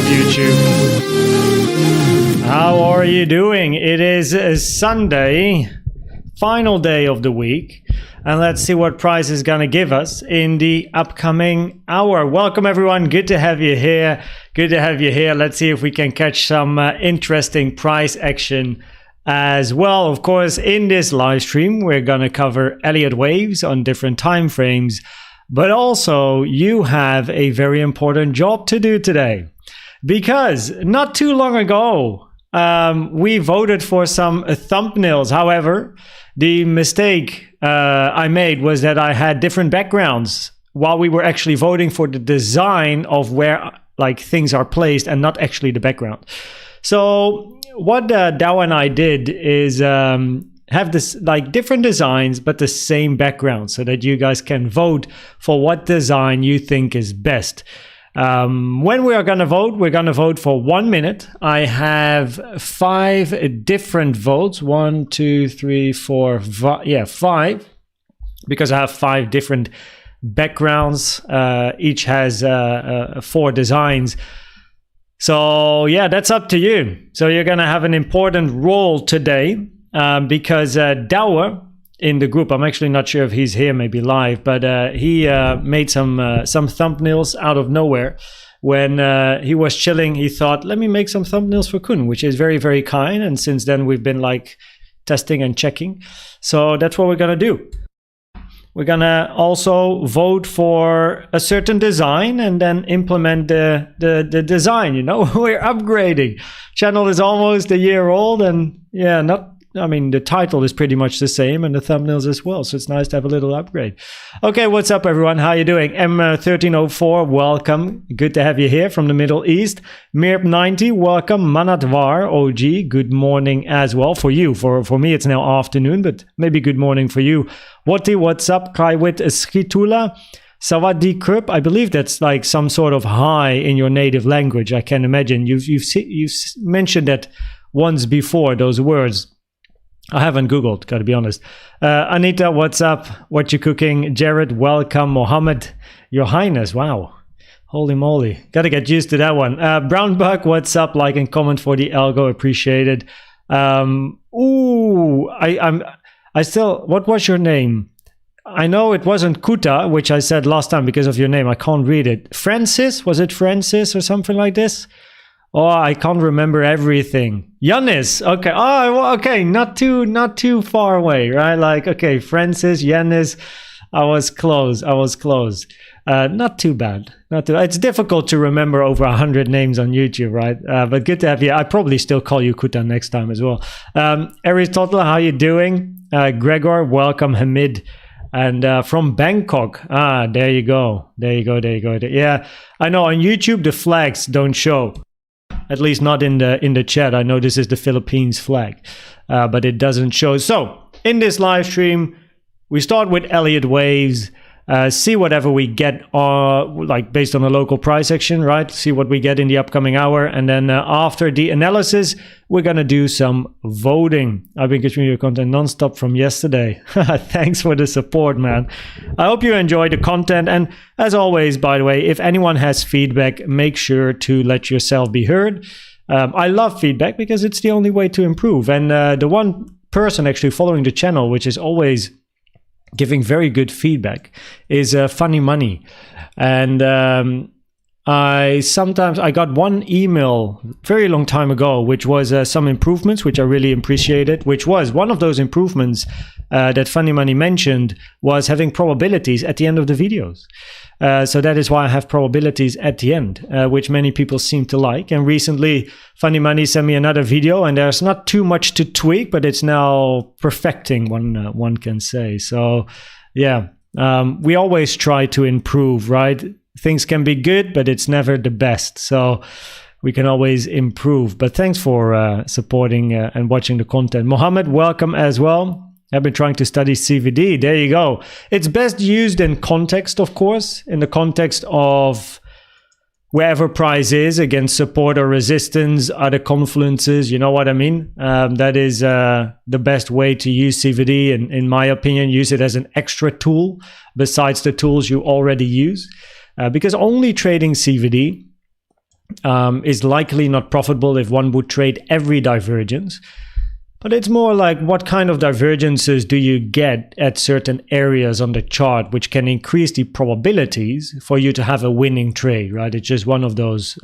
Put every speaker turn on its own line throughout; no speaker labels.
YouTube? How are you doing? It is a Sunday, final day of the week, and let's see what price is going to give us in the upcoming hour. Welcome everyone, good to have you here. Good to have you here. Let's see if we can catch some interesting price action as well. Of course, in this live stream, we're going to cover Elliott waves on different time frames, but also you have a very important job to do today, because not too long ago, we voted for some thumbnails. However, the mistake I made was that I had different backgrounds while we were actually voting for the design of where like things are placed and not actually the background. So what Dow and I did is have this like different designs but the same background, so that you guys can vote for what design you think is best. When we are going to vote, we're going to vote for 1 minute. I have 5 different votes. 1, 2, 3, 4, 5, because I have 5 different backgrounds. Each has 4 designs. So yeah, that's up to you. So you're going to have an important role today, because Douwe in the group, I'm actually not sure if he's here, maybe live, but he made some thumbnails out of nowhere. When he was chilling, he thought, let me make some thumbnails for Koen, which is very, very kind. And since then, we've been like testing and checking. So that's what we're going to do. We're going to also vote for a certain design and then implement the design. You know, we're upgrading. Channel is almost a year old, and yeah, the title is pretty much the same and the thumbnails as well. So it's nice to have a little upgrade. Okay, what's up everyone? How you doing? M1304, welcome. Good to have you here from the Middle East. Mirp90, welcome. Manatvar, OG, good morning as well for you. For me, it's now afternoon, but maybe good morning for you. Wati, what's up? Kaiwit Skitula. Savadi Krup, I believe that's like some sort of hi in your native language. I can imagine. You've mentioned that once before, those words. I haven't Googled, gotta be honest. Anita, what's up? What you cooking? Jared, welcome. Mohammed, your highness, wow. Holy moly, gotta get used to that one. Brown Buck, what's up? Like and comment for the algo, appreciated. I still, what was your name? I know it wasn't Kuta, which I said last time because of your name. I can't read it. Francis, was it Francis or something like this? Oh, I can't remember everything. Yannis, okay. Oh, okay. Not too far away, right? Like, okay, Francis, Yannis. I was close. Not too bad. It's difficult to remember over 100 names on YouTube, right? But good to have you. I probably still call you Kuta next time as well. Aristotle, how you doing? Gregor, welcome. Hamid. And from Bangkok. There you go. Yeah, I know on YouTube the flags don't show. At least not in the chat. I know this is the Philippines flag, but it doesn't show. So in this live stream, we start with Elliott waves, see whatever we get, like based on the local price action, right? See what we get in the upcoming hour, and then after the analysis, we're gonna do some voting. I've been consuming your content nonstop from yesterday. Thanks for the support, man. I hope you enjoy the content, and as always, by the way, if anyone has feedback, make sure to let yourself be heard. I love feedback because it's the only way to improve. And the one person actually following the channel, which is always giving very good feedback, is Funny Money. And I got one email very long time ago, which was some improvements, which I really appreciated, which was one of those improvements that Funny Money mentioned was having probabilities at the end of the videos. So that is why I have probabilities at the end, which many people seem to like. And recently, Funny Money sent me another video, and there's not too much to tweak, but it's now perfecting, one can say. So yeah, we always try to improve, right? Things can be good, but it's never the best. So we can always improve. But thanks for supporting and watching the content. Mohammed, welcome as well. I've been trying to study CVD. There you go. It's best used in context, of course, in the context of wherever price is against support or resistance, other confluences, you know what I mean? That is the best way to use CVD, and in my opinion, use it as an extra tool besides the tools you already use. Because only trading CVD is likely not profitable if one would trade every divergence. But it's more like what kind of divergences do you get at certain areas on the chart, which can increase the probabilities for you to have a winning trade, right? It's just one of those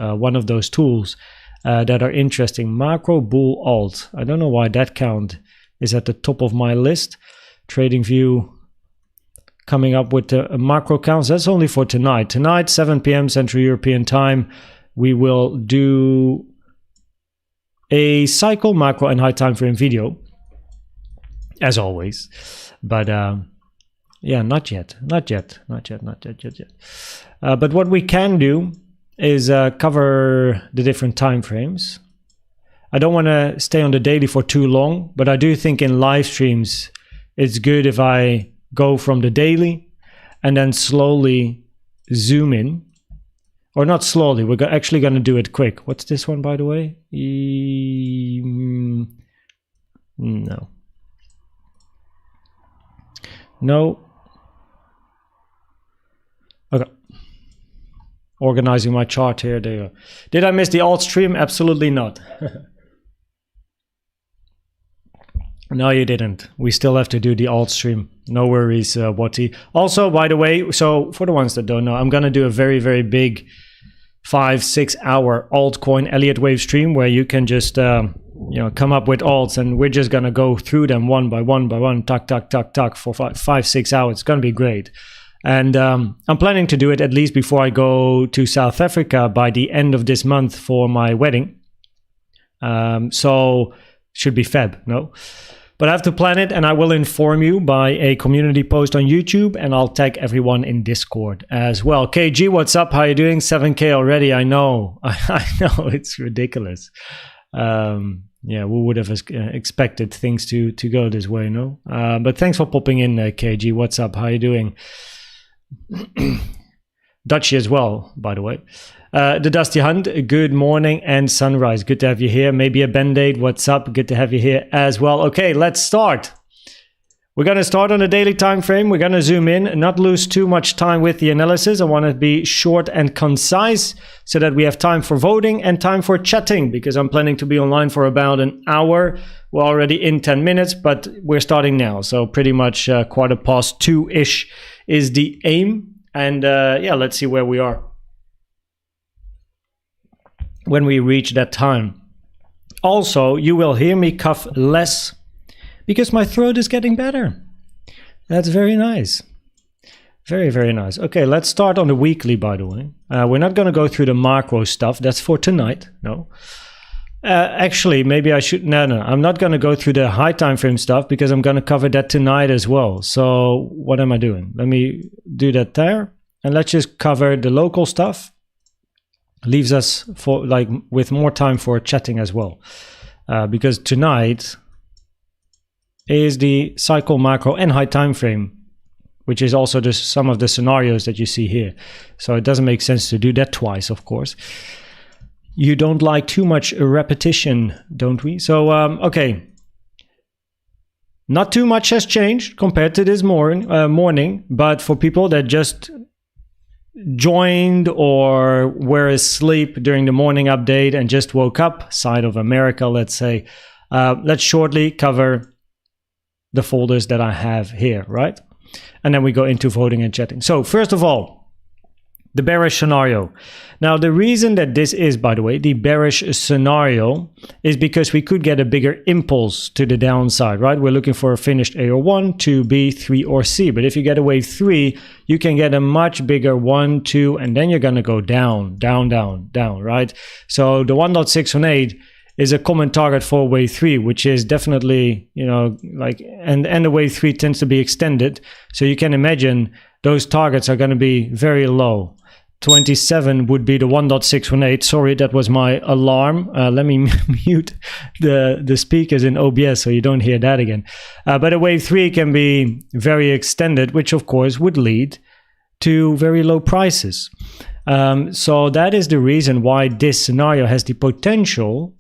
tools that are interesting. Macro bull alt. I don't know why that count is at the top of my list. TradingView coming up with the macro counts. That's only for tonight. Tonight, 7 p.m. Central European time, we will do a cycle, macro, and high time frame video, as always. But yeah, not yet. But what we can do is cover the different time frames. I don't want to stay on the daily for too long, but I do think in live streams it's good if I go from the daily and then slowly zoom in. Or not slowly, we're actually going to do it quick. What's this one, by the way? No. Okay. Organizing my chart here. There you go. Did I miss the alt stream? Absolutely not. No, you didn't. We still have to do the alt stream. No worries, Watty. Also, by the way, so for the ones that don't know, I'm going to do a very, very big 5-6 hour altcoin Elliott Wave stream where you can just come up with alts, and we're just going to go through them one by one, tuck for 5-6 hours. It's going to be great. And I'm planning to do it at least before I go to South Africa by the end of this month for my wedding. So should be Feb, no? But I have to plan it, and I will inform you by a community post on YouTube, and I'll tag everyone in Discord as well. KG, what's up? How you doing? 7K already, I know. I know, it's ridiculous. Yeah, we would have expected things to go this way, no? But thanks for popping in, KG. What's up? How you doing? Dutchy as well, by the way. The Dusty Hunt, good morning and sunrise. Good to have you here. Maybe a Band-Aid. What's up? Good to have you here as well. Okay, let's start. We're going to start on the daily time frame. We're going to zoom in and not lose too much time with the analysis. I want to be short and concise so that we have time for voting and time for chatting, because I'm planning to be online for about an hour. We're already in 10 minutes, but we're starting now. So pretty much 2:15-ish is the aim. And yeah, let's see where we are when we reach that time. Also, you will hear me cough less because my throat is getting better. That's very nice. Very, very nice. Okay, let's start on the weekly, by the way. We're not going to go through the macro stuff. That's for tonight. No. Actually, maybe I should... No. I'm not going to go through the high time frame stuff because I'm going to cover that tonight as well. So what am I doing? Let me do that there. And let's just cover the local stuff. Leaves us for with more time for chatting as well, because tonight is the cycle, macro, and high time frame, which is also just some of the scenarios that you see here. So it doesn't make sense to do that twice, of course. You don't like too much repetition, don't we? So okay, not too much has changed compared to this morning, but for people that just joined or were asleep during the morning update and just woke up, side of America, let's say, let's shortly cover the folders that I have here, right? And then we go into voting and chatting. So first of all, the bearish scenario. Now, the reason that this is, by the way, the bearish scenario is because we could get a bigger impulse to the downside, right? We're looking for a finished A or 1, 2, B, 3, or C. But if you get a wave 3, you can get a much bigger 1, 2, and then you're going to go down, right? So the 1.618 is a common target for wave 3, which is definitely, and the wave 3 tends to be extended. So you can imagine those targets are going to be very low. 27 would be the 1.618. Sorry, that was my alarm. Let me mute the speakers in OBS so you don't hear that again. But a wave 3 can be very extended, which of course would lead to very low prices. So that is the reason why this scenario has the potential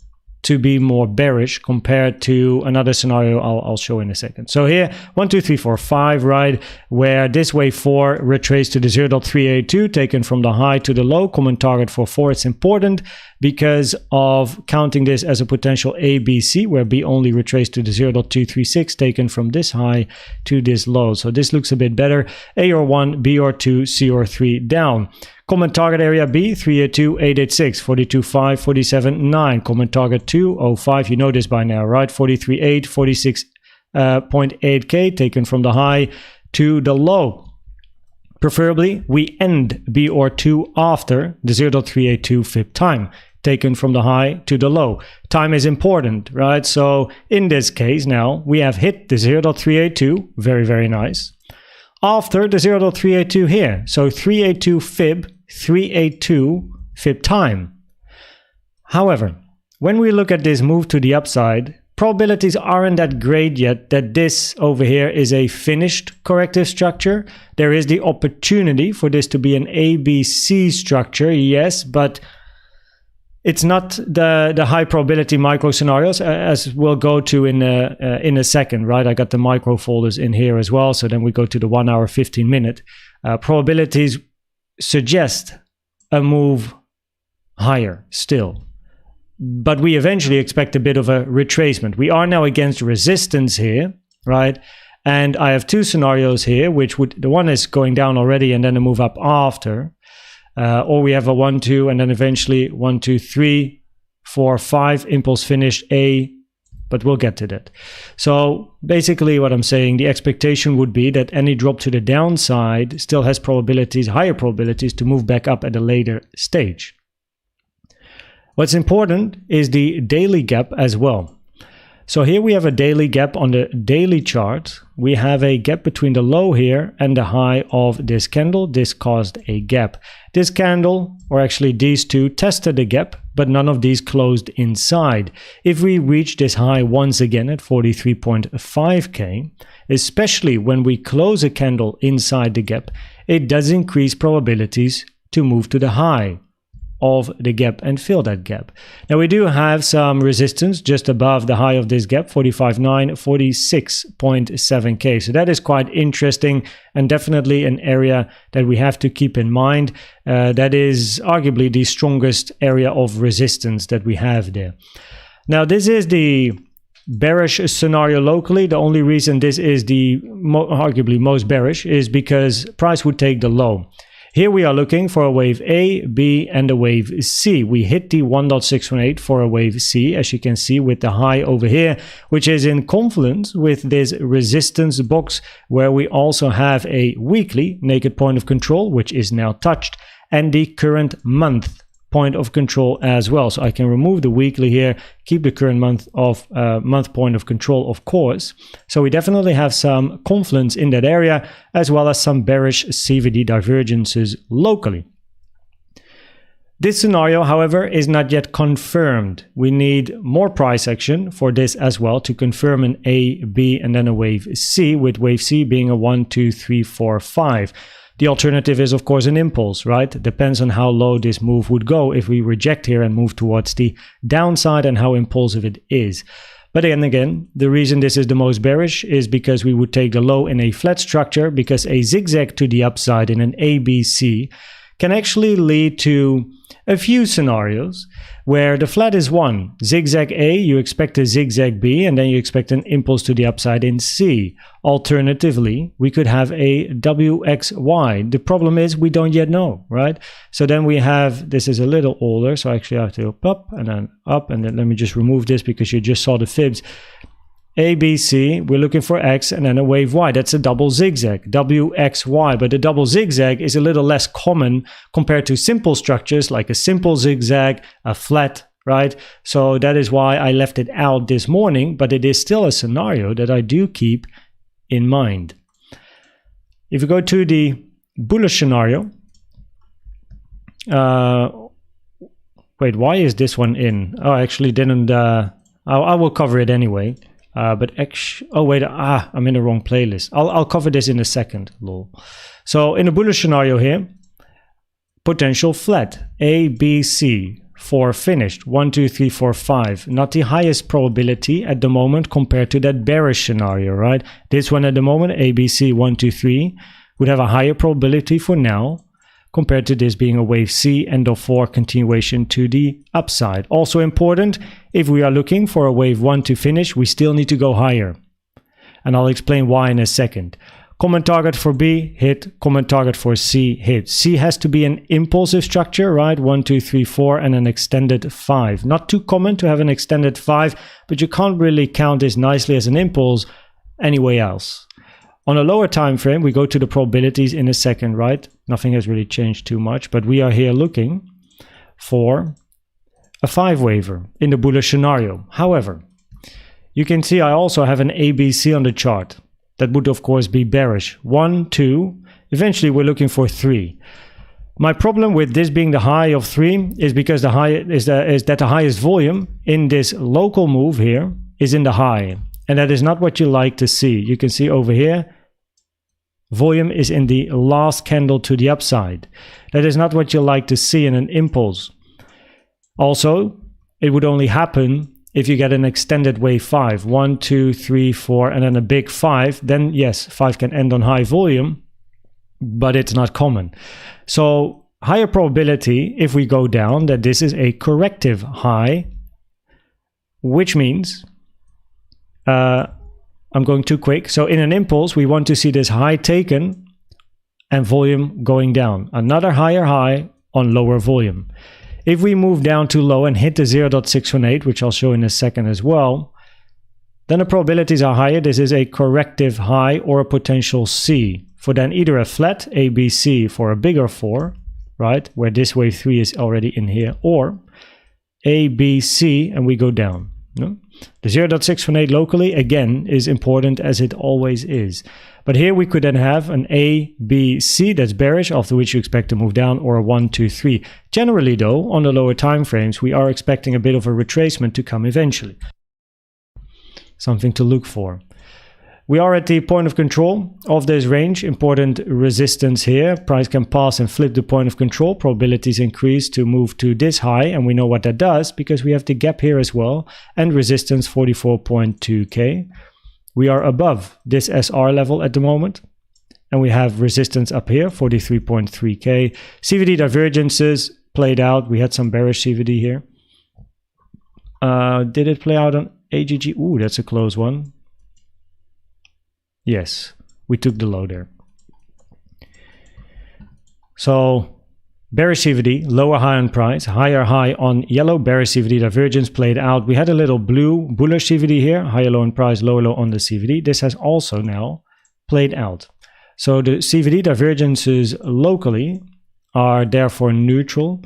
to be more bearish compared to another scenario I'll show in a second. So here 1 2 3 4 5, right, where this wave 4 retraced to the 0.382 taken from the high to the low. Common target for 4, it's important because of counting this as a potential ABC, where B only retraced to the 0.236 taken from this high to this low. So this looks a bit better. A or 1, B or 2, C or 3 down. Common target area B, 382, 886, 42.5, 47.9. Common target 205, you know this by now, right? 43.8, 46.8K taken from the high to the low. Preferably, we end B or 2 after the 0.382 fib time, taken from the high to the low. Time is important, right? So in this case now, we have hit the 0.382, very, very nice. After the 0.382 here, so 382 fib, 382 fib time. However, when we look at this move to the upside, probabilities aren't that great yet that this over here is a finished corrective structure. There is the opportunity for this to be an ABC structure, yes, but it's not the high probability micro scenarios, as we'll go to in a second, right? I got the micro folders in here as well, so then we go to the 1 hour 15 minute. Probabilities suggest a move higher still, but we eventually expect a bit of a retracement. We are now against resistance here, right? And I have 2 scenarios here, which would, the one is going down already and then a move up after. Or we have a 1 2 and then eventually 1 2 3 4 5 impulse finish A, but we'll get to that. So basically what I'm saying, the expectation would be that any drop to the downside still has probabilities, higher probabilities to move back up at a later stage. What's important is the daily gap as well. So here we have a daily gap on the daily chart. We have a gap between the low here and the high of this candle. This caused a gap. This candle, or actually these two, tested the gap, but none of these closed inside. If we reach this high once again at 43.5K, especially when we close a candle inside the gap, it does increase probabilities to move to the high of the gap and fill that gap. Now we do have some resistance just above the high of this gap, 45.9, 46.7K. So that is quite interesting and definitely an area that we have to keep in mind. That is arguably the strongest area of resistance that we have there. Now this is the bearish scenario locally. The only reason this is the arguably most bearish is because price would take the low. Here we are looking for a wave A, B, and a wave C. We hit the 1.618 for a wave C, as you can see with the high over here, which is in confluence with this resistance box, where we also have a weekly naked point of control, which is now touched, and the current month point of control as well. So I can remove the weekly here, keep the current month point of control, of course. So we definitely have some confluence in that area, as well as some bearish CVD divergences locally. This scenario, however, is not yet confirmed. We need more price action for this as well to confirm an A, B, and then a wave C, with wave C being a 1, 2, 3, 4, 5. The alternative is, of course, an impulse, right? It depends on how low this move would go if we reject here and move towards the downside and how impulsive it is. But again, the reason this is the most bearish is because we would take the low in a flat structure, because a zigzag to the upside in an ABC can actually lead to a few scenarios where the flat is 1. Zigzag A, you expect a zigzag B, and then you expect an impulse to the upside in C. Alternatively, we could have a WXY. The problem is we don't yet know, right? So then we have, this is a little older, so I actually have to up, and then let me just remove this because you just saw the fibs. A, B, C, we're looking for X, and then a wave Y. That's a double zigzag, WXY. But the double zigzag is a little less common compared to simple structures like a simple zigzag, a flat, right? So that is why I left it out this morning, but it is still a scenario that I do keep in mind. If you go to the bullish scenario, wait, why is this one in? Oh, I actually didn't, I will cover it anyway. But actually, oh wait, I'm in the wrong playlist. I'll cover this in a second, lol. So in a bullish scenario here, potential flat, A, B, C, 4 finished. 1, 2, 3, 4, 5. Not the highest probability at the moment compared to that bearish scenario, right? This one at the moment, ABC 1, 2, 3, would have a higher probability for now compared to this being a wave C, end of 4 continuation to the upside. Also important, if we are looking for a wave 1 to finish, we still need to go higher. And I'll explain why in a second. Common target for B, hit. Common target for C, hit. C has to be an impulsive structure, right? 1, 2, 3, 4, and an extended 5. Not too common to have an extended 5, but you can't really count this nicely as an impulse anywhere else. On a lower time frame, we go to the probabilities in a second, right? Nothing has really changed too much, but we are here looking for a 5 waver in the bullish scenario. However, you can see I also have an ABC on the chart. That would of course be bearish. 1, 2, eventually we're looking for 3. My problem with this being the high of 3 is because the high is that the highest volume in this local move here is in the high. And that is not what you like to see. You can see over here, volume is in the last candle to the upside. That is not what you like to see in an impulse. Also, it would only happen if you get an extended wave 5, 1, 2, 3, 4, and then a big 5, then yes, 5 can end on high volume, but it's not common. So higher probability if we go down that this is a corrective high, which means, I'm going too quick. So in an impulse, we want to see this high taken and volume going down. Another higher high on lower volume. If we move down too low and hit the 0.618, which I'll show in a second as well, then the probabilities are higher. This is a corrective high or a potential C for then either a flat ABC for a bigger 4, right, where this wave 3 is already in here, or ABC and we go down. No? The 0.618 locally, again, is important as it always is. But here we could then have an A, B, C that's bearish, after which you expect to move down, or a 1, 2, 3. Generally though, on the lower time frames, we are expecting a bit of a retracement to come eventually. Something to look for. We are at the point of control of this range. Important resistance here. Price can pass and flip the point of control. Probabilities increase to move to this high, and we know what that does because we have the gap here as well, and resistance 44.2k. We are above this SR level at the moment, and we have resistance up here, 43.3k. CVD divergences played out. We had some bearish CVD here. Did it play out on AGG? Ooh, that's a close one. Yes, we took the low there. So bearish CVD, lower high on price, higher high on yellow. Bearish CVD divergence played out. We had a little blue bullish CVD here, higher low on price, lower low on the CVD. This has also now played out. So the CVD divergences locally are therefore neutral.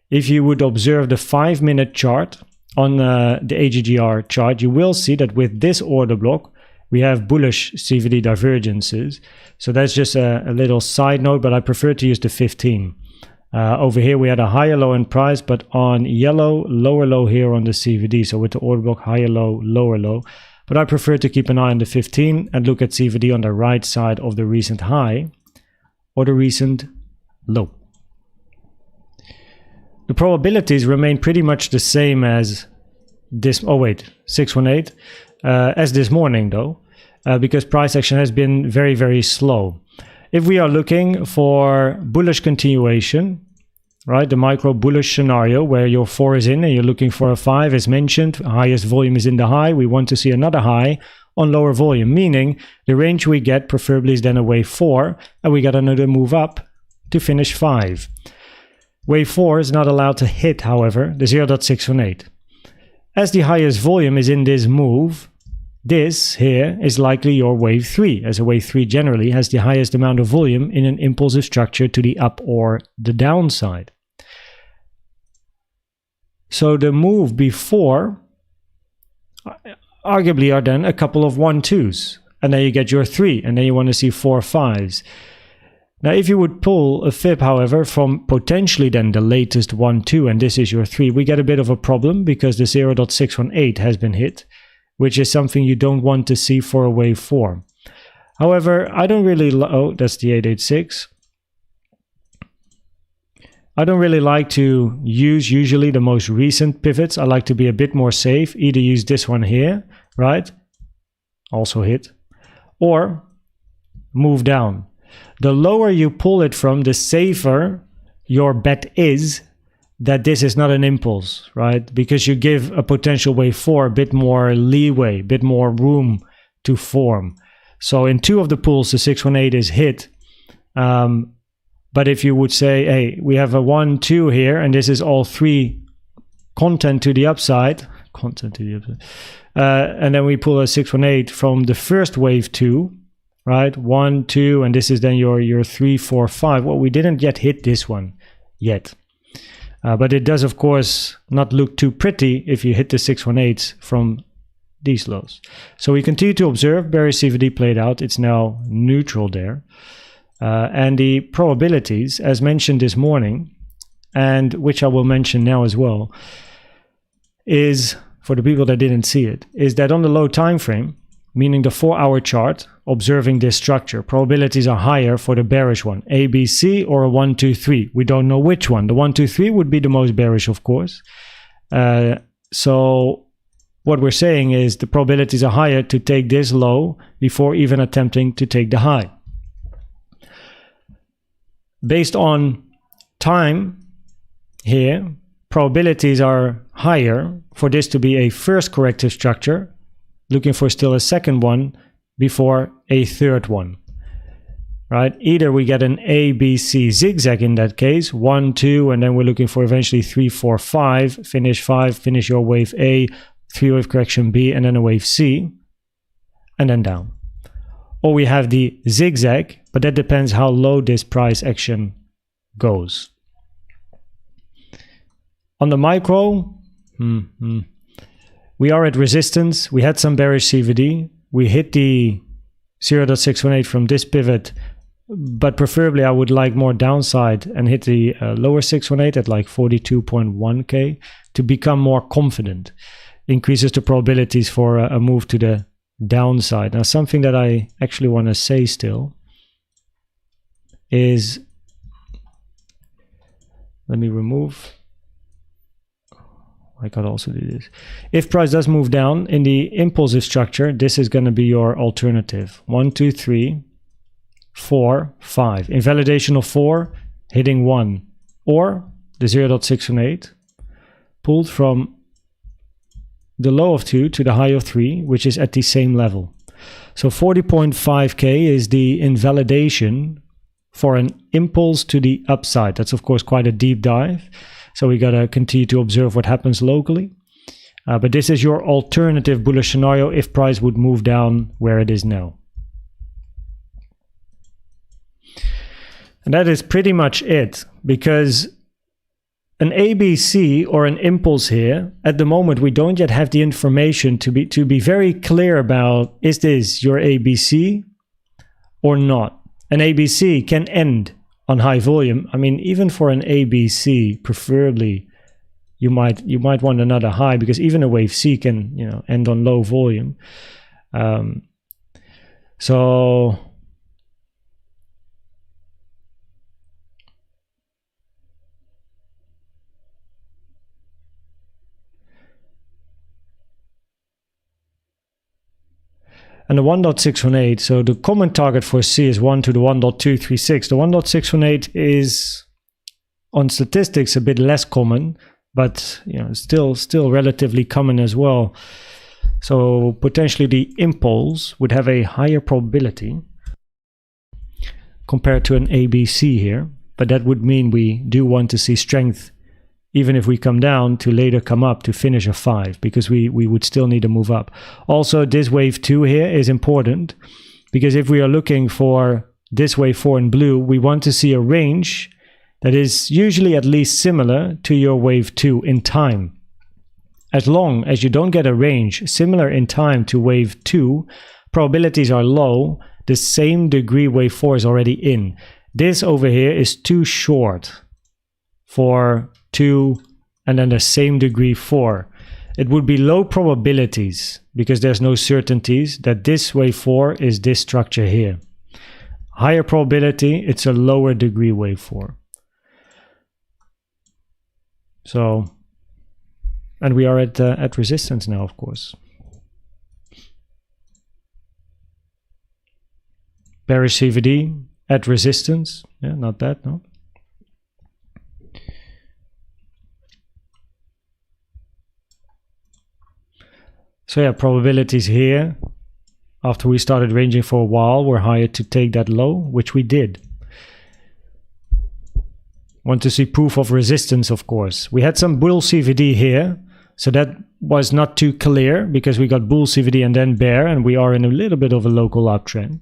If you would observe the 5-minute chart on the AGGR chart, you will see that with this order block, we have bullish CVD divergences. So that's just a little side note, but I prefer to use the 15. Over here we had a higher low in price, but on yellow, lower low here on the CVD. So with the order block, higher low, lower low. But I prefer to keep an eye on the 15 and look at CVD on the right side of the recent high or the recent low. The probabilities remain pretty much the same as this, 618, as this morning though. Because price action has been very, very slow. If we are looking for bullish continuation, right, the micro bullish scenario where your 4 is in and you're looking for a 5 as mentioned, highest volume is in the high, we want to see another high on lower volume, meaning the range we get preferably is then a wave 4 and we got another move up to finish 5. Wave 4 is not allowed to hit, however, the 0.618. As the highest volume is in this move, this here is likely your wave 3, as a wave 3 generally has the highest amount of volume in an impulsive structure to the up or the downside. So the move before arguably are then a couple of 1-2s, and then you get your 3, and then you want to see 4-5s. Now if you would pull a fib, however, from potentially then the latest 1-2, and this is your 3, we get a bit of a problem because the 0.618 has been hit, which is something you don't want to see for a wave 4. However, I don't really... oh, that's the 886. I don't really like to use usually the most recent pivots. I like to be a bit more safe. Either use this one here, right? Also hit. Or move down. The lower you pull it from, the safer your bet is that this is not an impulse, right? Because you give a potential wave 4 a bit more leeway, a bit more room to form. So in 2 of the pools, the 618 is hit. But if you would say, hey, we have a 1, 2 here, and this is all 3 content to the upside, and then we pull a 618 from the first wave 2, right? 1, 2, and this is then your 3, 4, 5. Well, we didn't yet hit this one yet. But it does, of course, not look too pretty if you hit the 618s from these lows. So we continue to observe. Bearish CVD played out. It's now neutral there. And the probabilities, as mentioned this morning, and which I will mention now as well, is, for the people that didn't see it, is that on the low time frame, meaning the 4-hour chart, observing this structure, probabilities are higher for the bearish one, A, B, C, or a 1, 2, 3. We don't know which one. The 1, 2, 3 would be the most bearish, of course. So what we're saying is the probabilities are higher to take this low before even attempting to take the high. Based on time here, probabilities are higher for this to be a first corrective structure, looking for still a second one before a third one, right? Either we get an A, B, C zigzag in that case, 1, 2, and then we're looking for eventually 3, 4, 5, finish your wave A, 3-wave correction B, and then a wave C, and then down. Or we have the zigzag, but that depends how low this price action goes. On the micro, we are at resistance. We had some bearish CVD. We hit the 0.618 from this pivot, but preferably I would like more downside and hit the lower 618 at like 42.1k to become more confident. Increases the probabilities for a move to the downside. Now, something that I actually want to say still is, let me remove. I could also do this. If price does move down in the impulsive structure, this is going to be your alternative. 1, 2, 3, 4, 5. Invalidation of 4, hitting 1. Or the 0.618 pulled from the low of 2 to the high of 3, which is at the same level. So 40.5k is the invalidation for an impulse to the upside. That's of course quite a deep dive. So we got to continue to observe what happens locally. But this is your alternative bullish scenario if price would move down where it is now. And that is pretty much it, because an ABC or an impulse here, at the moment we don't yet have the information to be very clear about, is this your ABC or not? An ABC can end on high volume. I mean, even for an ABC, preferably you might want another high, because even a wave C can, you know, end on low volume. So and the 1.618, so the common target for C is 1 to the 1.236. The 1.618 is, on statistics, a bit less common, but you know, still relatively common as well. So potentially the impulse would have a higher probability compared to an ABC here, but that would mean we do want to see strength, even if we come down, to later come up to finish a 5, because we would still need to move up. Also, this wave 2 here is important, because if we are looking for this wave 4 in blue, we want to see a range that is usually at least similar to your wave 2 in time. As long as you don't get a range similar in time to wave 2, probabilities are low, the same degree wave 4 is already in. This over here is too short for 2 and then the same degree 4. It would be low probabilities because there's no certainties that this wave 4 is this structure here. Higher probability, it's a lower degree wave 4. So, and we are at resistance now, of course. Bearish CVD at resistance. Yeah, not bad, no? So yeah, probabilities here, after we started ranging for a while, were higher to take that low, which we did. Want to see proof of resistance, of course. We had some bull CVD here, so that was not too clear because we got bull CVD and then bear, and we are in a little bit of a local uptrend.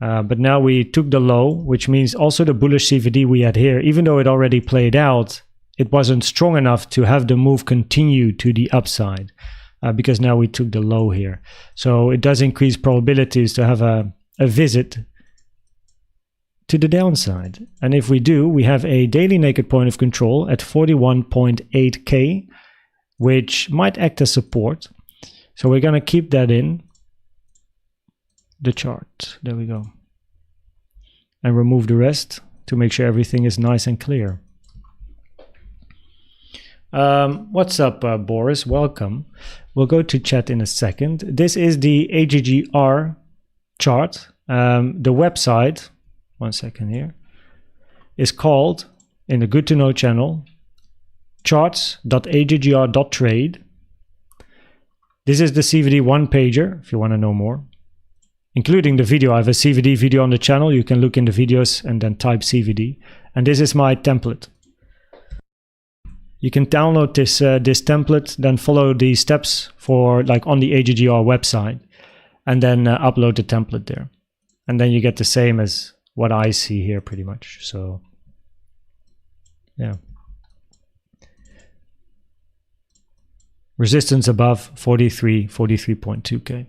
But now we took the low, which means also the bullish CVD we had here, even though it already played out, it wasn't strong enough to have the move continue to the upside. Because now we took the low here. So it does increase probabilities to have a visit to the downside. And if we do, we have a daily naked point of control at 41.8k, which might act as support. So we're going to keep that in the chart. There we go. And remove the rest to make sure everything is nice and clear. What's up, Boris? Welcome. We'll go to chat in a second. This is the AGGR chart. The website, one second here, is called, in the Good to Know channel, charts.aggr.trade. This is the CVD one-pager, if you want to know more, including the video. I have a CVD video on the channel. You can look in the videos and then type CVD. And this is my template. You can download this template, then follow the steps for like on the AGGR website, and then upload the template there. And then you get the same as what I see here pretty much. So yeah. Resistance above 43.2k.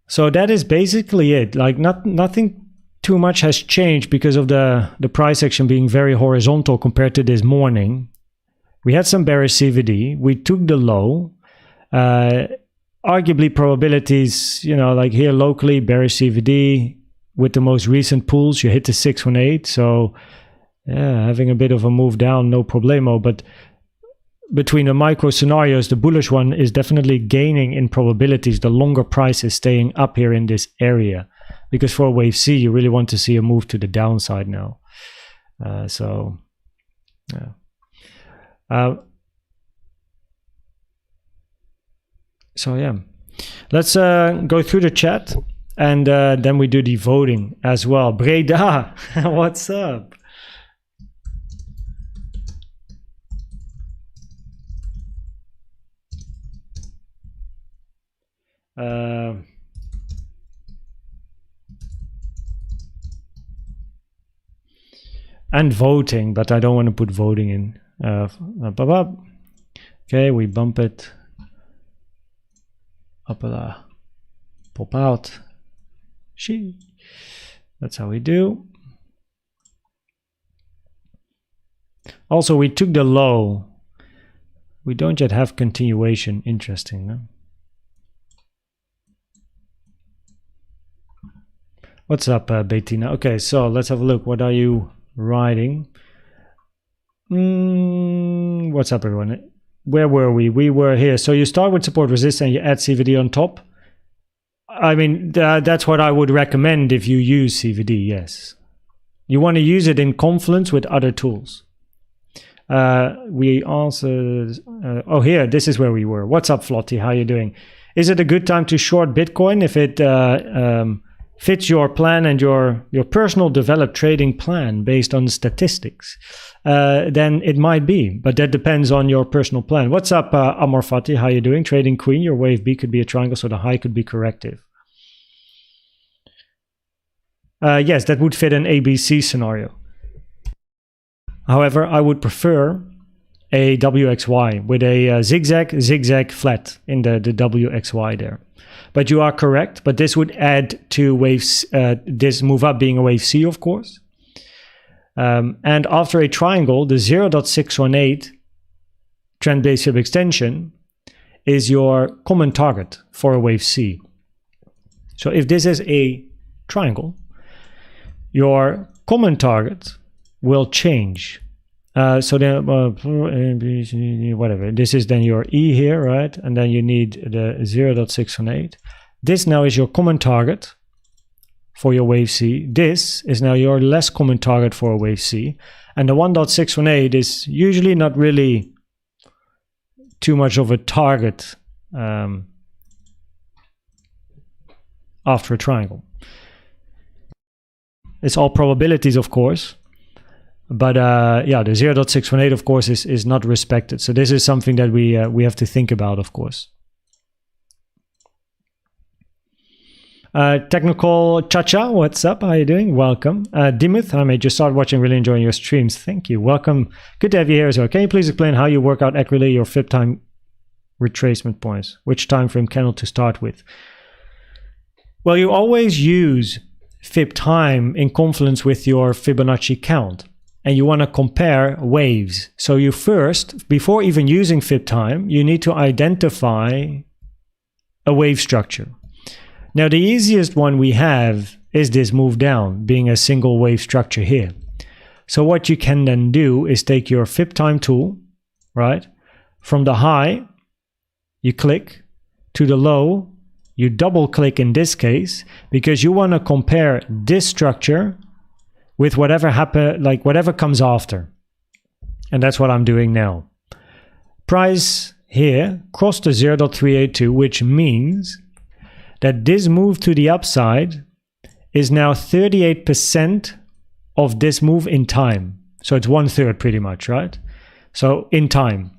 So that is basically it. Like nothing too much has changed because of the price action being very horizontal compared to this morning. We had some bearish CVD. We took the low. Arguably probabilities, you know, like here locally, bearish CVD with the most recent pulls, you hit the 618. So yeah, having a bit of a move down, no problemo. But between the micro scenarios, the bullish one is definitely gaining in probabilities. The longer price is staying up here in this area. Because for wave C, you really want to see a move to the downside now. So, yeah. So yeah, let's go through the chat, and then we do the voting as well. Breda, what's up? And voting, but I don't want to put voting in. Okay, we bump it. Pop out. That's how we do. Also, we took the low. We don't yet have continuation. Interesting, no? What's up, Bettina? Okay, so let's have a look. What are you writing? What's up, everyone? Where were we? We were here. So you start with support resist and you add CVD on top. I mean, that's what I would recommend if you use CVD, yes. You want to use it in confluence with other tools. We also... oh, here, this is where we were. What's up, Flotty? How you doing? Is it a good time to short Bitcoin if it fits your plan and your personal developed trading plan based on statistics? Then it might be, but that depends on your personal plan. What's up, Amorfati? How you doing? Trading Queen, your wave B could be a triangle, so the high could be corrective. Yes, that would fit an ABC scenario. However, I would prefer a WXY with a zigzag flat in the WXY there. But you are correct, but this would add to waves, this move up being a wave C, of course. And after a triangle, the 0.618 trend-based fib extension is your common target for a wave C. So if this is a triangle, your common target will change. So then, whatever. This is then your E here, right? And then you need the 0.618. This now is your common target for your wave C. This is now your less common target for a wave C. And the 1.618 is usually not really too much of a target after a triangle. It's all probabilities, of course. But yeah, the 0.618, of course, is not respected. So this is something that we have to think about, of course. Technical Chacha, what's up? How are you doing? Welcome. Dimuth, I may just start watching, really enjoying your streams. Thank you. Welcome. Good to have you here as well. Can you please explain how you work out accurately your fib time retracement points? Which time frame candle to start with? Well, you always use fib time in confluence with your Fibonacci count. And you want to compare waves. So you first, before even using fib time, you need to identify a wave structure. Now the easiest one we have is this move down, being a single wave structure here. So what you can then do is take your fib time tool, right? From the high, you click, to the low, you double click in this case, because you want to compare this structure with whatever whatever comes after. And that's what I'm doing now. Price here crossed the 0.382, which means that this move to the upside is now 38% of this move in time. So it's 1/3 pretty much, right? So in time.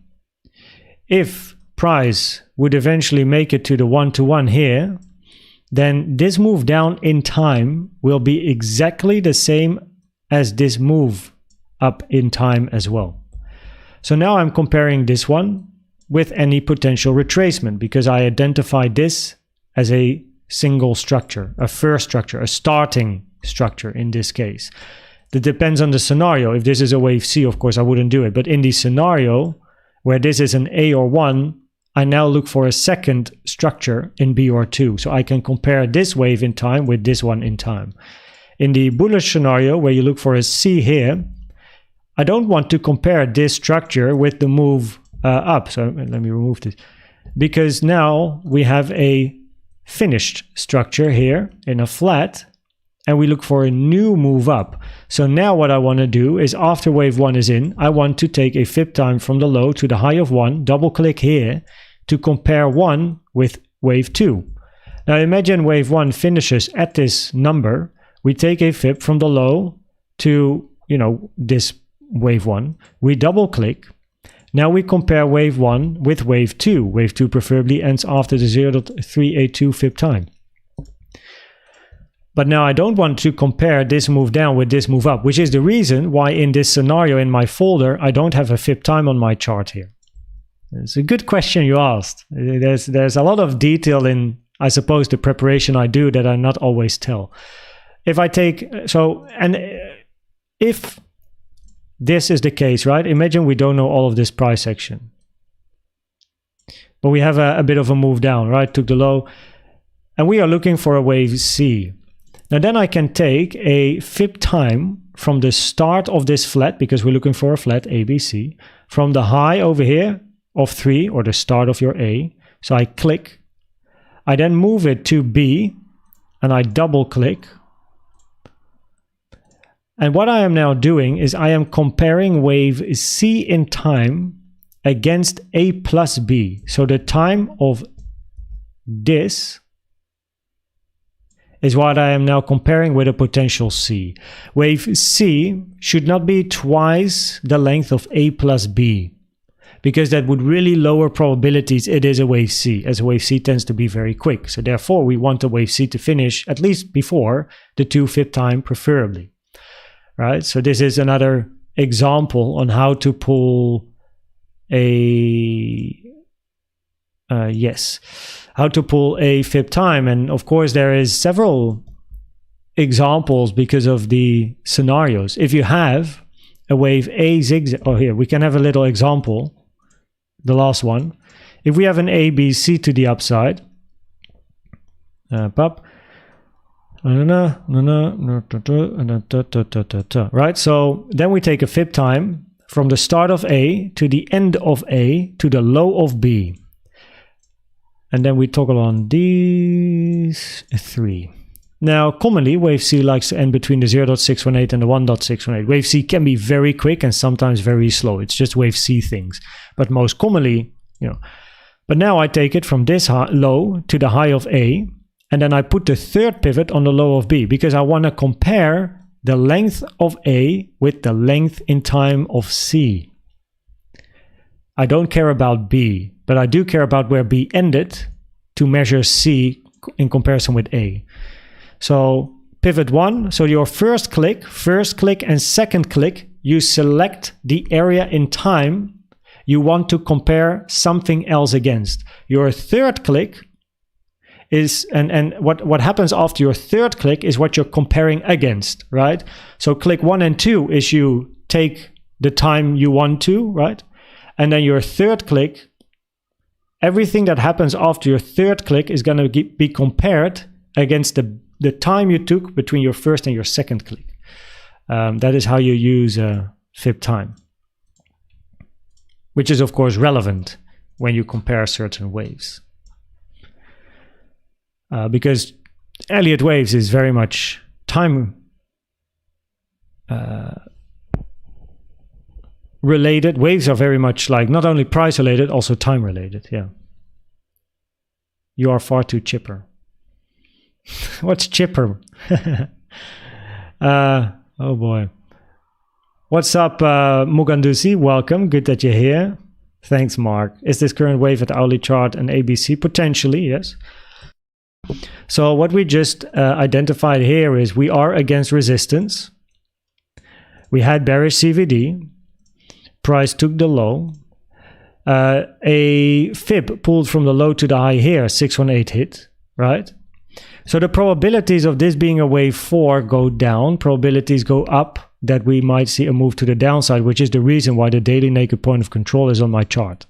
If price would eventually make it to the 1-to-1 here, then this move down in time will be exactly the same as this move up in time as well. So now I'm comparing this one with any potential retracement, because I identified this as a single structure, a first structure, a starting structure in this case. That depends on the scenario. If this is a wave C, of course, I wouldn't do it. But in the scenario where this is an A or 1, I now look for a second structure in B or 2. So I can compare this wave in time with this one in time. In the bullish scenario, where you look for a C here, I don't want to compare this structure with the move up. So let me remove this. Because now we have a finished structure here in a flat, and we look for a new move up. So now what I want to do is, after wave 1 is in, I want to take a fib time from the low to the high of 1, double click here to compare 1 with wave 2. Now imagine wave 1 finishes at this number. We take a fib from the low to, this wave 1. We double click. Now we compare wave 1 with wave 2. Wave 2 preferably ends after the 0.382 fib time. But now I don't want to compare this move down with this move up, which is the reason why in this scenario in my folder, I don't have a fib time on my chart here. It's a good question you asked. There's a lot of detail in, I suppose, the preparation I do that I not always tell. If I take, if this is the case, right? Imagine we don't know all of this price action. But we have a bit of a move down, right? Took the low. And we are looking for a wave C. Now then I can take a fib time from the start of this flat, because we're looking for a flat ABC, from the high over here of 3, or the start of your A. So I click. I then move it to B, and I double click. And what I am now doing is I am comparing wave C in time against A plus B. So the time of this is what I am now comparing with a potential C. Wave C should not be twice the length of A plus B, because that would really lower probabilities it is a wave C, as a wave C tends to be very quick. So therefore we want a wave C to finish at least before the 2 fib time preferably. Right, so this is another example on how to pull a how to pull a fib time. And of course there is several examples because of the scenarios. If you have a wave A zigzag, here we can have a little example, the last one. If we have an ABC to the upside, right? So then we take a fib time from the start of A to the end of A to the low of B. And then we toggle on these 3. Now, commonly, wave C likes to end between the 0.618 and the 1.618. Wave C can be very quick and sometimes very slow. It's just wave C things. But most commonly, But now I take it from this low to the high of A, and then I put the third pivot on the low of B, because I want to compare the length of A with the length in time of C. I don't care about B, but I do care about where B ended to measure C in comparison with A. So pivot 1, so your first click and second click, you select the area in time you want to compare something else against. Your third click is, and what happens after your third click is what you're comparing against, right? So click 1 and 2 is you take the time you want to, right? And then your third click, everything that happens after your third click is going to be compared against the time you took between your first and your second click. That is how you use fib time, which is of course relevant when you compare certain waves. Because Elliott waves is very much time related. Waves are very much like not only price related, also time related. Yeah. You are far too chipper. What's chipper? Oh boy. What's up, Mugandusi? Welcome. Good that you're here. Thanks, Mark. Is this current wave at hourly chart and ABC? Potentially, yes. So what we just identified here is we are against resistance. We had bearish CVD. Price took the low. A fib pulled from the low to the high here, 618 hit, right? So the probabilities of this being a wave 4 go down. Probabilities go up that we might see a move to the downside, which is the reason why the daily naked point of control is on my chart,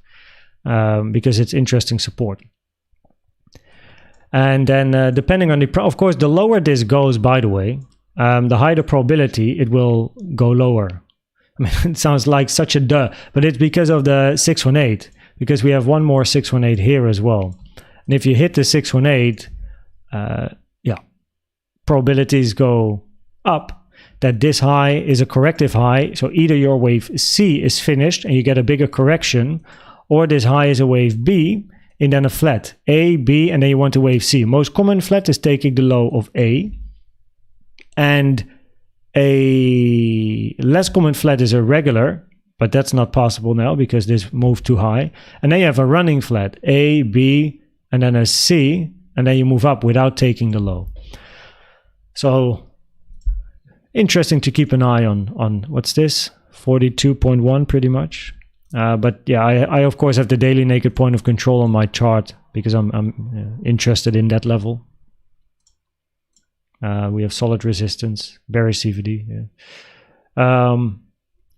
because it's interesting support. And then depending on of course, the lower this goes, by the way, the higher the probability it will go lower. I mean, it sounds like such a duh, but it's because of the 618, because we have one more 618 here as well. And if you hit the 618, probabilities go up that this high is a corrective high. So either your wave C is finished and you get a bigger correction, or this high is a wave B and then a flat A, B, and then you want a wave C. Most common flat is taking the low of A, and a less common flat is a regular, but that's not possible now because this moved too high. And then you have a running flat, A, B, and then a C, and then you move up without taking the low. So interesting to keep an eye on what's this, 42.1 pretty much. But yeah, I of course have the daily naked point of control on my chart because I'm interested in that level. We have solid resistance, bearish CVD. Yeah.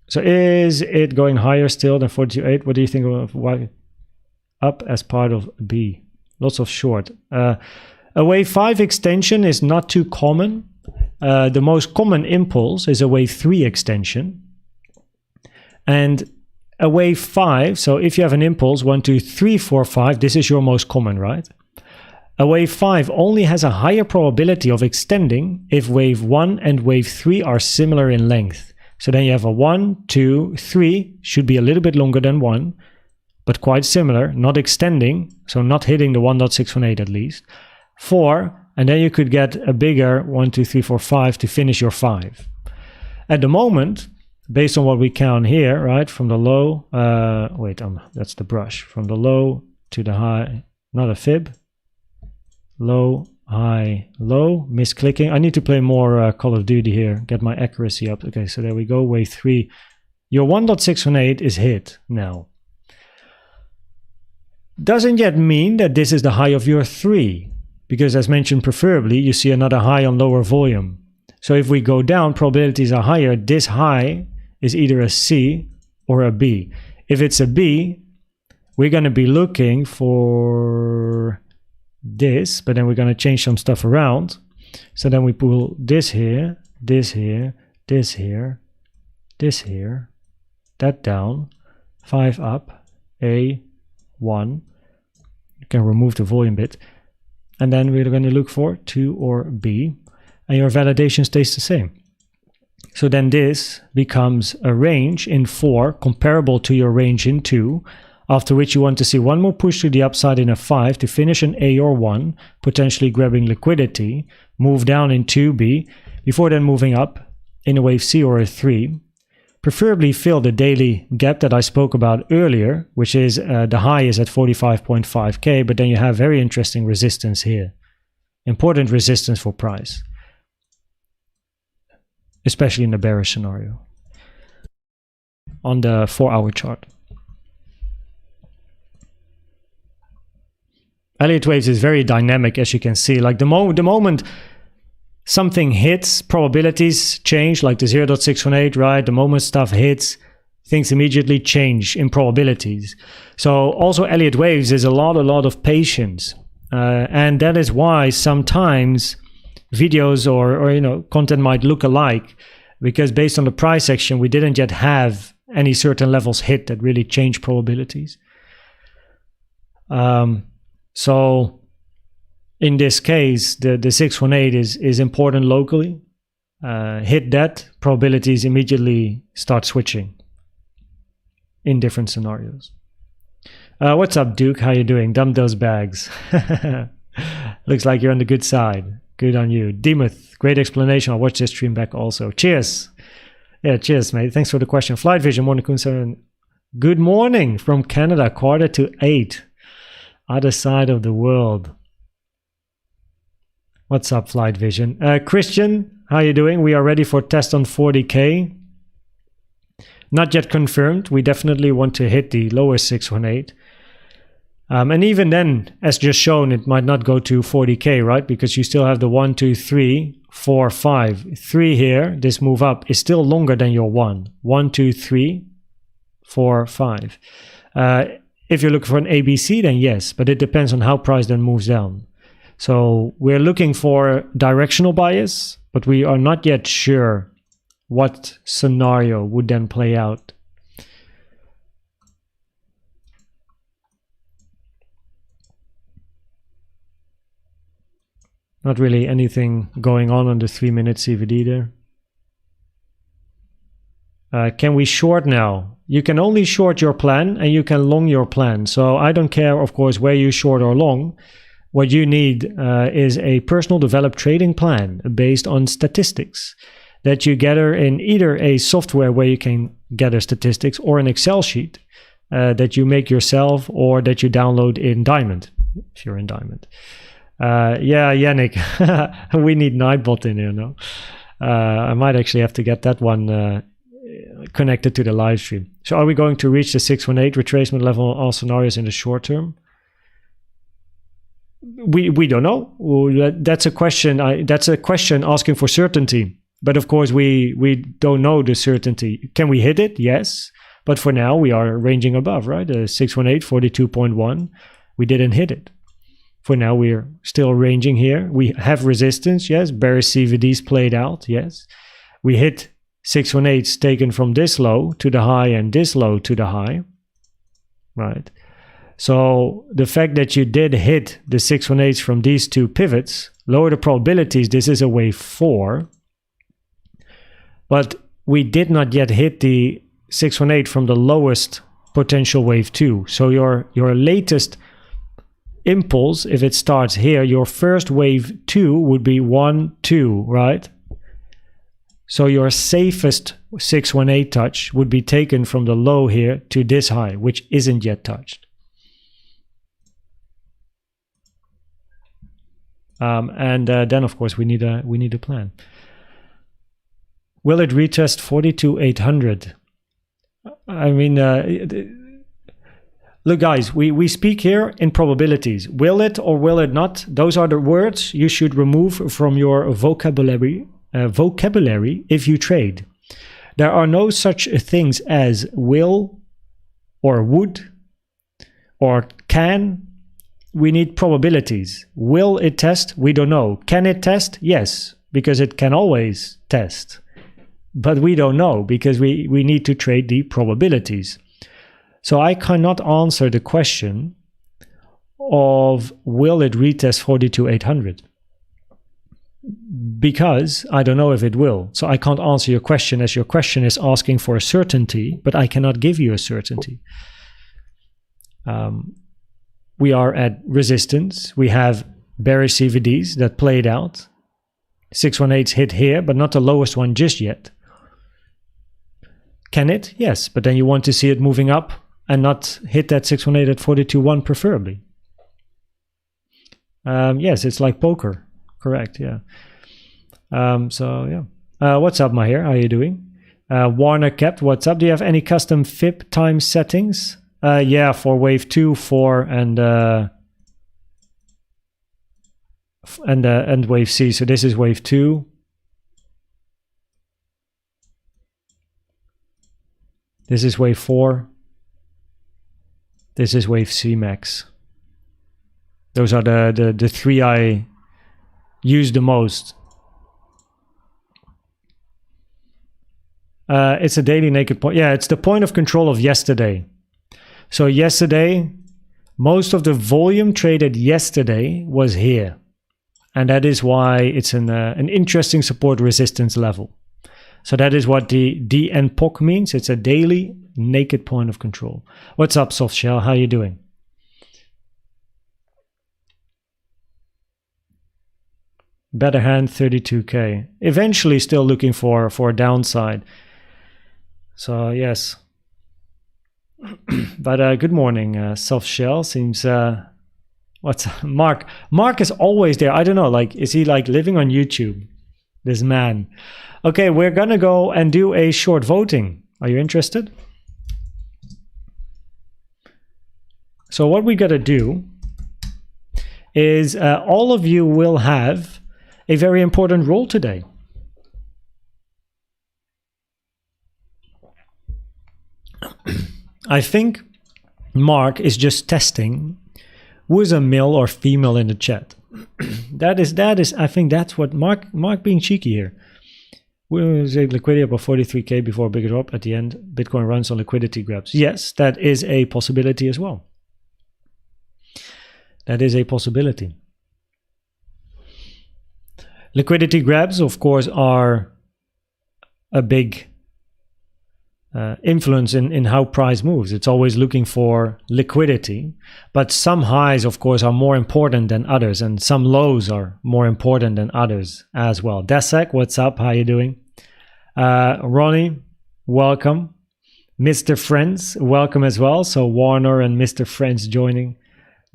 So is it going higher still than 42.8? What do you think of why up as part of B? Lots of short. A wave 5 extension is not too common. The most common impulse is a wave 3 extension. And a wave 5, so if you have an impulse 1, 2, 3, 4, 5, this is your most common, right? A wave 5 only has a higher probability of extending if wave 1 and wave 3 are similar in length. So then you have a 1, 2, 3, should be a little bit longer than 1, but quite similar, not extending, so not hitting the 1.618 at least. 4, and then you could get a bigger 1, 2, 3, 4, 5 to finish your 5. At the moment, based on what we count here, right, from the low, that's the brush, from the low to the high, not a fib, low, high, low, misclicking. I need to play more Call of Duty here, get my accuracy up. Okay, so there we go, wave 3. Your 1.618 is hit now. Doesn't yet mean that this is the high of your 3, because as mentioned, preferably you see another high on lower volume. So if we go down, probabilities are higher. This high is either a C or a B. If it's a B, we're going to be looking for this, but then we're going to change some stuff around. So then we pull this here, this here, this here, this here, that down, 5 up, A, 1. You can remove the volume bit. And then we're going to look for 2 or B. And your validation stays the same. So then this becomes a range in 4 comparable to your range in 2, after which you want to see one more push to the upside in a 5 to finish an A or 1, potentially grabbing liquidity, move down in 2B, before then moving up in a wave C or a 3. Preferably fill the daily gap that I spoke about earlier, which is the high is at 45.5k, but then you have very interesting resistance here. Important resistance for price, especially in the bearish scenario on the 4-hour chart. Elliott Waves is very dynamic, as you can see. Like the moment something hits, probabilities change, like the 0.618, right? The moment stuff hits, things immediately change in probabilities. So also Elliott Waves is a lot of patience. And that is why sometimes videos or content might look alike, because based on the price action, we didn't yet have any certain levels hit that really change probabilities. So in this case, the 618 is important locally. Hit that, probabilities immediately start switching in different scenarios. What's up, Duke? How you doing? Dump those bags. Looks like you're on the good side. Good on you. Demuth, great explanation. I'll watch this stream back also. Cheers. Yeah, cheers, mate. Thanks for the question. Flight Vision, morning concern. Good morning from Canada, 7:45. Other side of the world. What's up, Flight Vision? Christian, how you doing? We are ready for test on 40k. Not yet confirmed. We definitely want to hit the lower 618. And even then, as just shown, it might not go to 40k, right? Because you still have the 1, 2, 3, 4, 5. 3 here, this move up is still longer than your 1. 1, 2, 3, 4, 5. If you're looking for an ABC, then yes, but it depends on how price then moves down. So we're looking for directional bias, but we are not yet sure what scenario would then play out. Not really anything going on the 3-minute CVD there. Can we short now? You can only short your plan and you can long your plan. So I don't care, of course, where you short or long. What you need is a personal developed trading plan based on statistics that you gather in either a software where you can gather statistics or an Excel sheet that you make yourself or that you download in Diamond, if you're in Diamond. Yeah, Yannick, we need Nightbot in here, no? I might actually have to get that one connected to the live stream. So are we going to reach the 618 retracement level on all scenarios in the short term? We don't know. That's a question. That's a question asking for certainty. But of course, we don't know the certainty. Can we hit it? Yes. But for now, we are ranging above, right? 618, 42.1. We didn't hit it. For now, we're still ranging here. We have resistance, yes. Bearish CVDs played out, yes. We hit 618s taken from this low to the high and this low to the high, right? So the fact that you did hit the 618s from these two pivots, lower the probabilities. This is a wave 4. But we did not yet hit the 618 from the lowest potential wave 2. So your latest impulse, if it starts here, your first wave 2 would be 1, 2, right? So your safest 618 touch would be taken from the low here to this high, which isn't yet touched. And then of course we need a plan. Will it retest 42,800? I mean, look, guys, we speak here in probabilities. Will it or will it not? Those are the words you should remove from your vocabulary if you trade. There are no such things as will or would or can. We need probabilities. Will it test? We don't know. Can it test? Yes, because it can always test. but we don't know because we need to trade the probabilities. So I cannot answer the question of will it retest 42,800 because I don't know if it will. So I can't answer your question as your question is asking for a certainty, but I cannot give you a certainty. We are at resistance. We have bearish CVDs that played out. 618's hit here, but not the lowest one just yet. Can it? Yes, but then you want to see it moving up and not hit that 618 at 42.1 preferably. Yes, it's like poker. Correct, yeah. What's up, Mahir? How are you doing? Warner kept, what's up? Do you have any custom FIB time settings? Yeah, for wave 2, 4, and wave C. So this is wave 2. This is wave 4. This is wave C max. Those are the three I use the most. It's a daily naked point. Yeah, it's the point of control of yesterday. So yesterday, most of the volume traded yesterday was here. And that is why it's an interesting support resistance level. So that is what the DNPOC means. It's a daily naked point of control. What's up, Soft Shell? How you doing? Better hand, 32K. Eventually still looking for a downside. So yes. But good morning, Soft Shell. Seems what's Mark? Mark is always there. I don't know, like, is he like living on YouTube? This man. Okay, we're gonna go and do a short voting. Are you interested? So what we gotta do is all of you will have a very important role today. I think Mark is just testing who is a male or female in the chat. that is I think that's what Mark being cheeky here. We'll say liquidity above 43K before a bigger drop at the end. Bitcoin runs on liquidity grabs. Yes, that is a possibility as well. That is a possibility. Liquidity grabs, of course, are a big influence in how price moves. It's always looking for liquidity, but some highs, of course, are more important than others, and some lows are more important than others as well. Desek, what's up? How you doing? Ronnie, welcome. Mr. Friends, welcome as well. So Warner and Mr. Friends joining.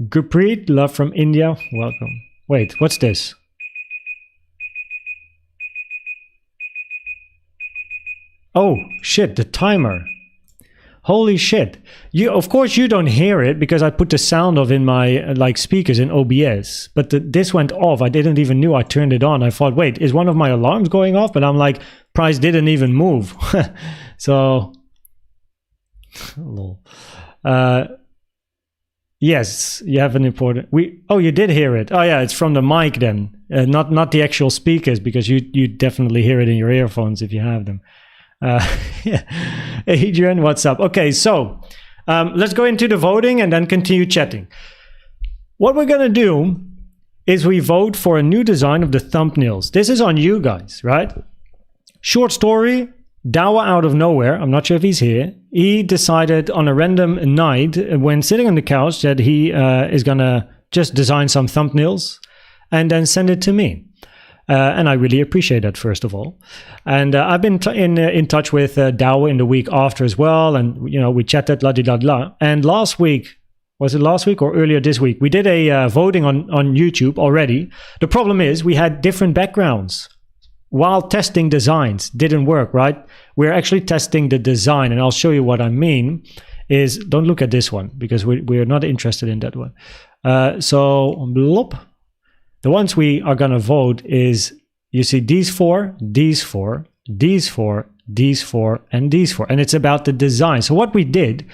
Gurpreet, love from India, welcome. Wait, what's this? Oh shit, the timer. Holy shit. Of course you don't hear it because I put the sound off in my like speakers in OBS, but this went off. I didn't even know I turned it on. I thought, wait, is one of my alarms going off? But I'm like, price didn't even move. So yes, you have an important oh, you did hear it. Oh yeah, it's from the mic then. Not the actual speakers, because you definitely hear it in your earphones if you have them. Yeah. Adrian, what's up? Okay, so let's go into the voting and then continue chatting. What we're gonna do is we vote for a new design of the thumbnails. This is on you guys, right? Short story, Dawa out of nowhere, I'm not sure if he's here, he decided on a random night when sitting on the couch that he is gonna just design some thumbnails and then send it to me. And I really appreciate that, first of all. And I've been in touch with Dow in the week after as well. And, you know, we chatted, la-di-da-da. And last week, was it last week or earlier this week? We did a voting on YouTube already. The problem is we had different backgrounds. While testing designs didn't work, right? We're actually testing the design. And I'll show you what I mean is, don't look at this one because we're not interested in that one. So, blop. The ones we are going to vote is, you see these four, these four, these four, these four, and these four. And it's about the design. So what we did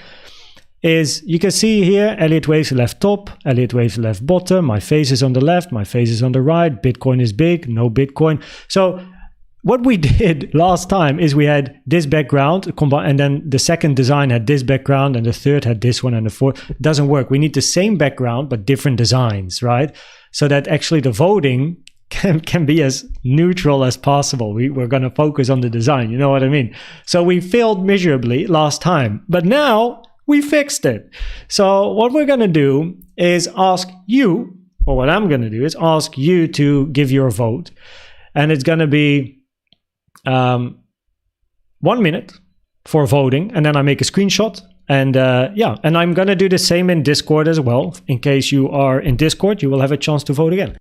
is, you can see here, Elliott Wave's left top, Elliott Wave's left bottom, my face is on the left, my face is on the right, Bitcoin is big, no Bitcoin. So what we did last time is we had this background and then the second design had this background and the third had this one and the fourth. It doesn't work. We need the same background but different designs, right? So that actually the voting can be as neutral as possible. We're going to focus on the design, you know what I mean? So we failed miserably last time, but now we fixed it. So what we're going to do is ask you, or what I'm going to do is ask you to give your vote, and it's going to be 1 minute for voting, and then I make a screenshot, and and I'm gonna do the same in Discord as well. In case you are in Discord, you will have a chance to vote again.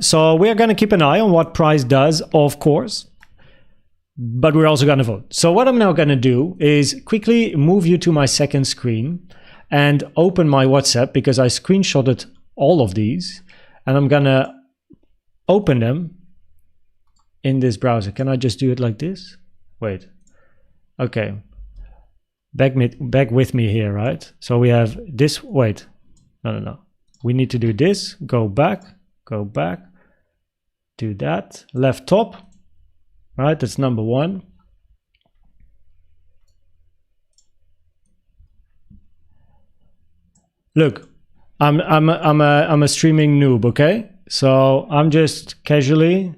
So we're gonna keep an eye on what price does, of course, but we're also gonna vote. So what I'm now gonna do is quickly move you to my second screen and open my WhatsApp, because I screenshotted all of these, and I'm gonna open them in this browser. Can I just do it like this? Wait. Okay. Back with me here, right? So we have this. Wait. No. We need to do this. Go back. Do that. Left top. Right? That's number 1. Look, I'm a streaming noob, okay? So I'm just casually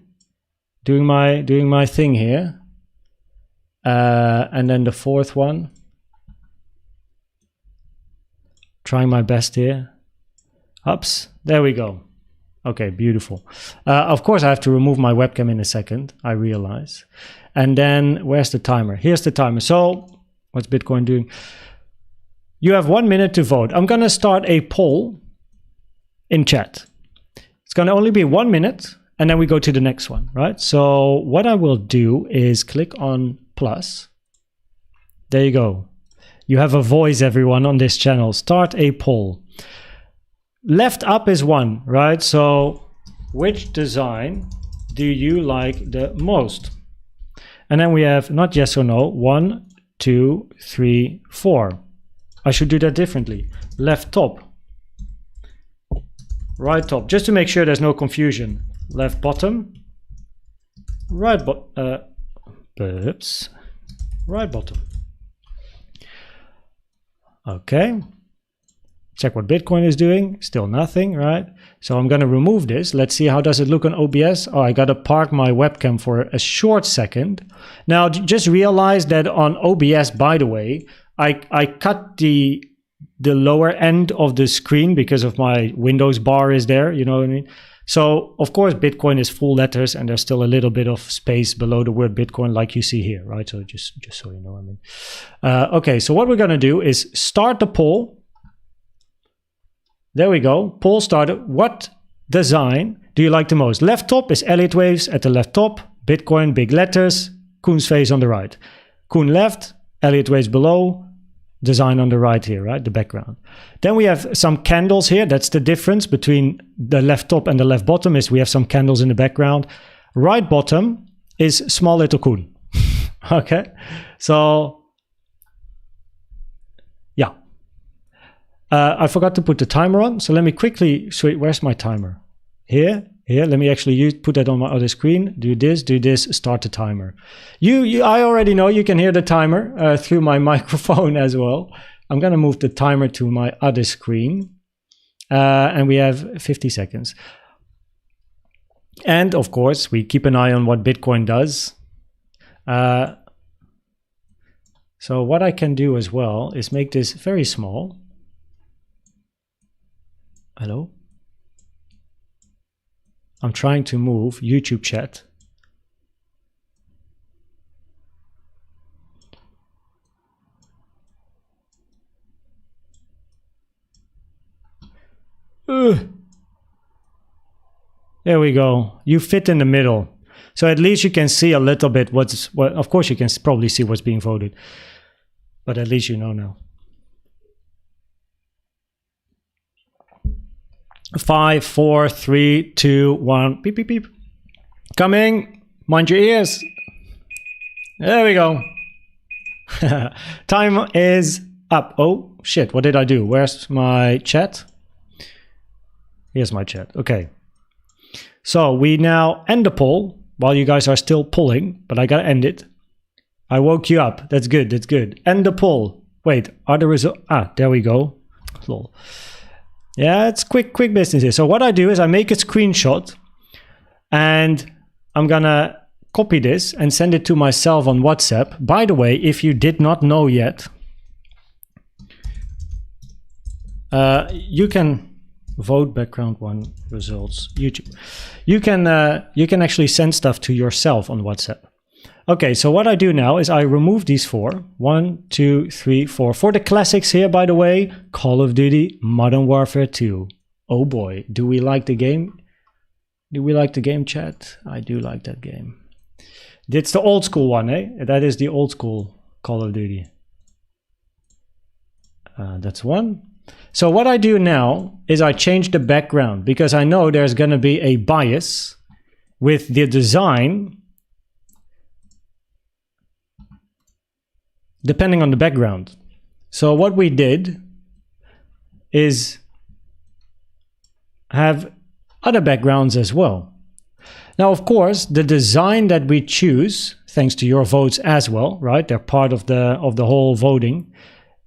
doing my thing here, and then the fourth one, trying my best here. Ups, there we go. Okay, beautiful. Of course I have to remove my webcam in a second, I realize. And then where's the timer? Here's the timer. So what's Bitcoin doing? You have 1 minute to vote. I'm gonna start a poll in chat. It's gonna only be 1 minute, and then we go to the next one, right? So what I will do is click on plus. There you go. You have a voice, everyone, on this channel. Start a poll. Left up is 1, right? So which design do you like the most? And then we have not yes or no. 1, 2, 3, 4. I should do that differently. Left top. Right top. Just to make sure there's no confusion. Left bottom, right right bottom. Okay. Check what Bitcoin is doing. Still nothing, right? So I'm going to remove this. Let's see how does it look on OBS. Oh, I got to park my webcam for a short second. Now, just realize that on OBS, by the way, I cut the lower end of the screen because of my Windows bar is there, you know what I mean? So, of course, Bitcoin is full letters, and there's still a little bit of space below the word Bitcoin, like you see here, right? So just so you know what I mean. Okay, so what we're going to do is start the poll. There we go. Poll started. What design do you like the most? Left top is Elliott Waves at the left top. Bitcoin, big letters. Koen's face on the right. Koen left, Elliott Waves below. Design on the right here, right? The background. Then we have some candles here. That's the difference between the left top and the left bottom, is we have some candles in the background. Right bottom is small little Koen. Okay. So yeah. I forgot to put the timer on. So let me quickly switch. Where's my timer? Here. Let me actually put that on my other screen. Do this, start the timer. I already know you can hear the timer through my microphone as well. I'm going to move the timer to my other screen. And we have 50 seconds. And of course, we keep an eye on what Bitcoin does. So what I can do as well is make this very small. Hello? I'm trying to move YouTube chat. There we go. You fit in the middle. So at least you can see a little bit what's... Well, of course you can probably see what's being voted. But at least you know now. 5, 4, 3, 2, 1. Beep, beep, beep. Coming. Mind your ears. There we go. Time is up. Oh, shit. What did I do? Where's my chat? Here's my chat. Okay. So we now end the poll. while you guys are still pulling, but I gotta end it. I woke you up. That's good. That's good. End the poll. Wait, are the results? Ah, there we go. Lol. Yeah, it's quick business here. So what I do is I make a screenshot and I'm gonna copy this and send it to myself on WhatsApp. By the way, if you did not know yet, you can vote background 1 results YouTube. You can actually send stuff to yourself on WhatsApp. Okay, so what I do now is I remove these 4. 1, 2, 3, 4. For the classics here, by the way, Call of Duty Modern Warfare 2. Oh boy, do we like the game? Do we like the game, chat? I do like that game. It's the old school one, eh? That is the old school Call of Duty. That's 1. So what I do now is I change the background because I know there's going to be a bias with the design depending on the background. So what we did is have other backgrounds as well. Now, of course, the design that we choose, thanks to your votes as well, right? They're part of the whole voting.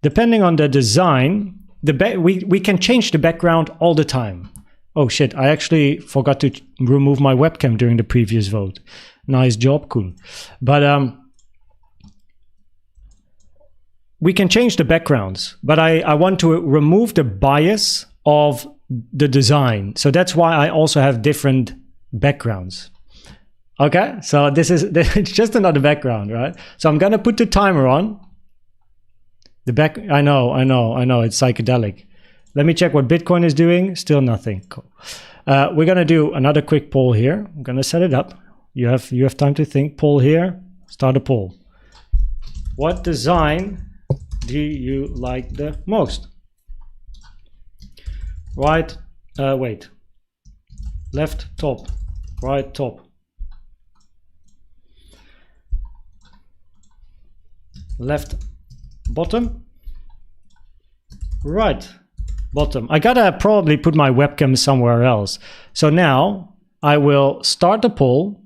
Depending on the design, we can change the background all the time. Oh shit, I actually forgot to remove my webcam during the previous vote. Nice job, cool. But we can change the backgrounds, but I want to remove the bias of the design. So that's why I also have different backgrounds. Okay, so this is it's just another background, right? So I'm gonna put the timer on. I know, it's psychedelic. Let me check what Bitcoin is doing. Still nothing. Cool. We're gonna do another quick poll here. I'm gonna set it up. You have time to think. Poll here. Start a poll. What design do you like the most? Right, wait. Left top, right top. Left bottom, right bottom. I gotta probably put my webcam somewhere else. So now I will start the poll.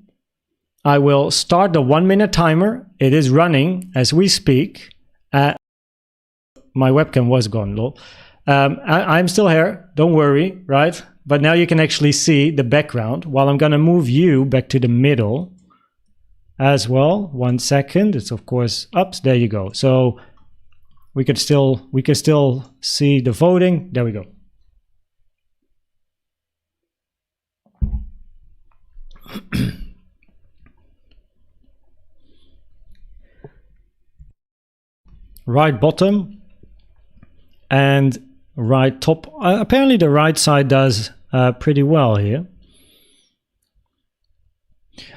I will start the 1-minute timer. It is running as we speak. My webcam was gone, lol. I'm still here, don't worry, right? But now you can actually see the background while I'm gonna move you back to the middle as well. 1 second, it's of course up, there you go. So we can still see the voting, there we go. Right bottom and right top. Apparently the right side does pretty well here.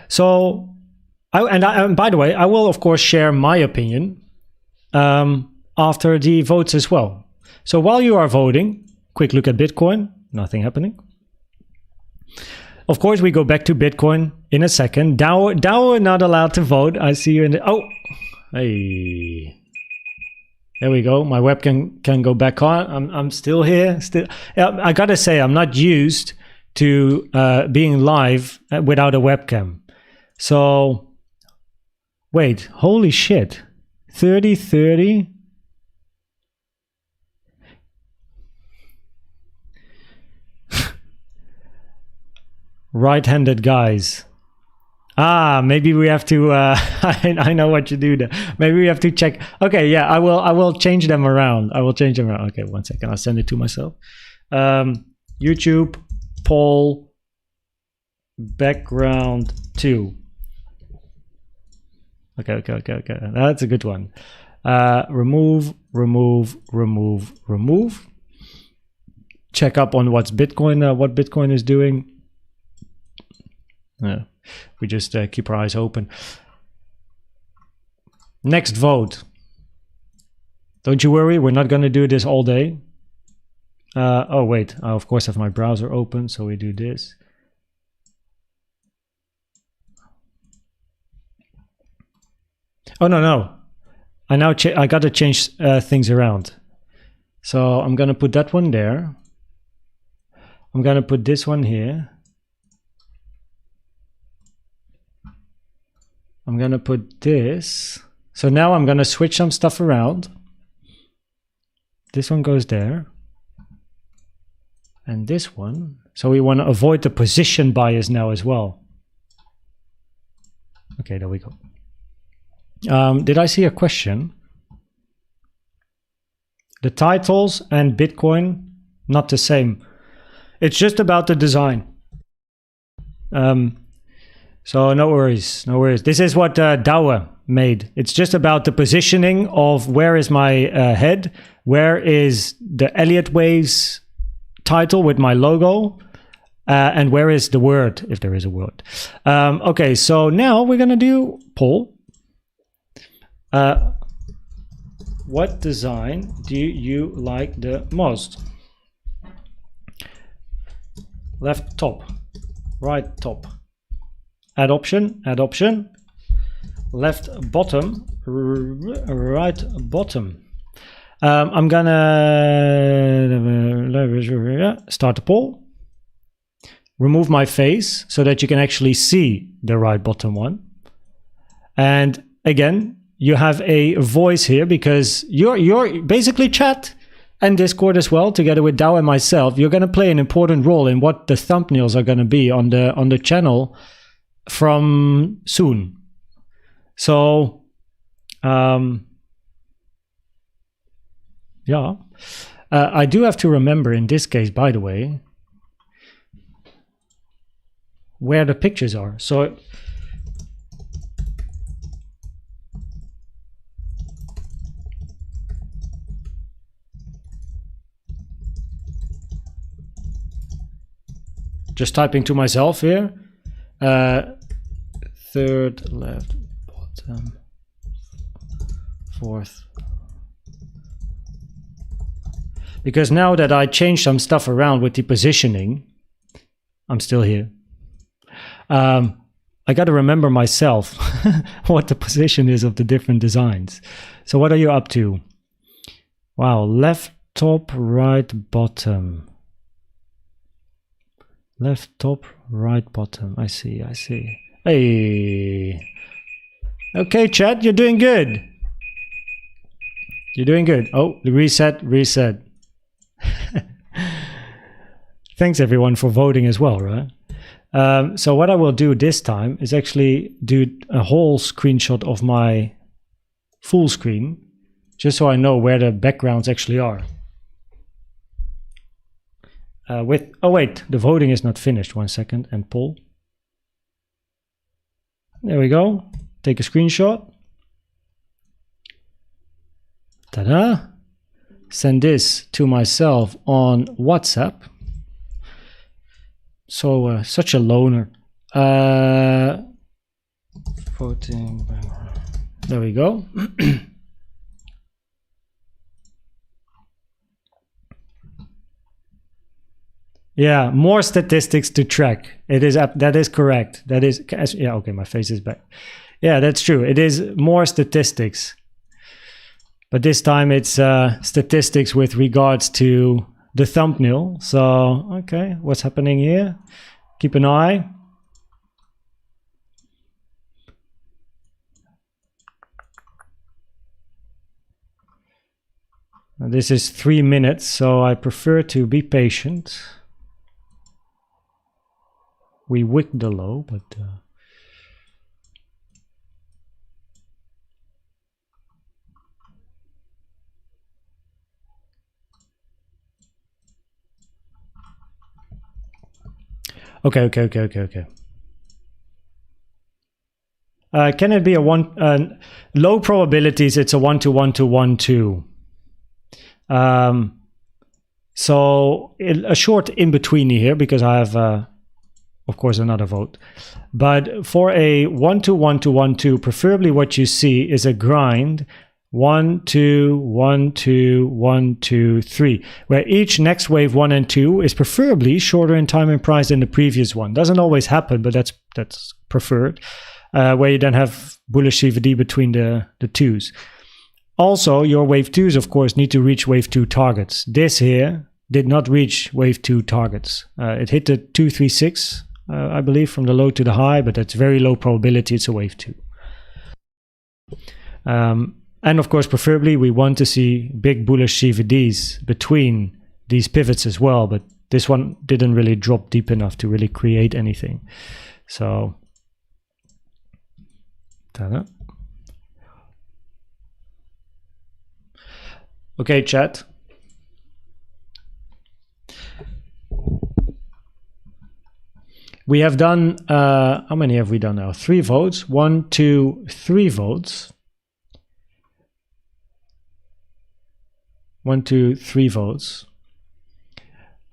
So, and by the way, I will of course share my opinion after the votes as well. So while you are voting, quick look at Bitcoin, nothing happening. Of course, we go back to Bitcoin in a second. DAO not allowed to vote. I see you in the, oh, hey. There we go. My webcam can go back on. I'm still here. Still, I gotta say, I'm not used to being live without a webcam. So, wait, holy shit. 30-30. Right-handed guys. Ah, maybe we have to, I know what you do there. Maybe we have to check. Okay, yeah, I will change them around. I will change them around. Okay, 1 second. I'll send it to myself. YouTube, poll, background 2. Okay. That's a good one. Remove. Check up on what Bitcoin is doing. We just keep our eyes open. Next vote. Don't you worry, we're not going to do this all day. Oh wait, I of course have my browser open, so we do this. Oh no. I got to change things around. So I'm going to put that one there. I'm going to put this one here. I'm going to put this. So now I'm going to switch some stuff around. This one goes there. And this one. So we want to avoid the position bias now as well. Okay, there we go. Did I see a question? The titles and Bitcoin, not the same. It's just about the design. So no worries, no worries. This is what Douwe made. It's just about the positioning of where is my head, where is the Elliott Waves title with my logo, and where is the word, if there is a word. Okay, so now we're gonna do poll. What design do you like the most? Left top, right top. Add option, add option. Left bottom, right bottom. I'm gonna start the poll. Remove my face so that you can actually see the right bottom one. And again, you have a voice here because you're basically chat and Discord as well, together with Douwe and myself. You're going to play an important role in what the thumbnails are going to be on the channel from soon. So, yeah, I do have to remember in this case, by the way, where the pictures are. So just typing to myself here. Third left bottom, fourth. Because now that I changed some stuff around with the positioning, I'm still here. I got to remember myself what the position is of the different designs. So what are you up to? Wow, left top, right bottom. Left top, right bottom. I see, I see. Hey. Okay, chat, you're doing good. You're doing good. Oh, reset, reset. Thanks everyone for voting as well, right? So what I will do this time is actually do a whole screenshot of my full screen, just so I know where the backgrounds actually are. Oh wait, the voting is not finished. 1 second, and poll. There we go. Take a screenshot. Ta-da! Send this to myself on WhatsApp. So such a loner. Voting. There we go. Yeah, more statistics to track. It is that is correct. That is, yeah, okay, my face is back. Yeah, that's true. It is more statistics. But this time it's statistics with regards to the thumbnail. So, okay, what's happening here? Keep an eye. Now, this is 3 minutes, so I prefer to be patient. We wicked the low, but okay. Can it be a low probabilities? It's a 1 to 1 to 1 2. So a short in between here, because I have of course another vote. But for a 1 to 1 to 1 2, preferably what you see is a grind 1 2 1 2 1 2 3, where each next wave 1 and 2 is preferably shorter in time and price than the previous one. Doesn't always happen, but that's preferred. Where you then have bullish CVD between the twos. Also, your wave 2s, of course, need to reach wave 2 targets. This here did not reach wave 2 targets. It hit the 236, I believe, from the low to the high, but that's very low probability. It's a wave 2. And of course, preferably we want to see big bullish CVDs between these pivots as well, but this one didn't really drop deep enough to really create anything. So, ta-da. Okay, chat. We have done, how many have we done now? 3 votes. 1, 2, 3 votes. 1, 2, 3 votes.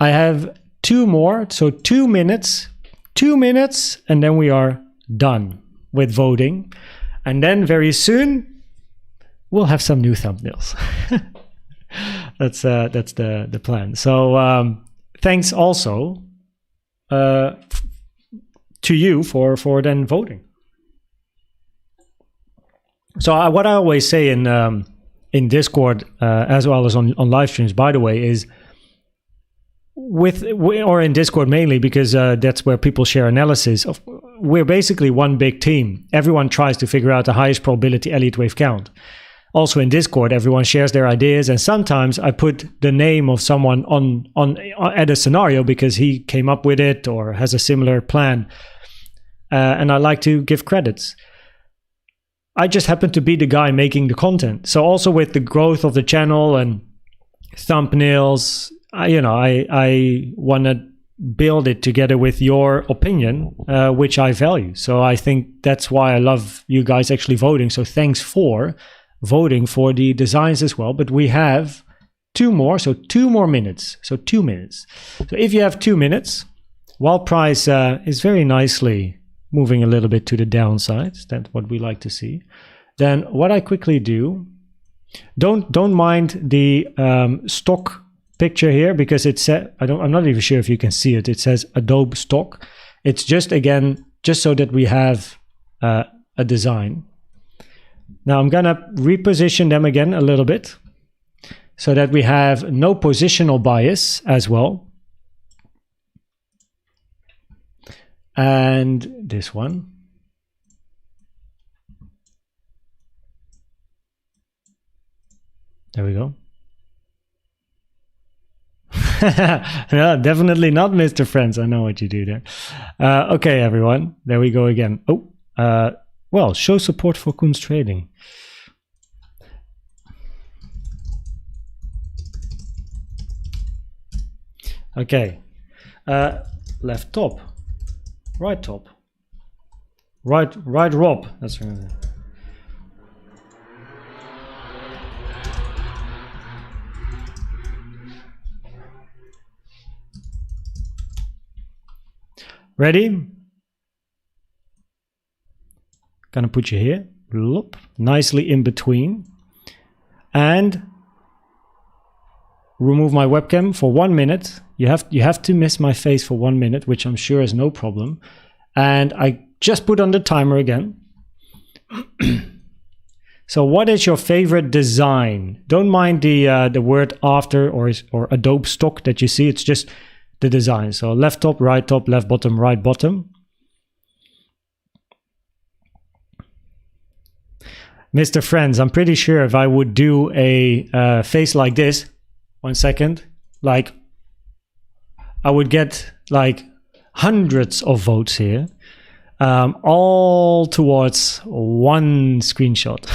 I have 2 more, so 2 minutes, and then we are done with voting. And then very soon, we'll have some new thumbnails. That's the plan. So thanks also to you for then voting. So what I always say in Discord as well as on live streams, by the way, is or in Discord mainly, because that's where people share analysis of. We're basically one big team. Everyone tries to figure out the highest probability Elliott wave count. Also in Discord, everyone shares their ideas, and sometimes I put the name of someone on at a scenario because he came up with it or has a similar plan, and I like to give credits. I just happen to be the guy making the content. So also with the growth of the channel and thumbnails, I want to build it together with your opinion, which I value. So I think that's why I love you guys actually voting. So thanks for voting for the designs as well. But we have 2 more, so 2 more minutes. So 2 minutes. So if you have 2 minutes, while price is very nicely moving a little bit to the downside, that's what we like to see, then what I quickly do, don't mind the stock picture here, because it said, I'm not even sure if you can see it. It says Adobe stock. It's just, again, just so that we have a design. Now I'm gonna reposition them again a little bit so that we have no positional bias as well. And this one. There we go. No, definitely not, Mr. Friends. I know what you do there. Okay, everyone. There we go again. Oh, well, show support for Koen's trading. Okay. Left top. Right top. Right Rob. That's right. Ready? Gonna put you here, nicely in between, and remove my webcam for 1 minute. You have to miss my face for 1 minute, which I'm sure is no problem. And I just put on the timer again. So what is your favorite design? Don't mind the word after or Adobe stock that you see. It's just the design. So left top, left bottom, right bottom. Mr. Friends, I'm pretty sure if I would do a face like this, 1 second, like I would get like hundreds of votes here, all towards one screenshot.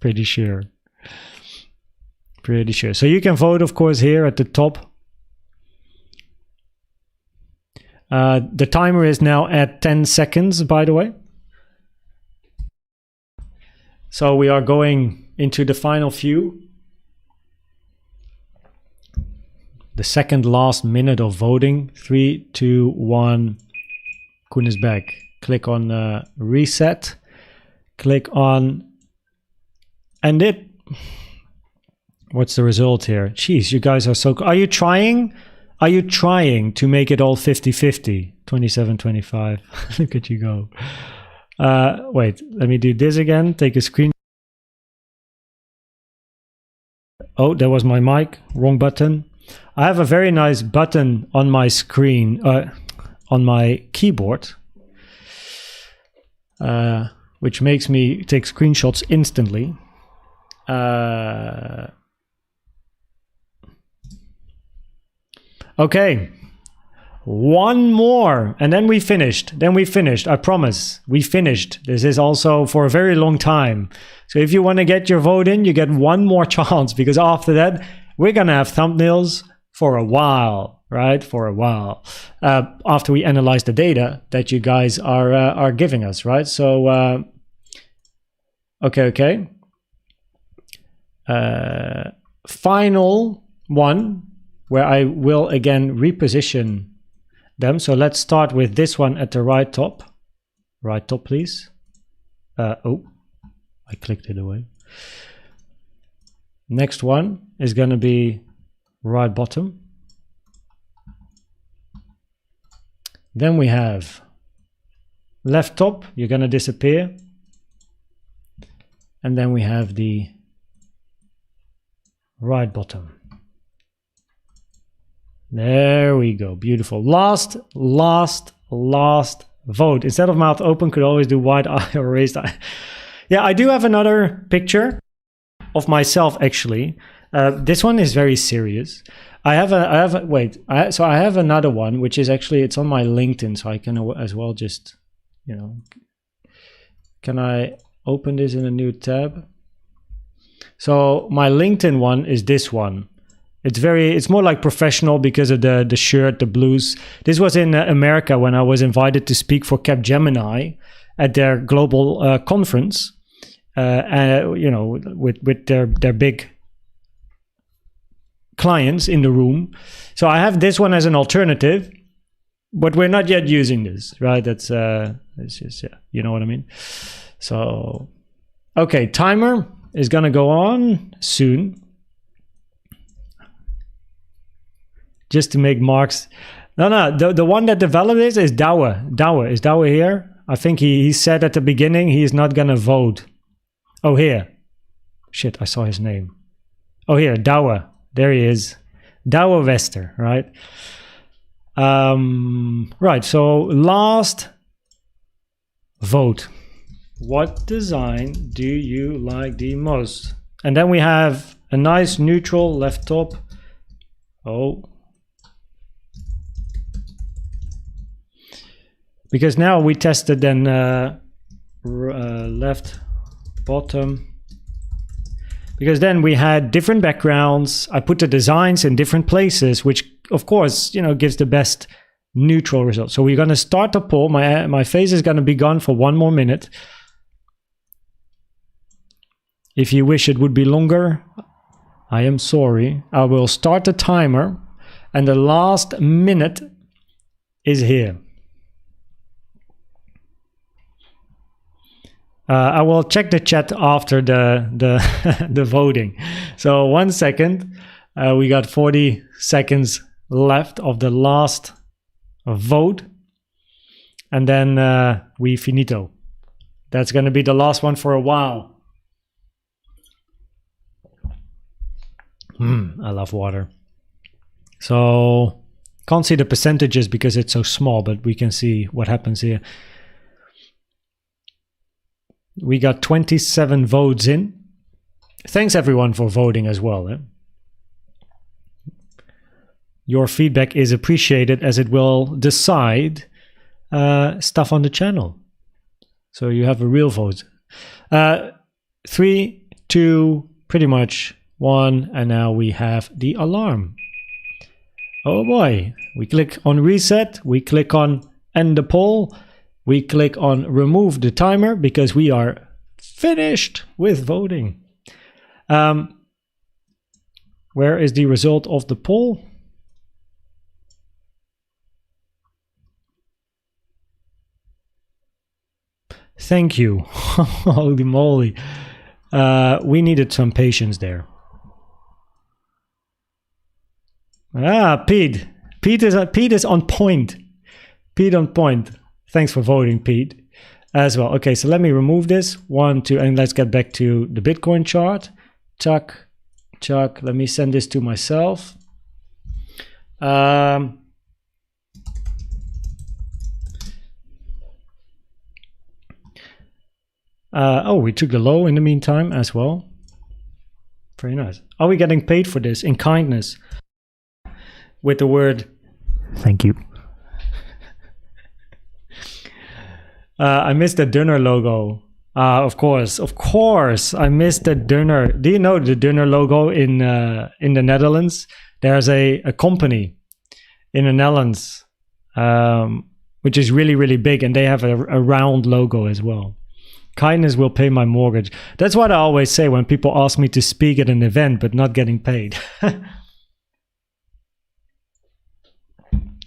Pretty sure. Pretty sure. So you can vote, of course, here at the top. The timer is now at 10 seconds, by the way. So we are going into the final few. The second last minute of voting. 3, 2, 1. Koen is back. Click on reset. Click on end it. What's the result here? Jeez, you guys are so... Are you trying? Are you trying to make it all 50-50? 27-25. Look at you go. Wait, let me do this again. Take a screen. Oh, that was my mic. Wrong button. I have a very nice button on my screen, on my keyboard. which makes me take screenshots instantly. Okay, one more, and then we finished. I promise, we finished. This is also for a very long time. So if you want to get your vote in, you get one more chance, because after that, we're gonna have thumbnails for a while, right? For a while, after we analyze the data that you guys are giving us, right? So, okay. Final one, where I will again reposition them. So let's start with this one at the right top. Right top, please. Oh, I clicked it away. Next one is going to be right bottom. Then we have left top, you're going to disappear. And then we have the right bottom. There we go. Beautiful. Last vote. Instead of mouth open, could always do wide eye or raised eye. Yeah, I do have another picture of myself, actually. This one is very serious. I have another one, which is actually, it's on my LinkedIn, so I can as well just, you know, can I open this in a new tab? So my LinkedIn one is this one. It's more like professional because of the shirt, the blues. This was in America when I was invited to speak for Capgemini at their global conference, you know, with their big clients in the room. So I have this one as an alternative, but we're not yet using this, right? It's just, yeah, you know what I mean? So, okay, timer is gonna go on soon. Just to make marks. No, the one that developed this is Douwe. Is Douwe here? I think he said at the beginning he is not gonna vote. Oh, here. Shit, I saw his name. Oh, here, Douwe. There he is. Douwe Wester, right? Right, so last vote. What design do you like the most? And then we have a nice neutral left top. Oh. Because now we tested then left bottom. Because then we had different backgrounds. I put the designs in different places, which of course, you know, gives the best neutral result. So we're gonna start the poll. My face is gonna be gone for 1 more minute. If you wish it would be longer, I am sorry. I will start the timer, and the last minute is here. I will check the chat after the voting. So 1 second. We got 40 seconds left of the last vote, and then we finito. That's going to be the last one for a while. I love water. So can't see the percentages because it's so small, but we can see what happens here. We got 27 votes in. Thanks everyone for voting as well. Your feedback is appreciated as it will decide stuff on the channel. So you have a real vote. 3, 2, pretty much 1, and now we have the alarm. Oh boy. We click on reset. We click on end the poll. We click on remove the timer because we are finished with voting. Where is the result of the poll? Thank you. Holy moly. We needed some patience there. Pete. Pete is on point. Pete on point. Thanks for voting, Pete, as well. Okay, so let me remove this. 1, 2, and let's get back to the Bitcoin chart. Chuck. Let me send this to myself. Oh, we took the low in the meantime as well. Very nice. Are we getting paid for this in kindness? With the word thank you. I missed the Dunner logo. Of course, I missed the Dunner. Do you know the Dunner logo in the Netherlands? There's a company in the Netherlands which is really, really big, and they have a round logo as well. Kindness will pay my mortgage. That's what I always say when people ask me to speak at an event but not getting paid.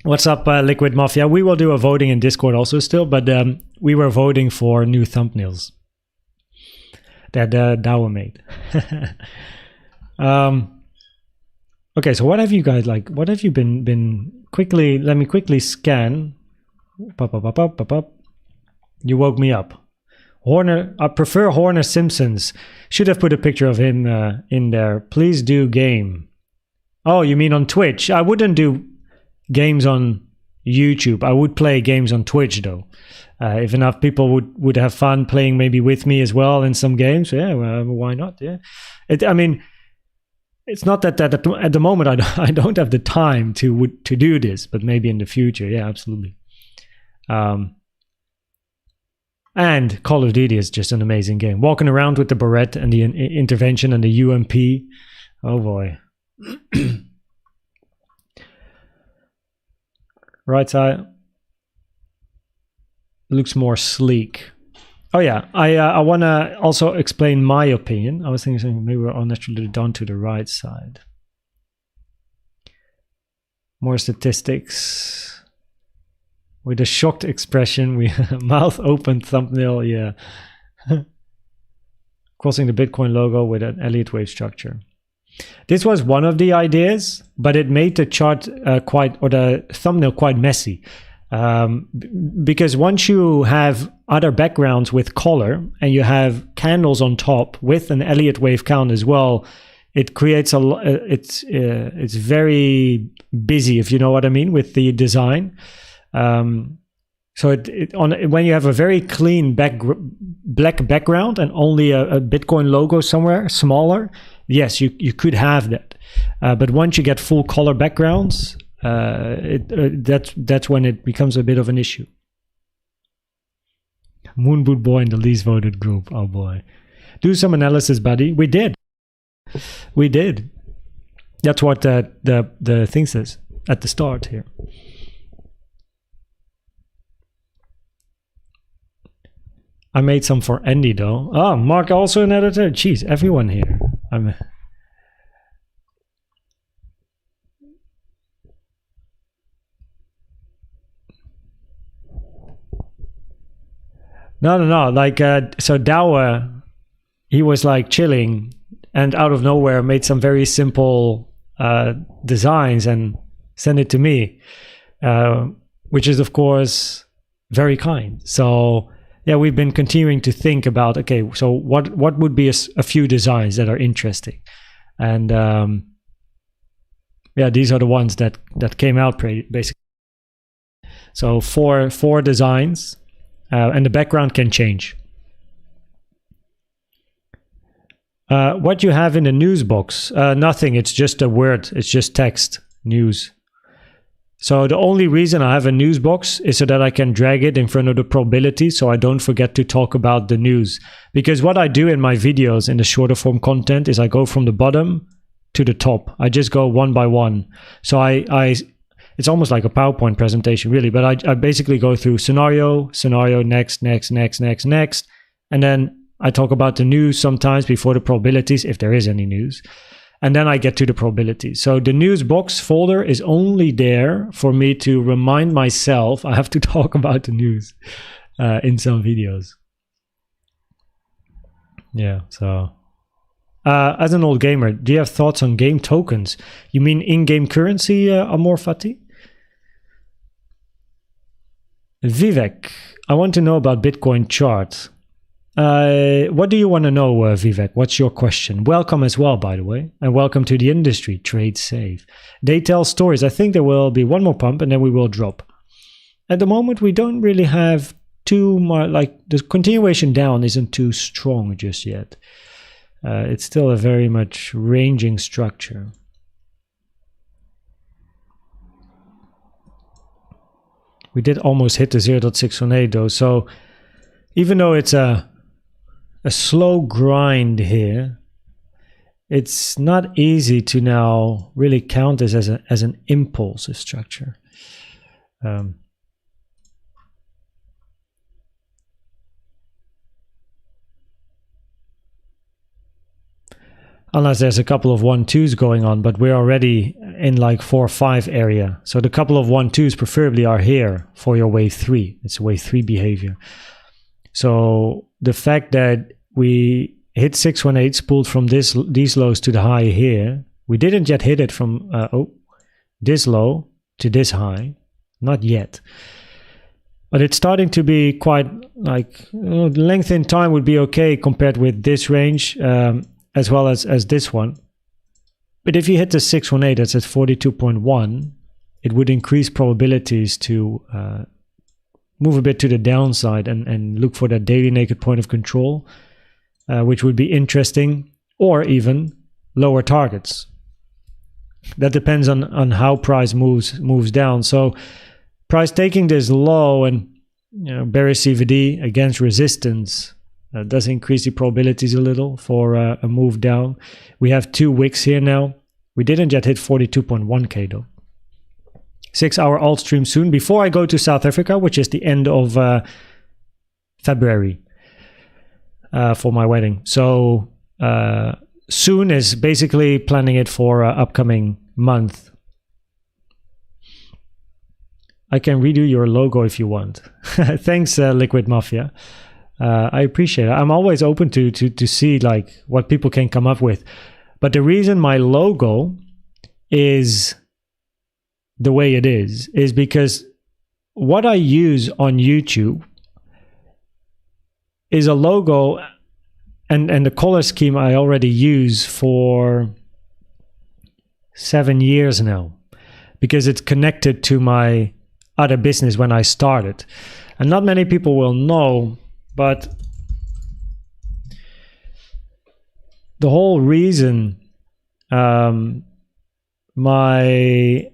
What's up, Liquid Mafia? We will do a voting in Discord also still, but we were voting for new thumbnails that Dawa made. Okay, so what have you guys like? What have you been quickly? Let me quickly scan. Pop. You woke me up. Horner, I prefer Horner Simpsons. Should have put a picture of him in there. Please do game. Oh, you mean on Twitch? I wouldn't do games on YouTube. I would play games on Twitch though. If enough people would have fun playing maybe with me as well in some games, yeah, well, why not? Yeah, I mean, it's not that at the moment I don't have the time to do this, but maybe in the future, yeah, absolutely. And Call of Duty is just an amazing game. Walking around with the Barrette and the intervention and the UMP, oh boy. Right side looks more sleek. Oh yeah, I want to also explain my opinion. I was thinking maybe we're unnaturally down to the right side. More statistics. With a shocked expression, we mouth open thumbnail, yeah. Crossing the Bitcoin logo with an Elliott Wave structure. This was one of the ideas, but it made the chart the thumbnail quite messy. Because once you have other backgrounds with color and you have candles on top with an Elliott Wave count as well, it creates it's very busy, if you know what I mean, with the design. So when you have a very clean black background and only a Bitcoin logo somewhere smaller, yes, you could have that. But once you get full color backgrounds, that's when it becomes a bit of an issue. Moonboot boy in the least voted group. Oh boy, do some analysis, buddy. We did. That's what the thing says at the start here. I made some for Andy though. Oh, Mark also an editor. Jeez, everyone here. No. Like, so Dawa, he was like chilling and out of nowhere made some very simple designs and sent it to me, which is of course very kind. So yeah, we've been continuing to think about, okay, so what would be a few designs that are interesting, and yeah, these are the ones that came out basically. So four designs, and the background can change. What you have in the news box? Nothing. It's just a word. It's just text. News. So the only reason I have a news box is so that I can drag it in front of the probability so I don't forget to talk about the news. Because what I do in my videos in the shorter form content is I go from the bottom to the top. I just go one by one. So it's almost like a PowerPoint presentation really, but I basically go through scenario, next. And then I talk about the news sometimes before the probabilities, if there is any news. And then I get to the probabilities. So the news box folder is only there for me to remind myself I have to talk about the news in some videos. Yeah, so as an old gamer, do you have thoughts on game tokens? You mean in-game currency, Amor Fati? Vivek, I want to know about Bitcoin chart. What do you want to know, Vivek? What's your question? Welcome as well, by the way, and welcome to the industry. Trade safe. They tell stories. I think there will be one more pump and then we will drop. At the moment, we don't really have too much, like the continuation down isn't too strong just yet. It's still a very much ranging structure. We did almost hit the 0.618 though, so even though it's a slow grind here, it's not easy to now really count this as an impulsive structure. Unless there's a couple of 1-2s going on, but we're already in like 4-5 area. So the couple of 1-2s preferably are here for your wave 3. It's wave 3 behavior. So the fact that we hit 618s, pulled from these lows to the high here. We didn't yet hit it from this low to this high. Not yet. But it's starting to be quite like, length in time would be okay compared with this range. As well as this one. But if you hit the 618, that's at 42.1, it would increase probabilities to move a bit to the downside and look for that daily naked point of control, which would be interesting, or even lower targets. That depends on how price moves down. So price taking this low and bearish CVD against resistance does increase the probabilities a little for a move down. We have 2 wicks here now. We didn't yet hit 42.1k though. 6-hour alt stream soon, before I go to South Africa, which is the end of February for my wedding. So soon is basically planning it for upcoming month. I can redo your logo if you want. Thanks, Liquid Mafia. I appreciate it. I'm always open to see like what people can come up with. But the reason my logo is the way it is because what I use on YouTube is a logo and the color scheme I already use for 7 years now, because it's connected to my other business when I started. And not many people will know, but the whole reason my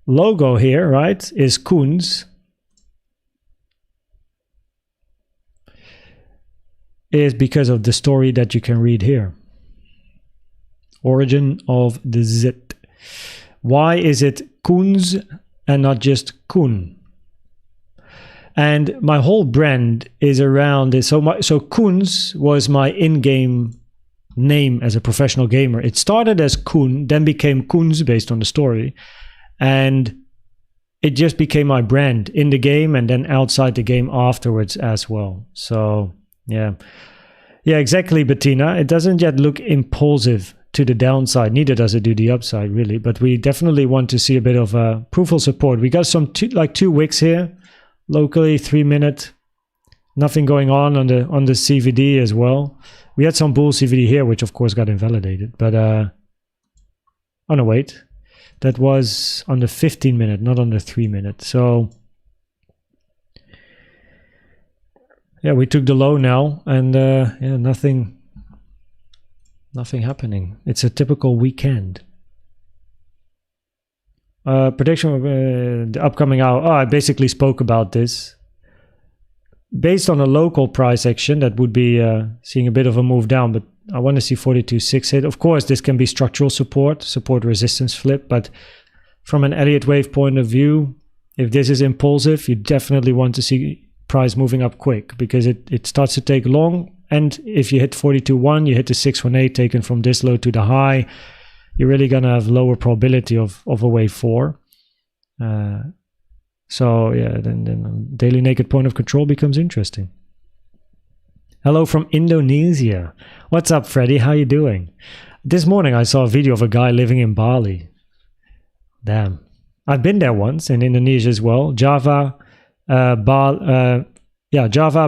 logo here, right, is Koens, is because of the story that you can read here. Origin of the Z. Why is it Koens and not just Koen? And my whole brand is around this. So Koens was my in-game name as a professional gamer. It started as Koen, then became Koens based on the story. And it just became my brand in the game and then outside the game afterwards as well. So, yeah. Yeah, exactly, Bettina. It doesn't yet look impulsive to the downside. Neither does it do the upside, really. But we definitely want to see a bit of proof of support. We got some 2 wicks here. Locally, 3-minute, nothing going on the CVD as well. We had some bull CVD here, which of course got invalidated. But oh no, wait, that was on the 15-minute, not on the 3-minute. So yeah, we took the low now, and yeah, nothing happening. It's a typical weekend. Prediction of the upcoming hour. Oh, I basically spoke about this. Based on a local price action, that would be seeing a bit of a move down, but I want to see 42.6 hit. Of course, this can be structural support resistance flip, but from an Elliott Wave point of view, if this is impulsive, you definitely want to see price moving up quick, because it starts to take long, and if you hit 42.1, you hit the 618 taken from this low to the high, you're really going to have lower probability of a wave 4. So yeah, then daily naked point of control becomes interesting. Hello from Indonesia. What's up, Freddy? How you doing? This morning I saw a video of a guy living in Bali. Damn. I've been there once, in Indonesia as well. Java, Java,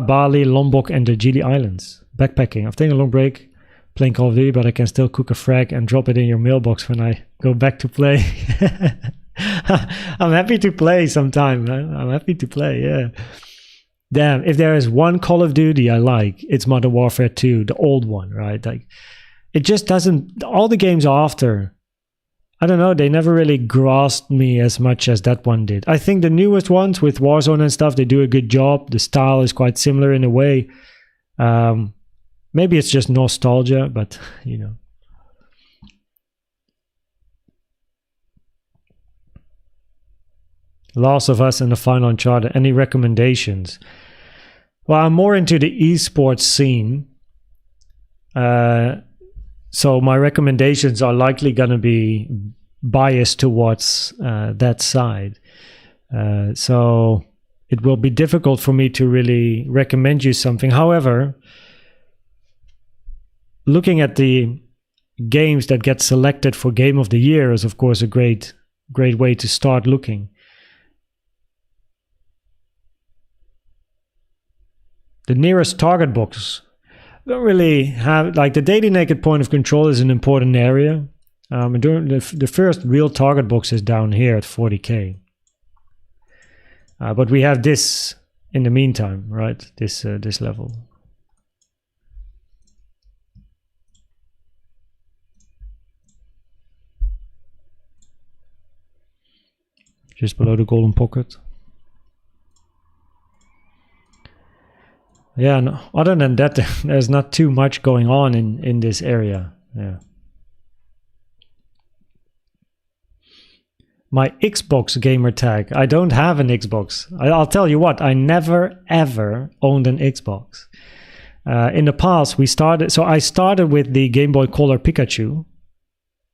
Bali, Lombok, and the Gili Islands. Backpacking. I've taken a long break playing Call of Duty, but I can still cook a frag and drop it in your mailbox when I go back to play. I'm happy to play sometime, man. I'm happy to play, yeah. damn, if there is one Call of Duty I like, it's Modern Warfare 2, the old one, right? Like, it just doesn't, all the games after, I don't know, they never really grasped me as much as that one did. I think the newest ones with Warzone and stuff, they do a good job. The style is quite similar in a way. Maybe it's just nostalgia, but, you know. Last of Us and the Final Uncharted. Any recommendations? Well, I'm more into the esports scene. So my recommendations are likely going to be biased towards that side. So it will be difficult for me to really recommend you something. However, looking at the games that get selected for Game of the Year is, of course, a great way to start looking. The nearest target box. Don't really have, like, the daily naked point of control is an important area. The first real target box is down here at 40k. But we have this in the meantime, right? This level. Just below the golden pocket. Yeah, no, other than that, there's not too much going on in this area. Yeah. My Xbox gamer tag. I don't have an Xbox. I'll tell you what, I never ever owned an Xbox. In the past, I started with the Game Boy Color Pikachu.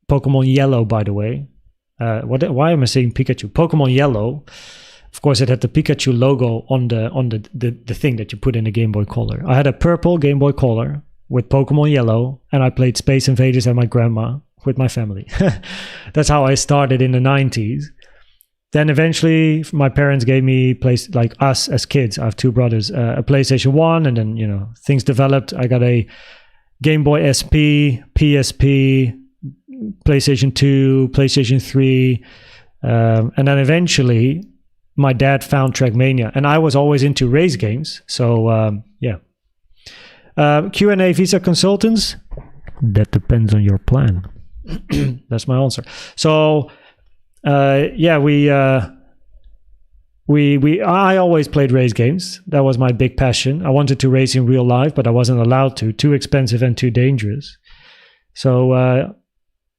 Pokemon Yellow, by the way. Why am I saying Pikachu? Pokemon Yellow. Of course, it had the Pikachu logo on the thing that you put in the Game Boy Color. I had a purple Game Boy Color with Pokemon Yellow, and I played Space Invaders and my grandma with my family. That's how I started in the 90s. Then eventually, my parents gave me, like us as kids, I have two brothers, a PlayStation 1, and then, you know, things developed. I got a Game Boy SP, PSP, PlayStation 2, PlayStation 3, and then eventually my dad found Trackmania, and I was always into race games. So yeah. Q&A Visa consultants. That depends on your plan. That's my answer. So yeah, I always played race games. That was my big passion. I wanted to race in real life, but I wasn't allowed to. Too expensive and too dangerous. So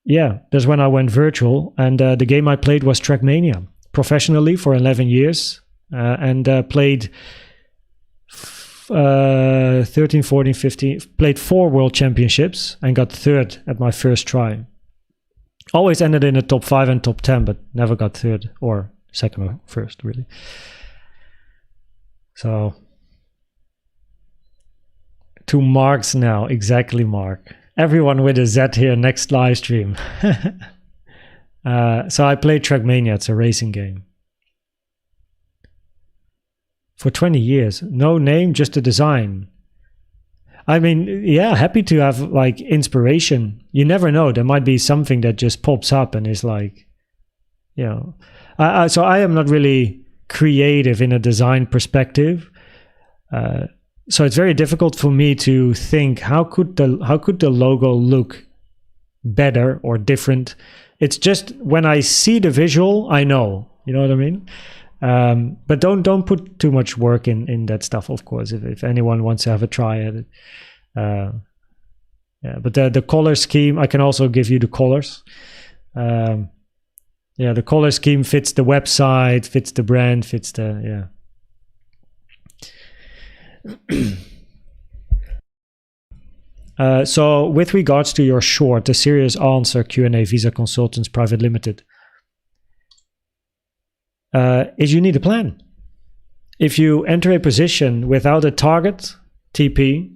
yeah, that's when I went virtual, and the game I played was Trackmania. Professionally for 11 years, and played 13, 14, 15, played 4 world championships and got 3rd at my first try. Always ended in the top 5 and top 10, but never got 3rd or 2nd or 1st, really. So, to Mark's now, exactly, Mark. Everyone with a Z here, next live stream. So I played Trackmania. It's a racing game. For 20 years. No name, just a design. I mean, yeah, happy to have, like, inspiration. You never know. There might be something that just pops up and is like, you know. So I am not really creative in a design perspective. So it's very difficult for me to think, how could the logo look better or different? It's just when I see the visual, I know. You know what I mean? But don't put too much work in that stuff, of course, if anyone wants to have a try at it. Yeah, but the color scheme, I can also give you the colors. Yeah, the color scheme fits the website, fits the brand, fits the, yeah. So with regards to your short, the serious answer Q&A Visa Consultants Private Limited, is you need a plan. If you enter a position without a target, TP,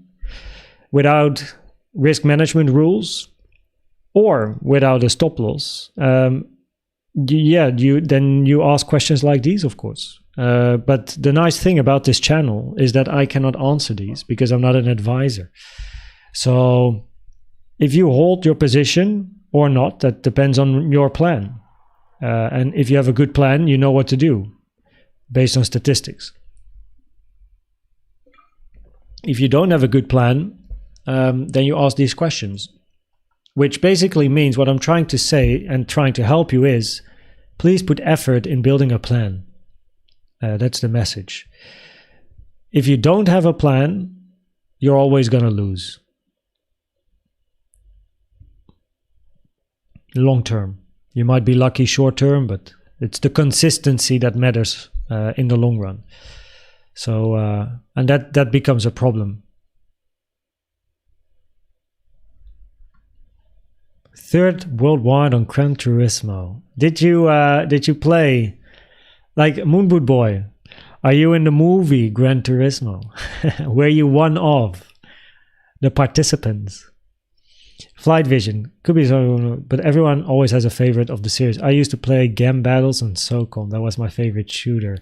without risk management rules, or without a stop loss, yeah, then you ask questions like these, of course. But the nice thing about this channel is that I cannot answer these because I'm not an advisor. So if you hold your position or not, that depends on your plan. And if you have a good plan, you know what to do based on statistics. if you don't have a good plan, then you ask these questions, which basically means what I'm trying to say and trying to help you is, please put effort in building a plan. That's the message. If you don't have a plan, you're always going to lose. Long term. You might be lucky short term, but it's the consistency that matters in the long run. So, and that becomes a problem. Third worldwide on Gran Turismo. Did you play like Moonboot Boy? Are you in the movie Gran Turismo? Were you one of the participants? Flight Vision could be so, but everyone always has a favorite of the series. I used to play Gam Battles on SOCOM. That was my favorite shooter.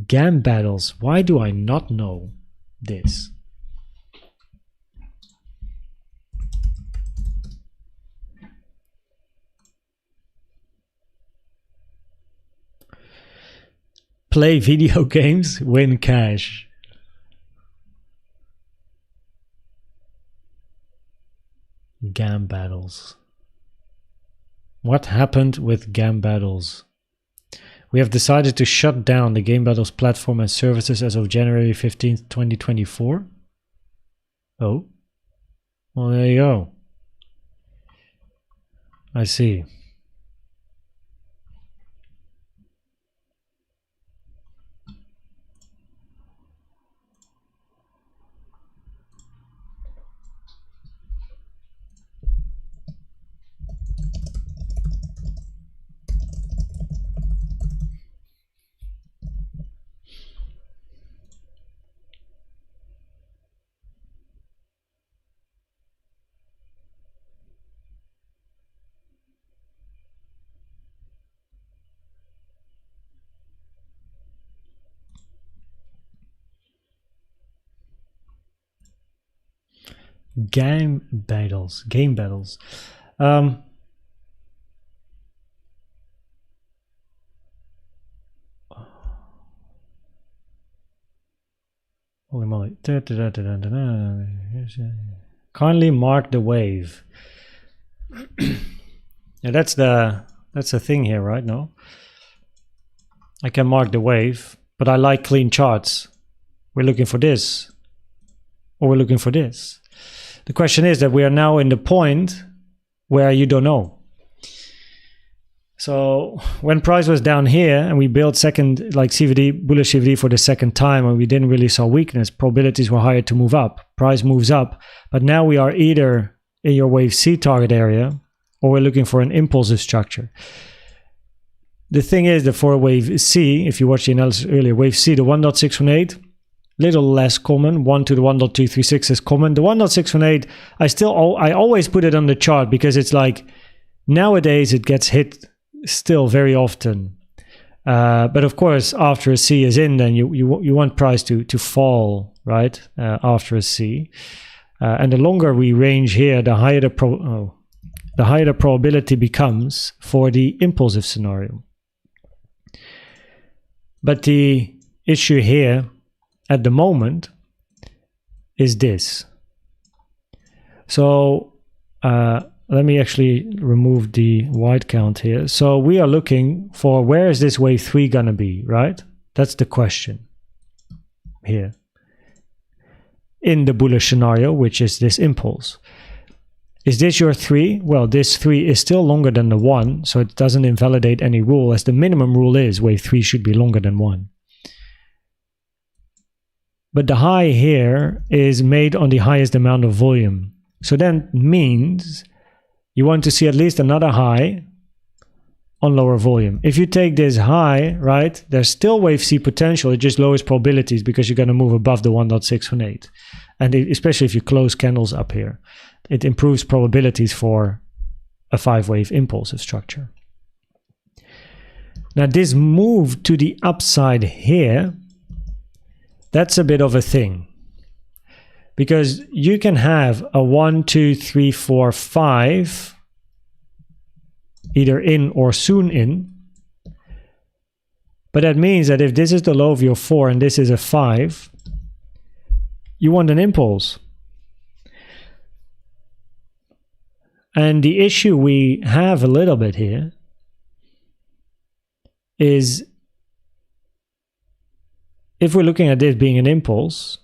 Gam Battles. Why do I not know this? Play video games, win cash. Gam Battles. What happened with Gam Battles? We have decided to shut down the Game Battles platform and services as of January 15th, 2024. Oh. Well, there you go. I see. Game battles. Holy moly. Kindly mark the wave. Yeah, that's the thing here, right? No, I can mark the wave, but I like clean charts. We're looking for this, or we're looking for this. The question is that we are now in the point where you don't know. So when price was down here and we built second, like CVD, bullish CVD for the second time, and we didn't really saw weakness, probabilities were higher to move up. Price moves up, but now we are either in your wave C target area or we're looking for an impulsive structure. The thing is that for wave C, if you watched the analysis earlier, wave C, the 1.618, little less common. 1 to the 1.236 is common. The 1.618, I always put it on the chart because it's like nowadays it gets hit still very often. But of course, after a C is in, then you want price to fall, right? After a C. And the longer we range here, the higher the probability becomes for the impulsive scenario. But the issue here at the moment is this. So let me actually remove the white count here. So we are looking for where is this wave 3 gonna be, right? That's the question here. In the bullish scenario, which is this impulse. Is this your 3? Well, this 3 is still longer than the 1, so it doesn't invalidate any rule, as the minimum rule is wave 3 should be longer than 1. But the high here is made on the highest amount of volume. So that means you want to see at least another high on lower volume. If you take this high, right, there's still wave C potential. It just lowers probabilities because you're going to move above the 1.618. And especially if you close candles up here, it improves probabilities for a 5-wave impulsive structure. Now this move to the upside here, that's a bit of a thing, because you can have a 1, 2, 3, 4, 5 either in or soon in, but that means that if this is the low of your 4 and this is a 5, You want an impulse. And the issue we have a little bit here is if we're looking at this being an impulse,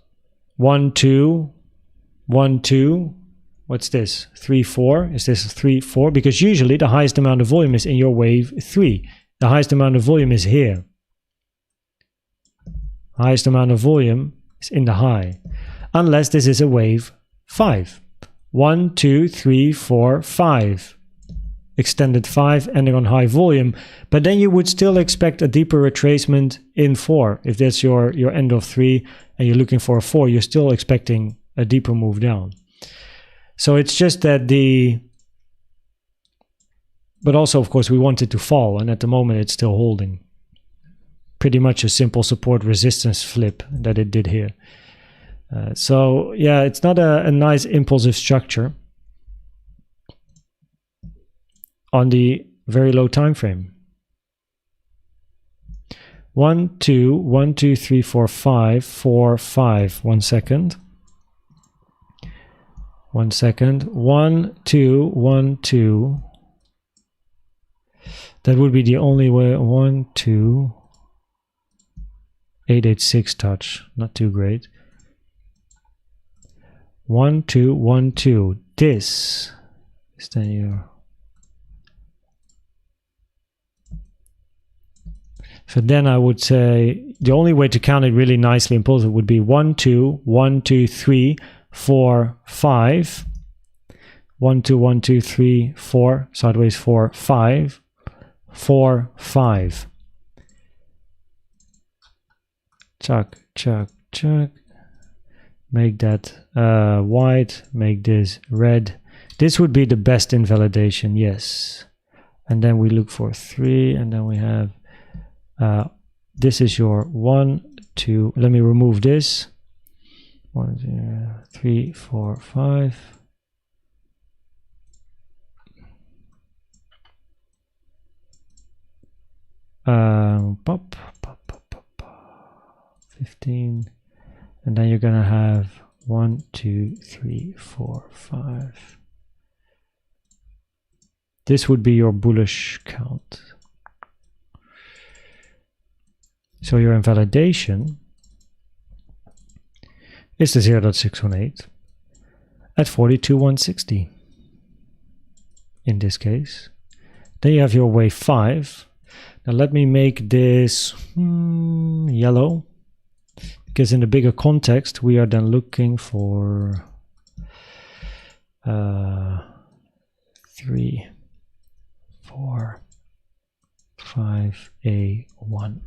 1, 2, 1, 2, what's this? 3, 4. Is this 3, 4? Because usually the highest amount of volume is in your wave 3. The highest amount of volume is here. Highest amount of volume is in the high. Unless this is a wave 5. 1, 2, 3, 4, 5. Extended 5 ending on high volume. But then you would still expect a deeper retracement in 4. If that's your end of 3 and you're looking for a 4, you're still expecting a deeper move down. So it's just that but also of course we want it to fall, and at the moment it's still holding. Pretty much a simple support resistance flip that it did here. So yeah, it's not a nice impulsive structure on the very low time frame. 1, 2, 1, 2, 3, 4, 5, 4, 5. 1 second. 1 second. 1, 2, 1, 2. That would be the only way. 1, 2. 886 touch. Not too great. 1, 2, 1, 2. This is then your. So then I would say the only way to count it really nicely impulsive would be 1, 2, 1, 2, 3, 4, 5. 1, 2, 1, 2, 3, 4. Sideways 4, 5. 4, 5. Chuck, chuck, chuck. Make that white. Make this red. This would be the best invalidation, yes. And then we look for 3, and then we have this is your 1, 2. Let me remove this. 1, 0, 3, 4, 5. Pop, pop, pop, pop, pop. 15. And then you're gonna have 1, 2, 3, 4, 5. This would be your bullish count. So your invalidation is the 0.618 at 42,160 in this case. Then you have your wave 5. Now let me make this yellow, because in the bigger context we are then looking for 3, 4, 5, A1.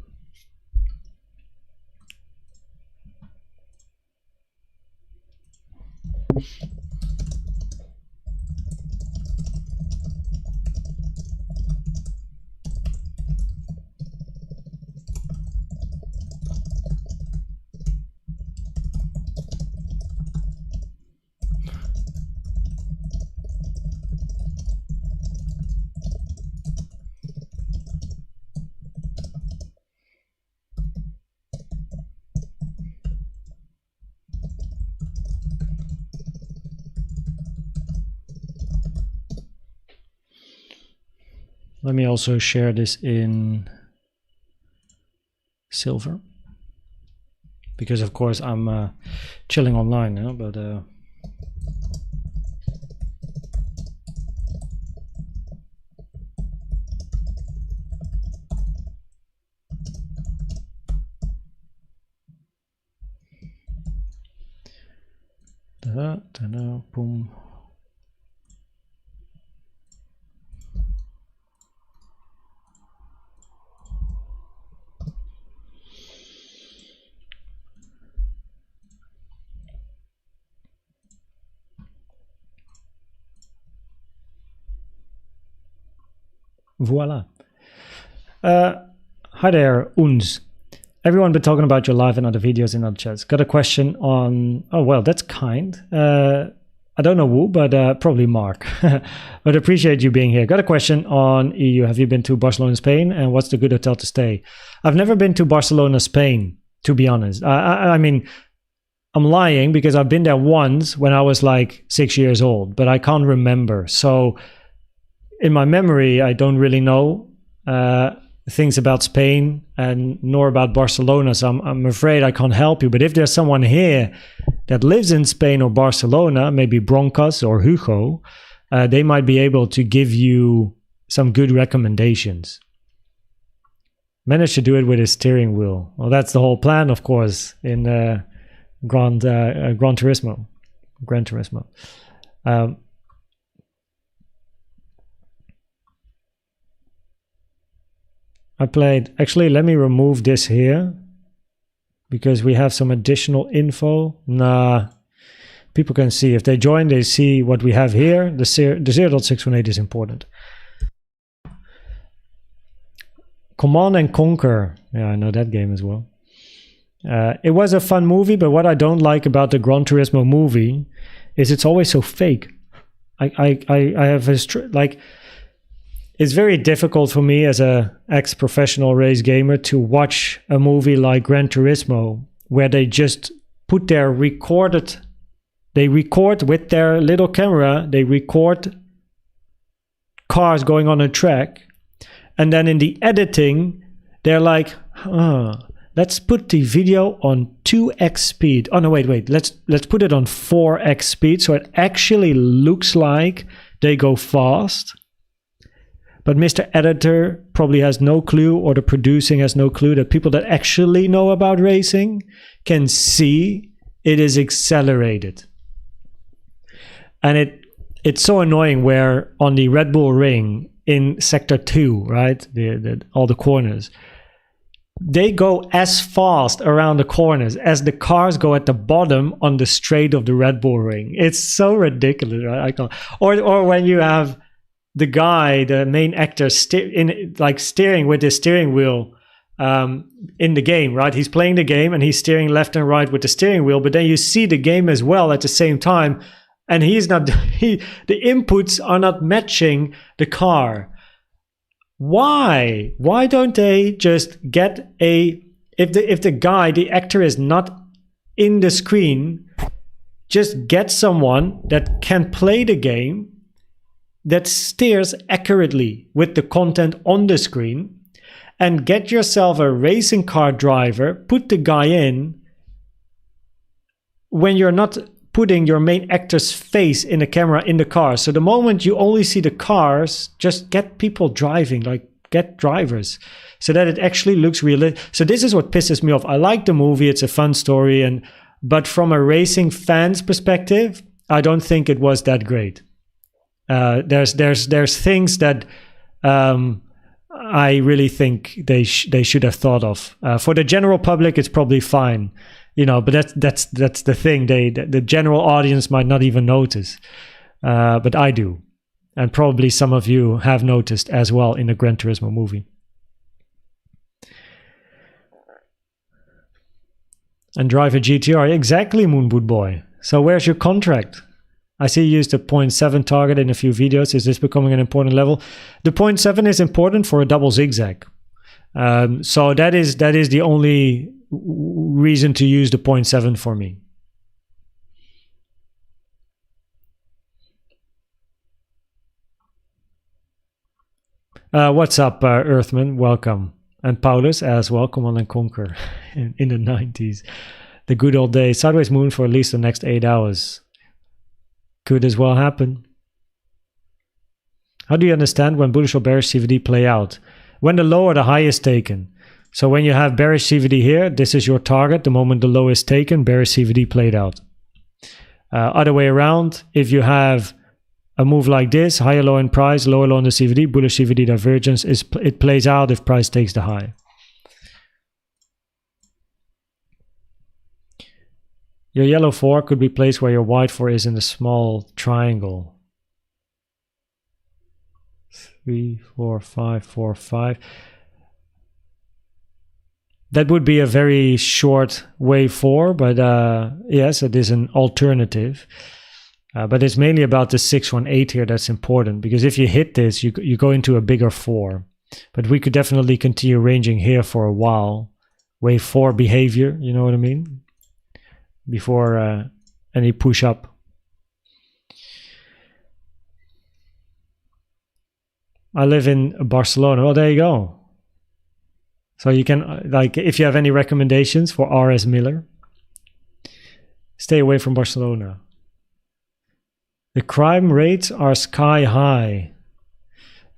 Let me also share this in silver, because of course I'm chilling online now, but boom. Voila. Hi there, Uns. Everyone been talking about your live and other videos in other chats. Got a question on... Oh, well, that's kind. I don't know who, but probably Mark. But appreciate you being here. Got a question on EU. Have you been to Barcelona, Spain? And what's the good hotel to stay? I've never been to Barcelona, Spain, to be honest. I mean, I'm lying because I've been there once when I was like 6 years old, but I can't remember. So in my memory, I don't really know things about Spain and nor about Barcelona. So I'm afraid I can't help you. But if there's someone here that lives in Spain or Barcelona, maybe Broncos or Hugo, they might be able to give you some good recommendations. Managed to do it with his steering wheel. Well, that's the whole plan, of course, in Gran Turismo. Gran Turismo. I played... Actually, let me remove this here because we have some additional info. Nah, people can see. If they join, they see what we have here. The 0.618 is important. Command and Conquer. Yeah, I know that game as well. It was a fun movie, but what I don't like about the Gran Turismo movie is it's always so fake. I have a like... It's very difficult for me as a ex-professional race gamer to watch a movie like Gran Turismo where they just put their they record with their little camera, they record cars going on a track, and then in the editing, they're like, let's put the video on 2x speed. Oh no, wait, let's put it on 4x speed so it actually looks like they go fast. But Mr. Editor probably has no clue, or the producing has no clue, that people that actually know about racing can see it is accelerated. And it's so annoying where on the Red Bull Ring in Sector 2, right, all the corners, they go as fast around the corners as the cars go at the bottom on the straight of the Red Bull Ring. It's so ridiculous, right? I can't. Or when you have the guy, the main actor, steering with his steering wheel in the game, right? He's playing the game and he's steering left and right with the steering wheel, but then you see the game as well at the same time, and the inputs are not matching the car. Why? Why don't they just get if the guy, the actor, is not in the screen, just get someone that can play the game, that steers accurately with the content on the screen, and get yourself a racing car driver, put the guy in when you're not putting your main actor's face in the camera in the car. So the moment you only see the cars, just get people driving, like get drivers, so that it actually looks realistic. So this is what pisses me off. I like the movie, it's a fun story, but from a racing fan's perspective, I don't think it was that great. There's things that I really think they should have thought of. For the general public, it's probably fine, but that's the thing. The general audience might not even notice, but I do, and probably some of you have noticed as well in the Gran Turismo movie. And drive a GTR, exactly, Moonboot Boy. So where's your contract? I see you used the 0.7 target in a few videos. Is this becoming an important level? The 0.7 is important for a double zigzag. So that is the only reason to use the 0.7 for me. What's up, Earthman? Welcome. And Paulus as well. Come on and conquer in the 90s. The good old days. Sideways moon for at least the next 8 hours. Could as well happen. How do you understand when bullish or bearish CVD play out? When the low or the high is taken. So when you have bearish CVD here, this is your target. The moment the low is taken, bearish CVD played out. Other way around, if you have a move like this, higher low in price, lower low in the CVD, bullish CVD divergence, it plays out if price takes the high. Your yellow 4 could be placed where your white 4 is in the small triangle. 3, 4, 5, 4, 5. That would be a very short wave 4, but yes, it is an alternative. But it's mainly about the 618 here that's important, because if you hit this, you go into a bigger 4. But we could definitely continue ranging here for a while. Wave 4 behavior, you know what I mean? before any push up. I live in Barcelona. Well, there you go. So you can, like, if you have any recommendations for RS Miller, stay away from Barcelona. The crime rates are sky high.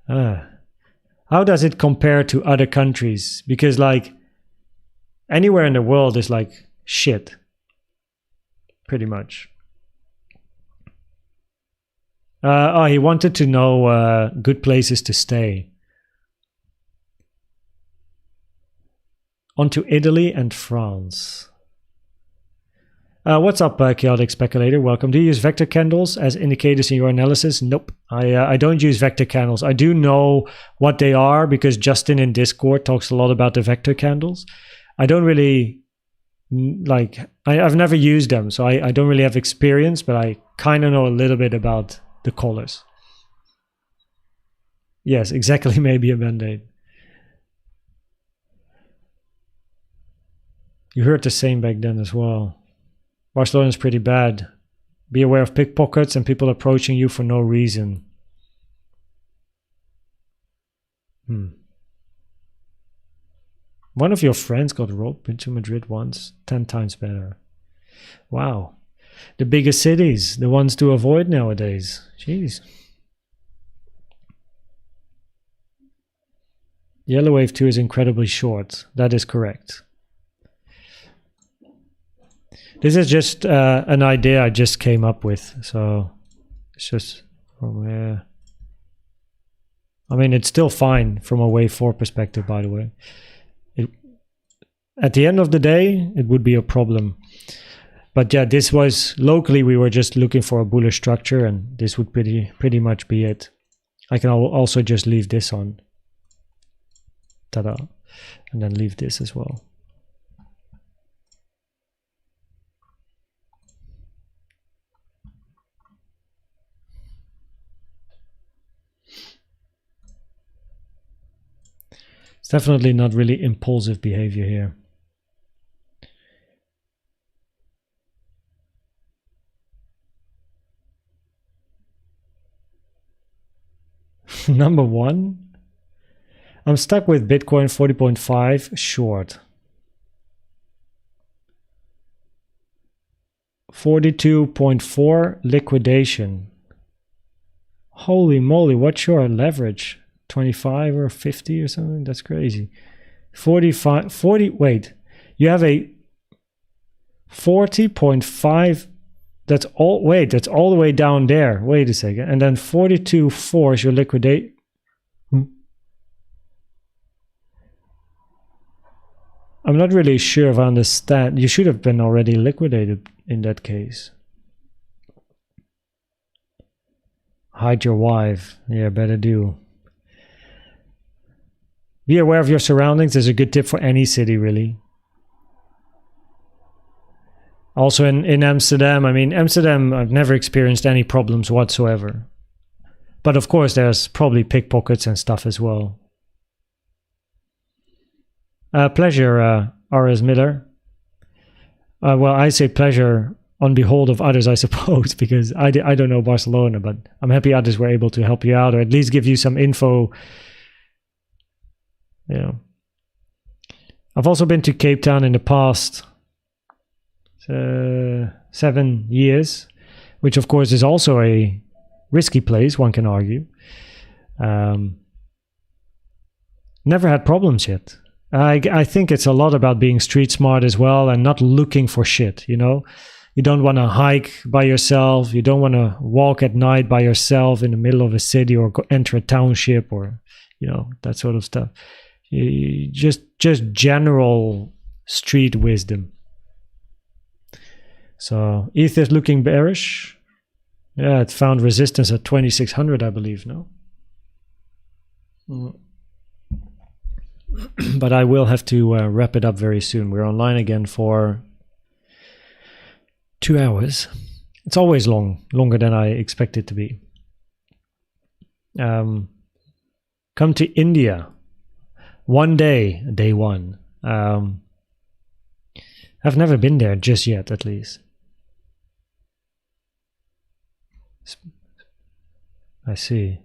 How does it compare to other countries? Because, like, anywhere in the world is like shit, pretty much. Oh, he wanted to know good places to stay. On to Italy and France. What's up, Chaotic Speculator? Welcome. Do you use vector candles as indicators in your analysis? Nope. I don't use vector candles. I do know what they are because Justin in Discord talks a lot about the vector candles. I don't really like, I've never used them, so I don't really have experience, but I kind of know a little bit about the colors. Yes, exactly, maybe a Band-Aid. You heard the same back then as well. Barcelona is pretty bad. Be aware of pickpockets and people approaching you for no reason. One of your friends got robbed into Madrid once. 10 times better. Wow. The biggest cities, the ones to avoid nowadays. Jeez. Yellow Wave 2 is incredibly short. That is correct. This is just an idea I just came up with, so it's just from here. I mean, it's still fine from a wave 4 perspective, by the way. At the end of the day, it would be a problem. But yeah, this was locally, we were just looking for a bullish structure, and this would pretty much be it. I can also just leave this on. Ta-da. And then leave this as well. It's definitely not really impulsive behavior here. Number one, I'm stuck with Bitcoin 40.5 short. 42.4 liquidation. Holy moly, what's your leverage? 25 or 50 or something? That's crazy. 40, wait, you have a 40.5, that's all, wait, that's all the way down there. Wait a second. And then 42.4 is your liquidate. I'm not really sure if I understand. You should have been already liquidated in that case. Hide your wife. Yeah, better do. Be aware of your surroundings is a good tip for any city, really. Also in Amsterdam, I mean, Amsterdam, I've never experienced any problems whatsoever. But of course, there's probably pickpockets and stuff as well. Pleasure, RS Miller. Well, I say pleasure on behold of others, I suppose, because I don't know Barcelona, but I'm happy others were able to help you out or at least give you some info. Yeah. I've also been to Cape Town in the past 7 years, which of course is also a risky place, one can argue. Never had problems yet. I think it's a lot about being street smart as well and not looking for shit, you know? You don't want to hike by yourself. You don't want to walk at night by yourself in the middle of a city or enter a township or, you know, that sort of stuff. Just general street wisdom. So ETH is looking bearish. Yeah, it found resistance at 2600, I believe, no? But I will have to wrap it up very soon. We're online again for 2 hours. It's always longer than I expect it to be. Come to India. One day, day one. I've never been there just yet, at least. I see.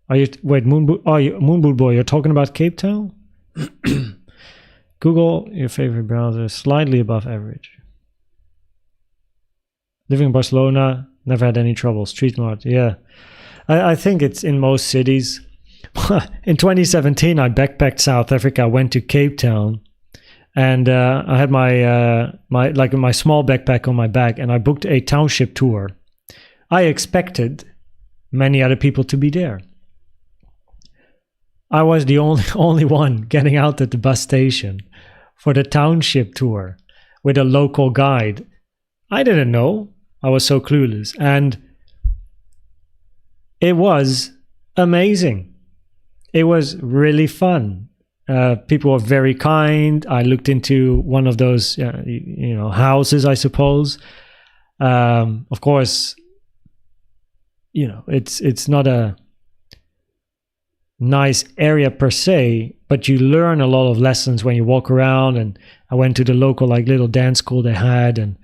Are you wait, Moonboot Boy? You're talking about Cape Town? Google your favorite browser, slightly above average. Living in Barcelona, never had any trouble. Street smart, yeah. I think it's in most cities. In 2017, I backpacked South Africa. I went to Cape Town, and I had my my small backpack on my back, and I booked a township tour. I expected many other people to be there. I was the only one getting out at the bus station for the township tour with a local guide. I didn't know. I was so clueless. And it was amazing. It was really fun. People were very kind. I looked into one of those, houses, I suppose. Of course, it's not a nice area per se, but you learn a lot of lessons when you walk around. And I went to the local little dance school they had, and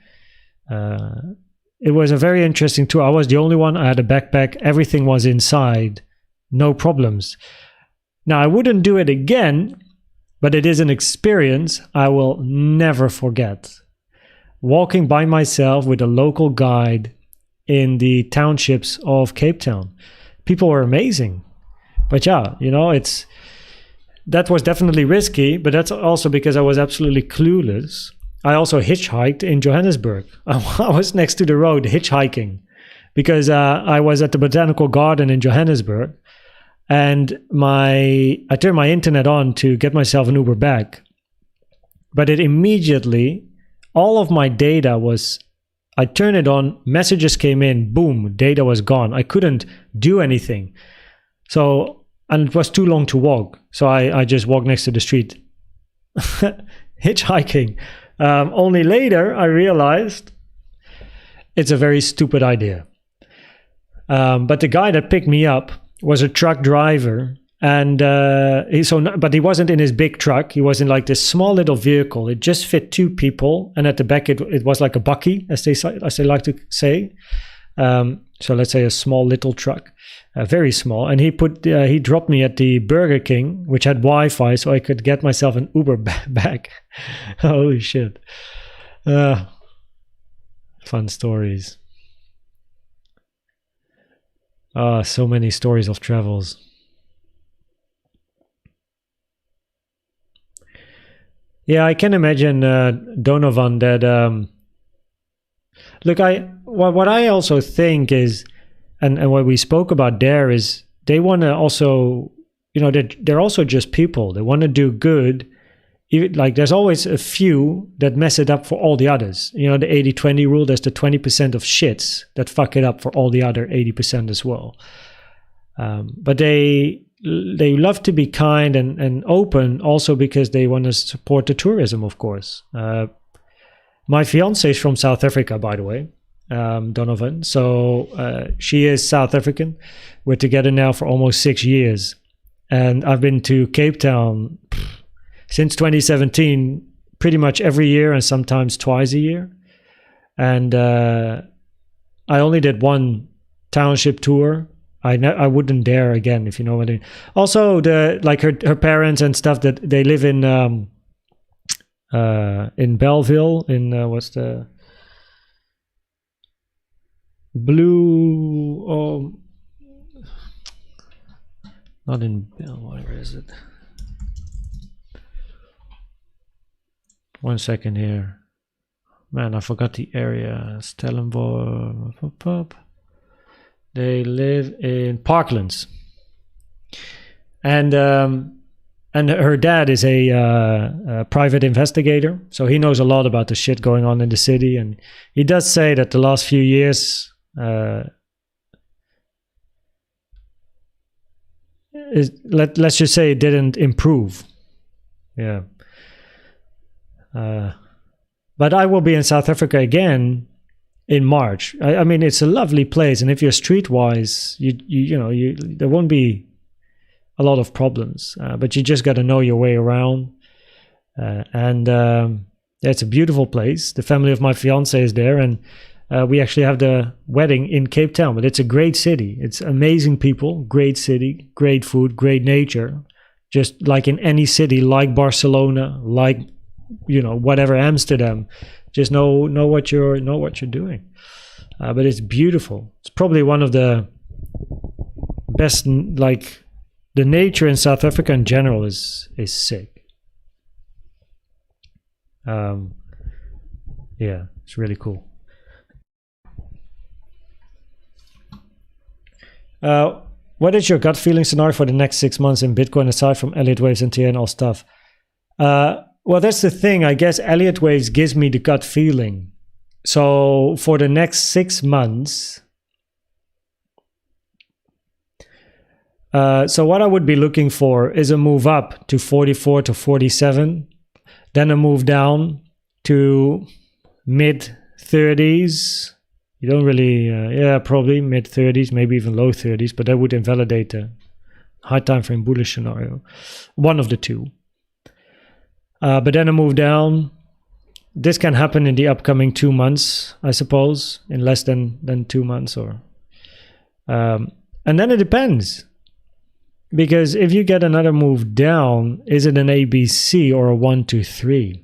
it was a very interesting tour. I was the only one. I had a backpack. Everything was inside. No problems. Now, I wouldn't do it again, but it is an experience I will never forget. Walking by myself with a local guide in the townships of Cape Town. People were amazing. But yeah, that was definitely risky, but that's also because I was absolutely clueless. I also hitchhiked in Johannesburg. I was next to the road hitchhiking because I was at the Botanical Garden in Johannesburg, and I turned my internet on to get myself an Uber back. But it immediately, all of my data I turned it on, messages came in, boom, data was gone. I couldn't do anything. And it was too long to walk. So I just walked next to the street, hitchhiking. Only later I realized it's a very stupid idea. But the guy that picked me up was a truck driver, and but he wasn't in his big truck. He was in this small little vehicle. It just fit two people, and at the back it was like a bucky, as they like to say. So let's say a small little truck, very small. And he dropped me at the Burger King, which had Wi-Fi, so I could get myself an Uber back. Holy shit. Fun stories. So many stories of travels. Yeah, I can imagine, Donovan, that... Look, what I also think is, and what we spoke about there is, they want to also, they're also just people. They want to do good. There's always a few that mess it up for all the others. The 80-20 rule, there's the 20% of shits that fuck it up for all the other 80% as well. But they love to be kind and open also because they want to support the tourism, of course. My fiance is from South Africa, by the way, Donovan. So she is South African. We're together now for almost 6 years. And I've been to Cape Town since 2017, pretty much every year and sometimes twice a year. And I only did one township tour. I wouldn't dare again, if you know what I mean. Also, her parents and stuff, that they live in Belleville, in what's the blue? Oh, not in Bell. Where is it? 1 second here. Man, I forgot the area. Stellenbosch. They live in Parklands, and her dad is a private investigator, so he knows a lot about the shit going on in the city. And he does say that the last few years, let's just say, it didn't improve. Yeah. But I will be in South Africa again in March. I mean, it's a lovely place, and if you're streetwise, you there won't be a lot of problems. But you just got to know your way around. It's a beautiful place. The family of my fiance is there, and we actually have the wedding in Cape Town. But it's a great city. It's amazing people, great city, great food, great nature. Just like in any city, like Barcelona, like whatever, Amsterdam. Just know what you're doing. But it's beautiful. It's probably one of the best. Like the nature in South Africa in general is sick. Yeah, it's really cool. What is your gut feeling scenario for the next 6 months in Bitcoin aside from Elliott Waves and TN and all stuff? Well, that's the thing. I guess Elliott Waves gives me the gut feeling. So for the next 6 months, so what I would be looking for is a move up to 44 to 47, then a move down to mid 30s. You don't really, probably mid 30s, maybe even low 30s, but that would invalidate the high time frame bullish scenario. One of the two. But then a move down. This can happen in the upcoming 2 months, I suppose, in less than 2 months, or and then it depends. Because if you get another move down, is it an ABC or a 1, 2, 3?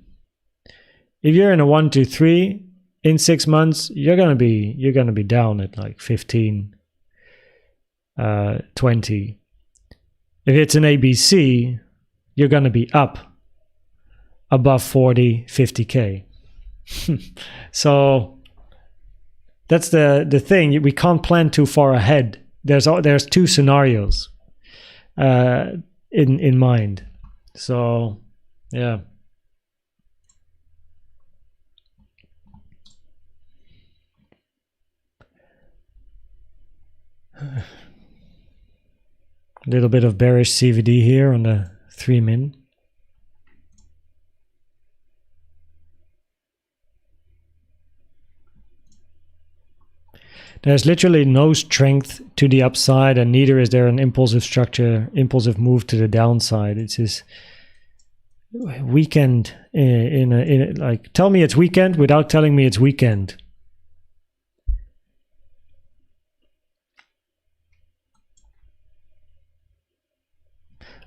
If you're in a 1, 2, 3 in 6 months, you're gonna be down at like 15, 20. If it's an ABC, you're gonna be up above 40, 50K. So that's the thing. We can't plan too far ahead. There's two scenarios in mind. So yeah. A little bit of bearish CVD here on the 3 min. There's literally no strength to the upside, and neither is there an impulsive move to the downside. It's just weekend like, tell me it's weekend without telling me it's weekend.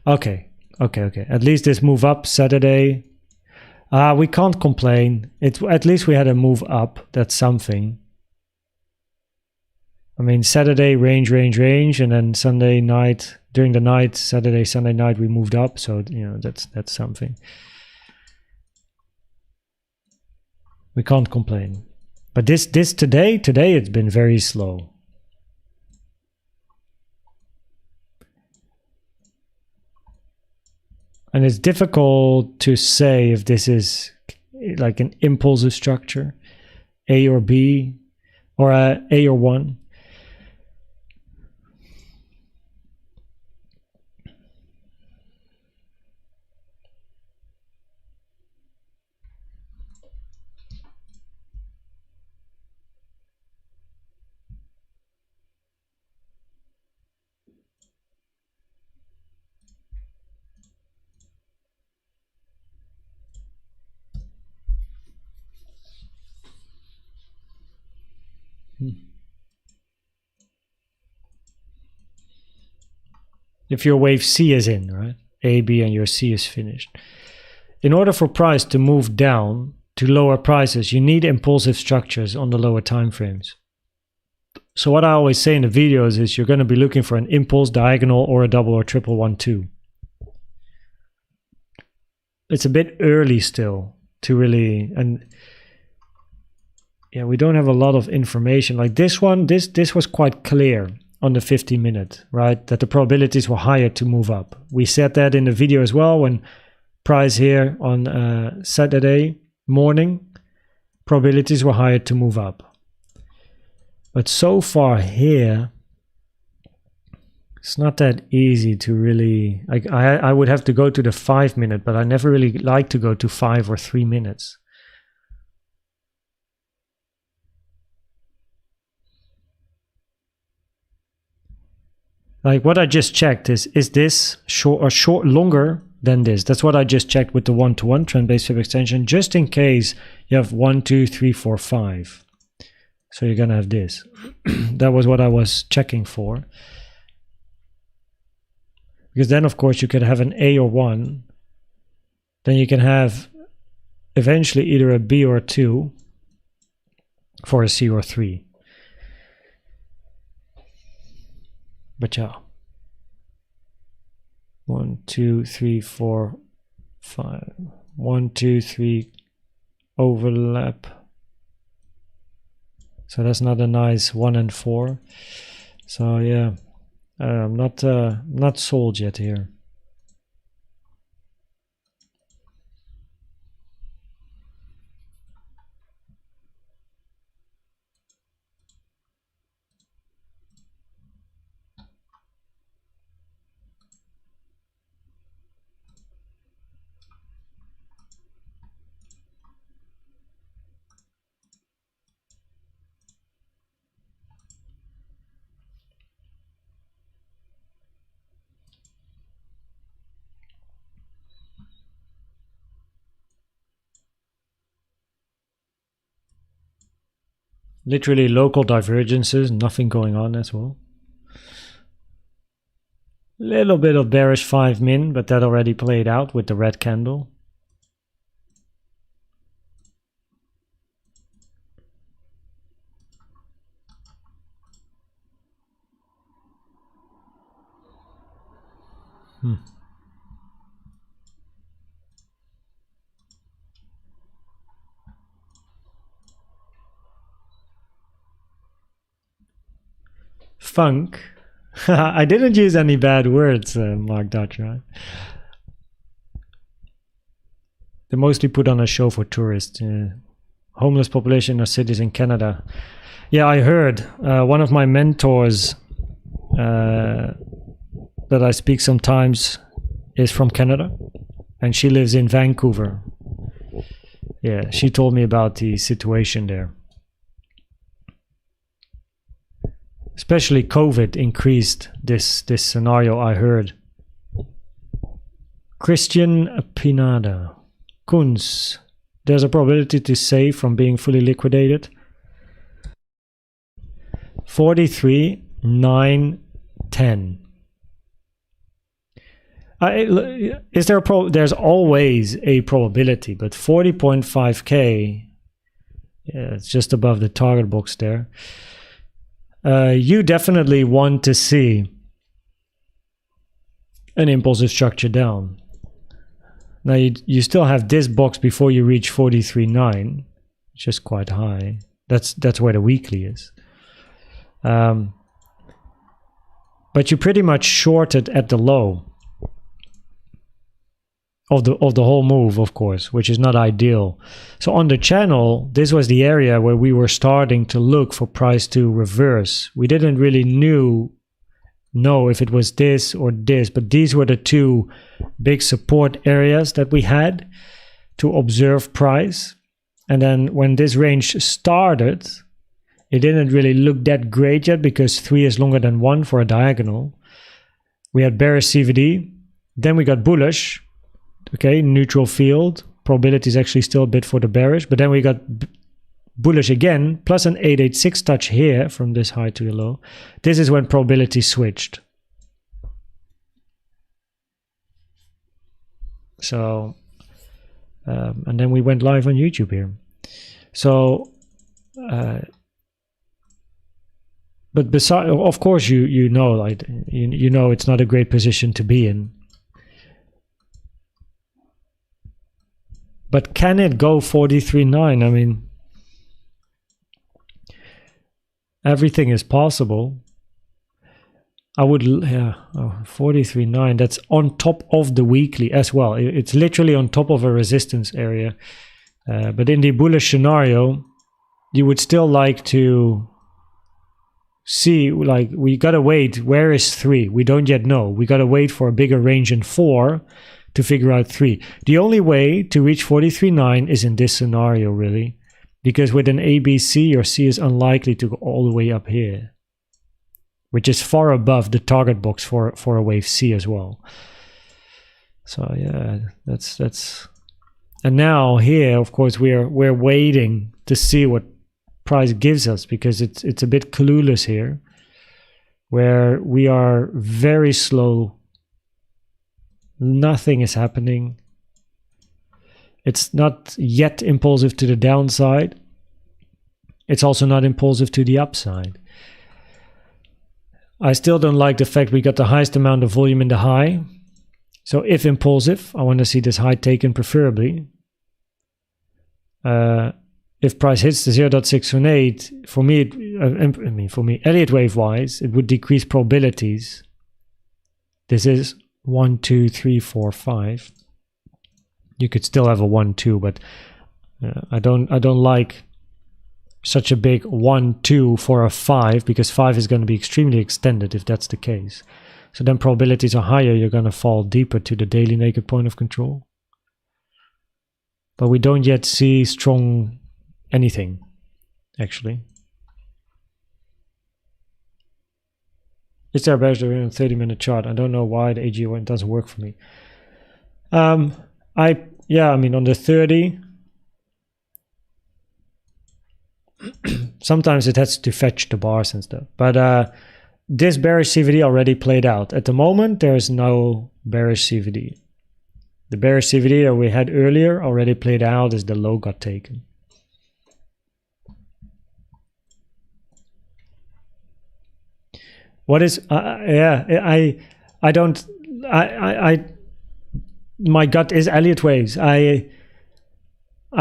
Okay. At least this move up Saturday. We can't complain. At least we had a move up. That's something. I mean, Saturday range, and then Sunday night, during the night, Sunday night, we moved up. So, that's something. We can't complain. But this today it's been very slow. And it's difficult to say if this is like an impulsive structure, A or B, or A or 1. If your wave C is in, right? A, B, and your C is finished. In order for price to move down to lower prices, you need impulsive structures on the lower time frames. So what I always say in the videos is you're going to be looking for an impulse, diagonal, or a double or triple 1, 2. It's a bit early still to really, and yeah, we don't have a lot of information. Like this one, this was quite clear on the 50-minute, right? That the probabilities were higher to move up. We said that in the video as well when price here on Saturday morning, probabilities were higher to move up. But so far here, it's not that easy to really, like I would have to go to the 5-minute, but I never really like to go to 5 or 3 minutes. Like what I just checked is this longer than this? That's what I just checked with the 1-to-1 trend-based fib extension, just in case you have 1, 2, 3, 4, 5. So you're gonna have this. That was what I was checking for. Because then of course you could have an A or 1. Then you can have eventually either a B or a 2 for a C or 3. But yeah. 1, 2, 3, 4, 5. 1, 2, 3 overlap. So that's not a nice 1 and 4. So yeah, I'm not sold yet here. Literally local divergences, nothing going on as well. Little bit of bearish 5 min, but that already played out with the red candle. Funk. I didn't use any bad words, Mark Dutch, right? They mostly put on a show for tourists. Homeless population of cities in Canada. Yeah, I heard. One of my mentors that I speak sometimes is from Canada, and she lives in Vancouver. Yeah, she told me about the situation there. Especially COVID increased this scenario, I heard. Christian Pinada. Kunz. There's a probability to save from being fully liquidated. 43, 9, 10. Is there there's always a probability, but 40.5k, yeah, it's just above the target box there. You definitely want to see an impulsive structure down. Now you still have this box before you reach 43.9, which is quite high. That's where the weekly is. But you pretty much shorted at the low of the whole move, of course, which is not ideal. So on the channel, this was the area where we were starting to look for price to reverse. We didn't really know if it was this or this, but these were the two big support areas that we had to observe price. And then when this range started, it didn't really look that great yet because 3 is longer than 1 for a diagonal. We had bearish CVD, then we got bullish. Okay, neutral field. Probability is actually still a bit for the bearish, but then we got bullish again, plus an 886 touch here from this high to the low. This is when probability switched. So, and then we went live on YouTube here. So, but besides, of course, you know, like you know, it's not a great position to be in. But can it go 43.9? I mean, everything is possible. I would, yeah, 43.9. That's on top of the weekly as well. It's literally on top of a resistance area. But in the bullish scenario, you would still like to see, like, we gotta wait. Where is 3? We don't yet know. We gotta wait for a bigger range in 4 to figure out 3. The only way to reach 43.9 is in this scenario, really, because with an A, B, C, your C is unlikely to go all the way up here. which is far above the target box for a wave C as well. So yeah, that's and now here, of course, we're waiting to see what price gives us, because it's a bit clueless here, where we are very slow. Nothing is happening. It's not yet impulsive to the downside. It's also not impulsive to the upside. I still don't like the fact we got the highest amount of volume in the high. So if impulsive, I want to see this high taken preferably. If price hits the 0.618, for me, for me, Elliott Wave wise, it would decrease probabilities. This is 1, 2, 3, 4, 5. You could still have a 1, 2, but I don't like such a big 1, 2 for a 5, because 5 is going to be extremely extended if that's the case. So then probabilities are higher, you're going to fall deeper to the daily naked point of control. But we don't yet see strong anything, actually. Is there a bearish during a 30-minute chart? I don't know why the AG1 doesn't work for me. I mean, on the 30, sometimes it has to fetch the bars and stuff. But this bearish CVD already played out. At the moment, there is no bearish CVD. The bearish CVD that we had earlier already played out as the low got taken. What is my gut is Elliott Waves. I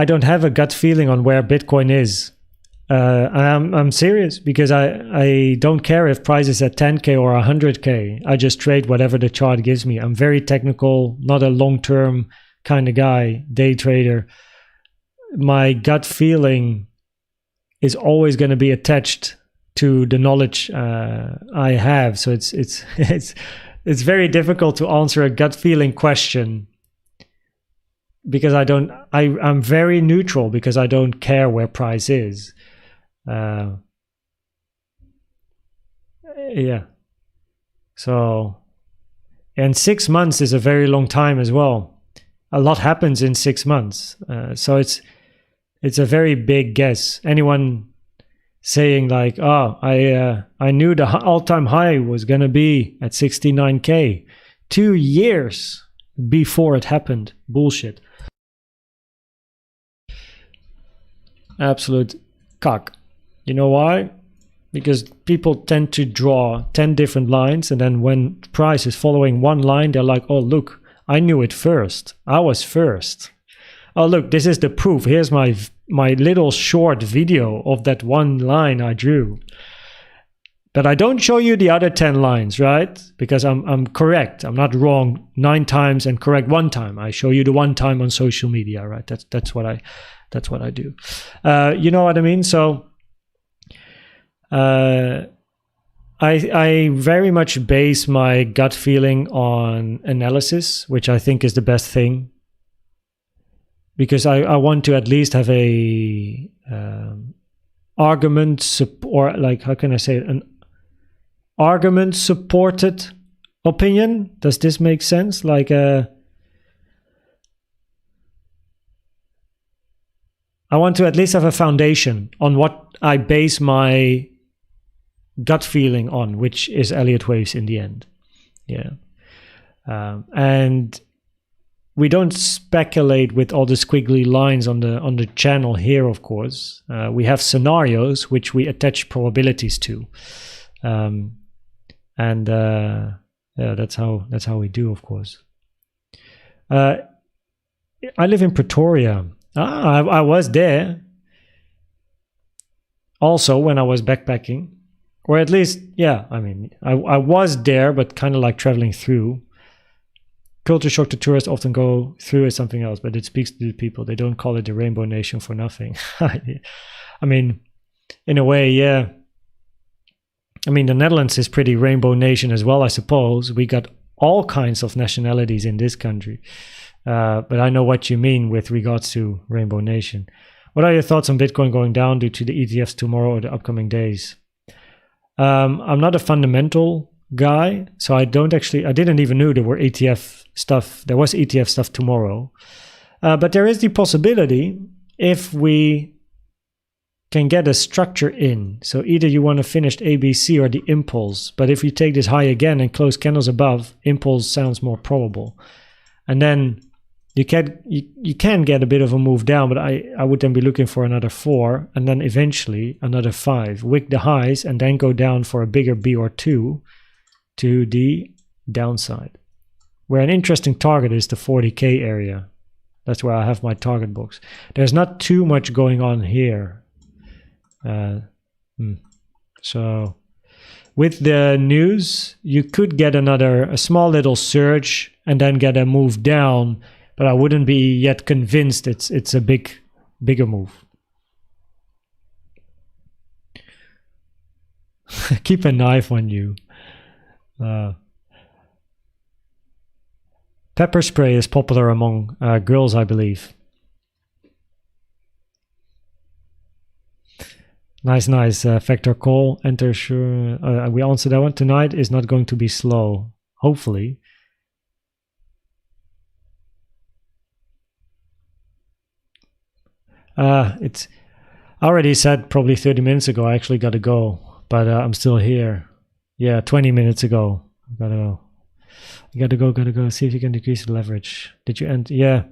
don't have a gut feeling on where Bitcoin is. I'm serious, because I don't care if price is at 10K or 100K. I just trade whatever the chart gives me. I'm very technical, not a long-term kind of guy, day trader. My gut feeling is always going to be attached to the knowledge I have. So it's very difficult to answer a gut feeling question, because I'm very neutral, because I don't care where price is. Yeah. So, and 6 months is a very long time as well. A lot happens in 6 months. So it's a very big guess. Anyone saying like, oh, I knew the all-time high was going to be at 69K 2 years before it happened. Bullshit. Absolute cock. You know why? Because people tend to draw 10 different lines, and then when price is following one line, they're like, oh, look, I knew it first. I was first. Oh, look, this is the proof. Here's my little short video of that one line I drew. But I don't show you the other 10 lines, right? Because I'm correct. I'm not wrong 9 times and correct 1 time. I show you the 1 time on social media, right? That's what I do. You know what I mean? So I very much base my gut feeling on analysis, which I think is the best thing, because I want to at least have a argument or like, how can I say it? An argument supported opinion. Does this make sense? Like I want to at least have a foundation on what I base my gut feeling on, which is Elliott Waves in the end. Yeah. And we don't speculate with all the squiggly lines on the channel here, of course. We have scenarios which we attach probabilities to. Yeah, that's how we do, of course. I live in Pretoria. I was there also when I was backpacking, or at least, yeah, I mean, I was there, but kind of like traveling through. Culture shock to tourists often go through is something else, but it speaks to the people. They don't call it the Rainbow Nation for nothing. I mean, in a way, yeah. I mean, the Netherlands is pretty Rainbow Nation as well, I suppose. We got all kinds of nationalities in this country. But I know what you mean with regards to Rainbow Nation. What are your thoughts on Bitcoin going down due to the ETFs tomorrow or the upcoming days? I'm not a fundamental guy, so I didn't even know there were ETF stuff. There was ETF stuff tomorrow. But there is the possibility if we can get a structure in. So either you want to finish ABC or the impulse. But if you take this high again and close candles above, impulse sounds more probable. And then you can get a bit of a move down, but I would then be looking for another 4 and then eventually another 5. Wick the highs and then go down for a bigger B or 2 to the downside. Where an interesting target is the 40K area. That's where I have my target box. There's not too much going on here. So with the news, you could get a small little surge and then get a move down, but I wouldn't be yet convinced it's a bigger move. Keep a knife on you. Pepper spray is popular among girls, I believe. Nice. Factor call. Enter sure. We answered that one. Tonight is not going to be slow. Hopefully. I already said probably 30 minutes ago I actually got to go, but I'm still here. Yeah, 20 minutes ago. Gotta go. You gotta go. See if you can decrease the leverage. Did you end? Yeah.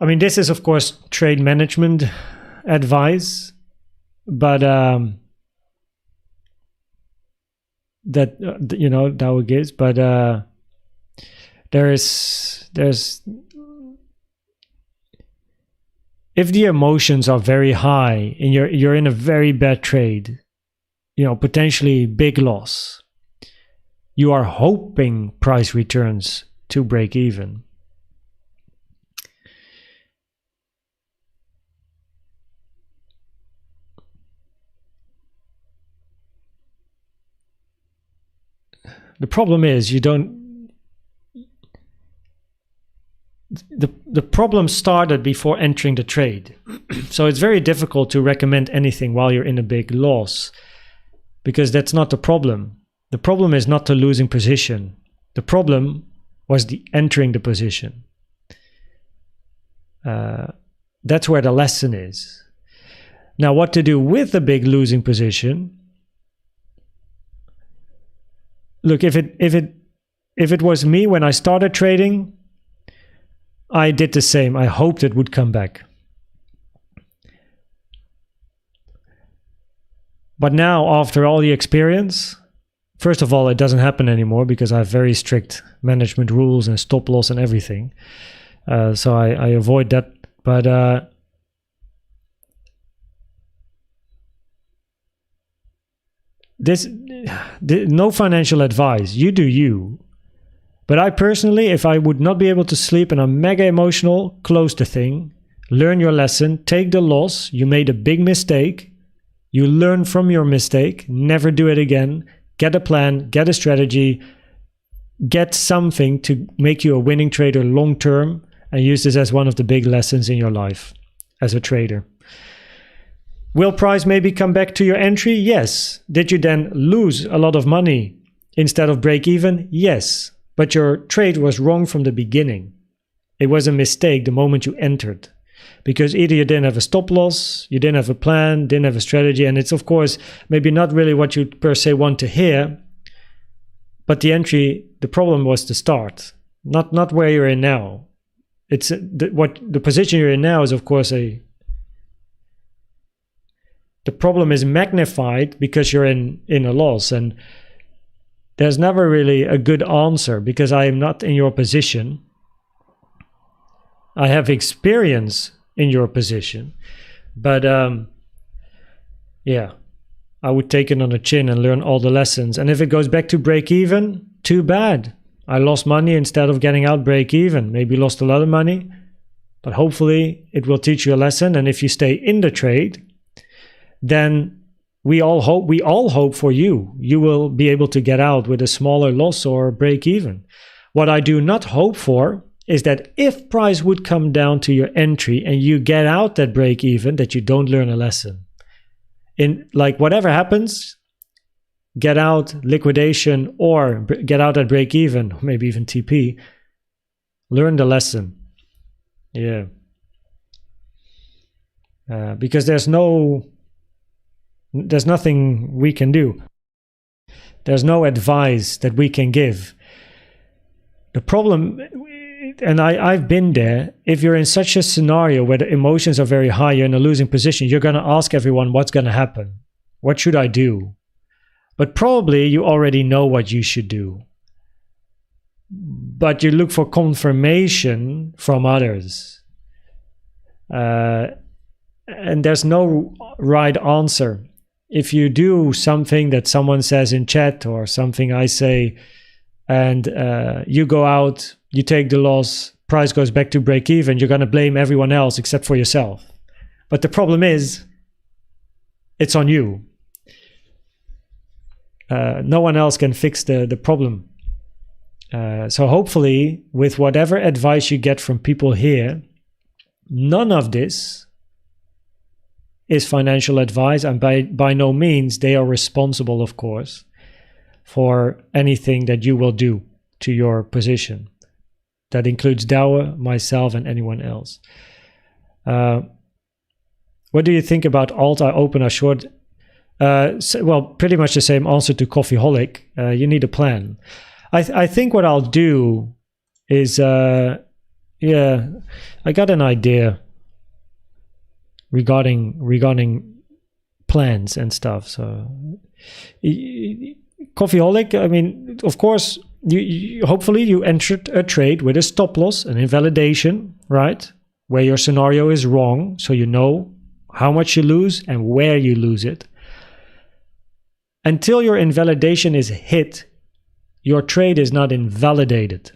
I mean, this is of course trade management advice, but that Dow gives, but there's if the emotions are very high and you're in a very bad trade, potentially big loss, you are hoping price returns to break even. The problem is the problem started before entering the trade. So it's very difficult to recommend anything while you're in a big loss, because that's not the problem. The problem is not the losing position. The problem was the entering the position. That's where the lesson is. Now, what to do with the big losing position? Look, if it was me when I started trading, I did the same. I hoped it would come back. But now, after all the experience, first of all, it doesn't happen anymore because I have very strict management rules and stop loss and everything. So I avoid that. But no financial advice. You do you. But I personally, if I would not be able to sleep and I'm mega emotional, close the thing, learn your lesson, take the loss. You made a big mistake. You learn from your mistake, never do it again. Get a plan, get a strategy, get something to make you a winning trader long term, and use this as one of the big lessons in your life as a trader. Will price maybe come back to your entry? Yes. Did you then lose a lot of money instead of break even? Yes. But your trade was wrong from the beginning. It was a mistake the moment you entered. Because either you didn't have a stop loss, you didn't have a plan, didn't have a strategy, and it's of course maybe not really what you per se want to hear, but the problem was the start, not where you're in now. It's the position you're in now is of course the problem is magnified because you're in a loss, and there's never really a good answer because I am not in your position. I have experience in your position, but yeah, I would take it on the chin and learn all the lessons. And if it goes back to break even, too bad. I lost money instead of getting out break even. Maybe lost a lot of money, but hopefully it will teach you a lesson. And if you stay in the trade, then we all hope for you. You will be able to get out with a smaller loss or break even. What I do not hope for is that if price would come down to your entry and you get out that break even, that you don't learn a lesson. in like whatever happens, get out, liquidation, or get out at break even, maybe even TP. Learn the lesson. Yeah. Because there's nothing we can do. There's no advice that we can give. The problem, and I've been there, if you're in such a scenario where the emotions are very high, you're in a losing position, you're going to ask everyone, what's going to happen? What should I do? But probably you already know what you should do. But you look for confirmation from others. And there's no right answer. If you do something that someone says in chat or something I say, and you go out, you take the loss, price goes back to break even, you're going to blame everyone else except for yourself. But the problem is, it's on you. No one else can fix the problem. So hopefully, with whatever advice you get from people here, none of this is financial advice, and by no means they are responsible, of course, for anything that you will do to your position. That includes Douwe, myself, and anyone else. What do you think about alt? I open a short. Well, pretty much the same answer to Coffeeholic. You need a plan. I think what I'll do is, yeah, I got an idea regarding plans and stuff. So, Coffeeholic, I mean, of course, you hopefully you entered a trade with a stop loss, an invalidation, right? Where your scenario is wrong, so you know how much you lose and where you lose it. Until your invalidation is hit, your trade is not invalidated.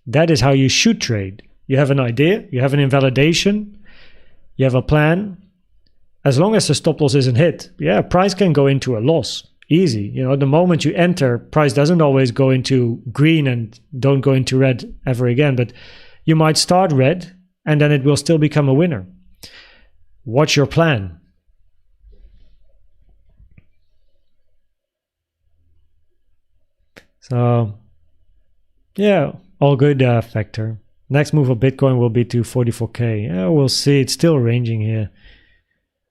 That is how you should trade. You have an idea, you have an invalidation, you have a plan. As long as the stop loss isn't hit, yeah, price can go into a loss. Easy. You know, the moment you enter, price doesn't always go into green and don't go into red ever again, but you might start red and then it will still become a winner. What's your plan? So, yeah, all good, Factor. Next move of Bitcoin will be to 44K. Yeah, we'll see. It's still ranging here.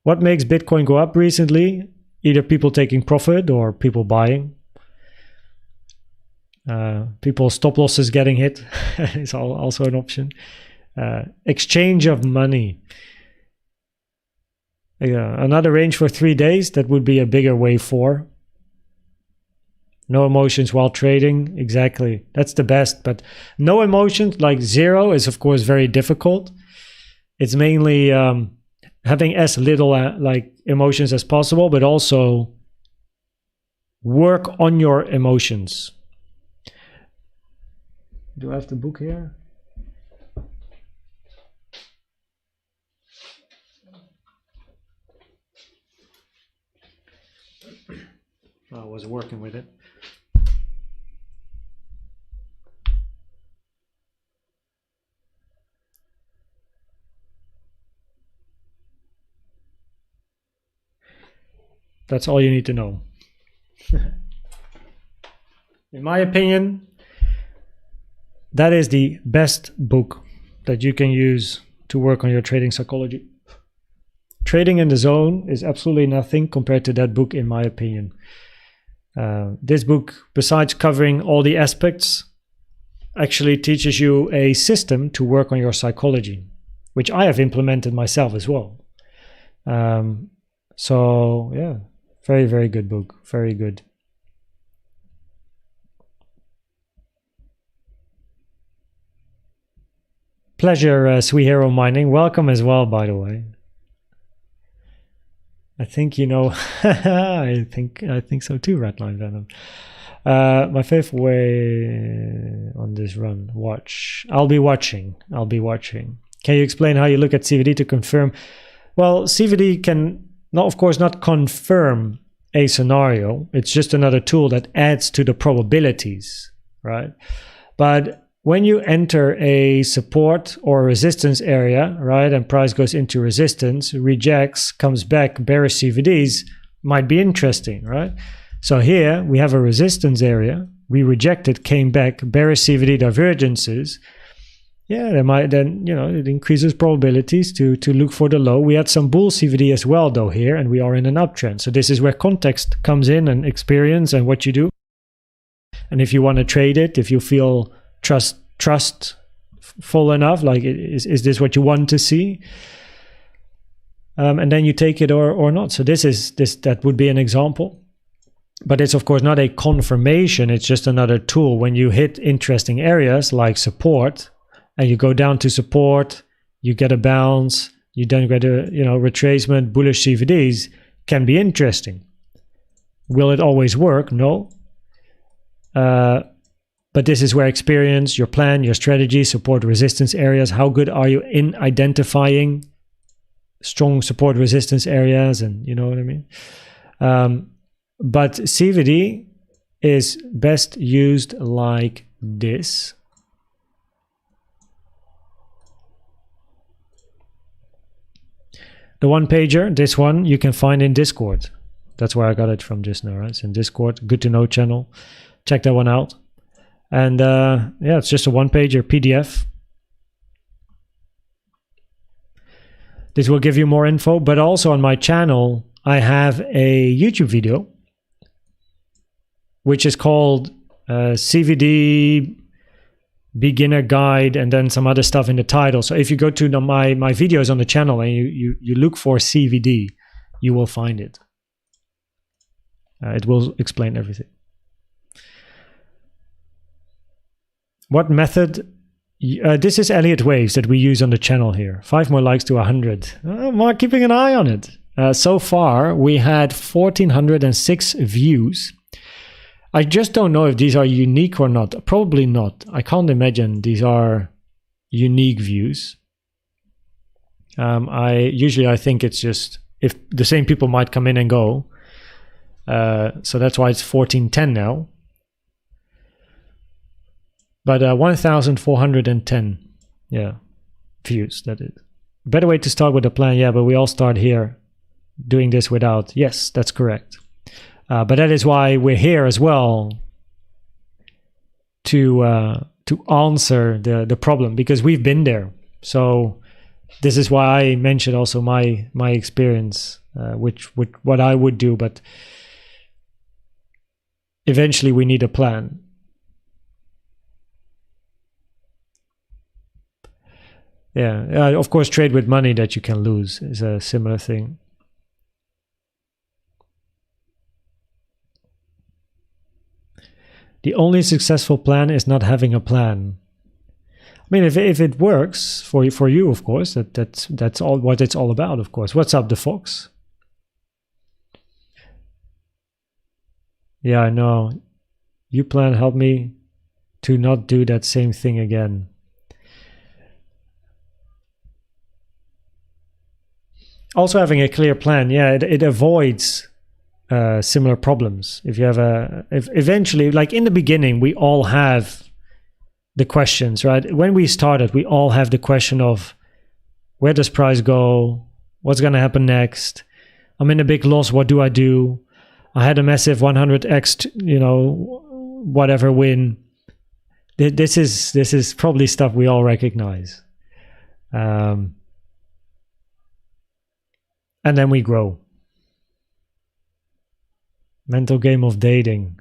What makes Bitcoin go up recently? Either people taking profit or people buying. People stop losses getting hit is also an option. Exchange of money. Another range for 3 days. That would be a bigger wave 4. No emotions while trading. Exactly. That's the best. But no emotions, like 0, is of course very difficult. It's mainly having as little like emotions as possible, but also work on your emotions. Do I have the book here? I was working with it. That's all you need to know. In my opinion, that is the best book that you can use to work on your trading psychology. Trading in the Zone is absolutely nothing compared to that book, in my opinion. This book, besides covering all the aspects, actually teaches you a system to work on your psychology, which I have implemented myself as well. So, yeah, very, very good book. Very good. Pleasure, Sweet Hero Mining. Welcome as well, by the way. I think you know. I think so too. Redline Venom. My favorite way on this run. Watch. I'll be watching. Can you explain how you look at CVD to confirm? Well, CVD can not, of course, not confirm a scenario. It's just another tool that adds to the probabilities, right? But when you enter a support or resistance area, right, and price goes into resistance, rejects, comes back, bearish CVDs, might be interesting, right? So here we have a resistance area. We rejected, came back, bearish CVD divergences. Yeah, there might then, it increases probabilities to look for the low. We had some bull CVD as well, though, here, and we are in an uptrend. So this is where context comes in, and experience and what you do. And if you want to trade it, if you feel trustful enough, like is this what you want to see? And then you take it or not. So that would be an example. But it's of course not a confirmation. It's just another tool. When you hit interesting areas like support, and you go down to support, you get a bounce, you then get a retracement, bullish CVDs can be interesting. Will it always work? No. But this is where experience, your plan, your strategy, support resistance areas, how good are you in identifying strong support resistance areas, and you know what I mean? But CVD is best used like this. The one pager, this one, you can find in Discord. That's where I got it from just now, right? It's in Discord, good to know channel. Check that one out. And yeah, it's just a one pager PDF. This will give you more info, but also on my channel, I have a YouTube video, which is called CVD beginner guide, and then some other stuff in the title. So if you go to my videos on the channel and you look for CVD, you will find it. It will explain everything. What method? This is Elliott Waves that we use on the channel here. 5 more likes to 100. Mark, keeping an eye on it. So far, we had 1,406 views. I just don't know if these are unique or not. Probably not. I can't imagine these are unique views. I think it's just if the same people might come in and go. So that's why it's 1410 now. But 1,410, yeah, views, that is. Better way to start with a plan, yeah, but we all start here doing this without. Yes, that's correct. But that is why we're here as well, to answer the problem, because we've been there. So this is why I mentioned also my experience, what I would do, but eventually we need a plan. Yeah, of course, trade with money that you can lose is a similar thing. The only successful plan is not having a plan. I mean, if it works for you, of course, that's all what it's all about, of course. What's up, the Fox? Yeah, I know. You plan help me to not do that same thing again. Also having a clear plan, yeah, it avoids similar problems. If you have if eventually, like in the beginning, we all have the questions, right? When we started, we all have the question of where does price go? What's going to happen next? I'm in a big loss. What do I do? I had a massive 100x, whatever win. This is probably stuff we all recognize. And then we grow. Mental game of dating.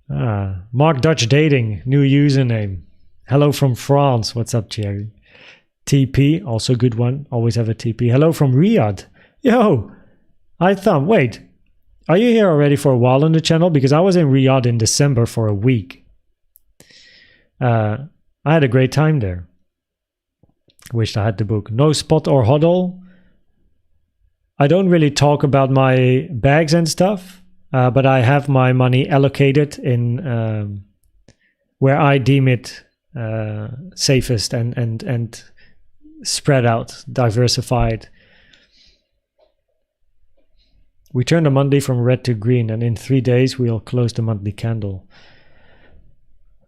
Mark Dutch Dating, new username. Hello from France. What's up, Jerry? TP, also good one. Always have a TP. Hello from Riyadh. Yo, wait. Are you here already for a while on the channel? Because I was in Riyadh in December for a week. I had a great time there. Wished I had the book. No spot or hodl. I don't really talk about my bags and stuff, but I have my money allocated in where I deem it safest and spread out, diversified. We turn the monthly from red to green, and in 3 days we'll close the monthly candle.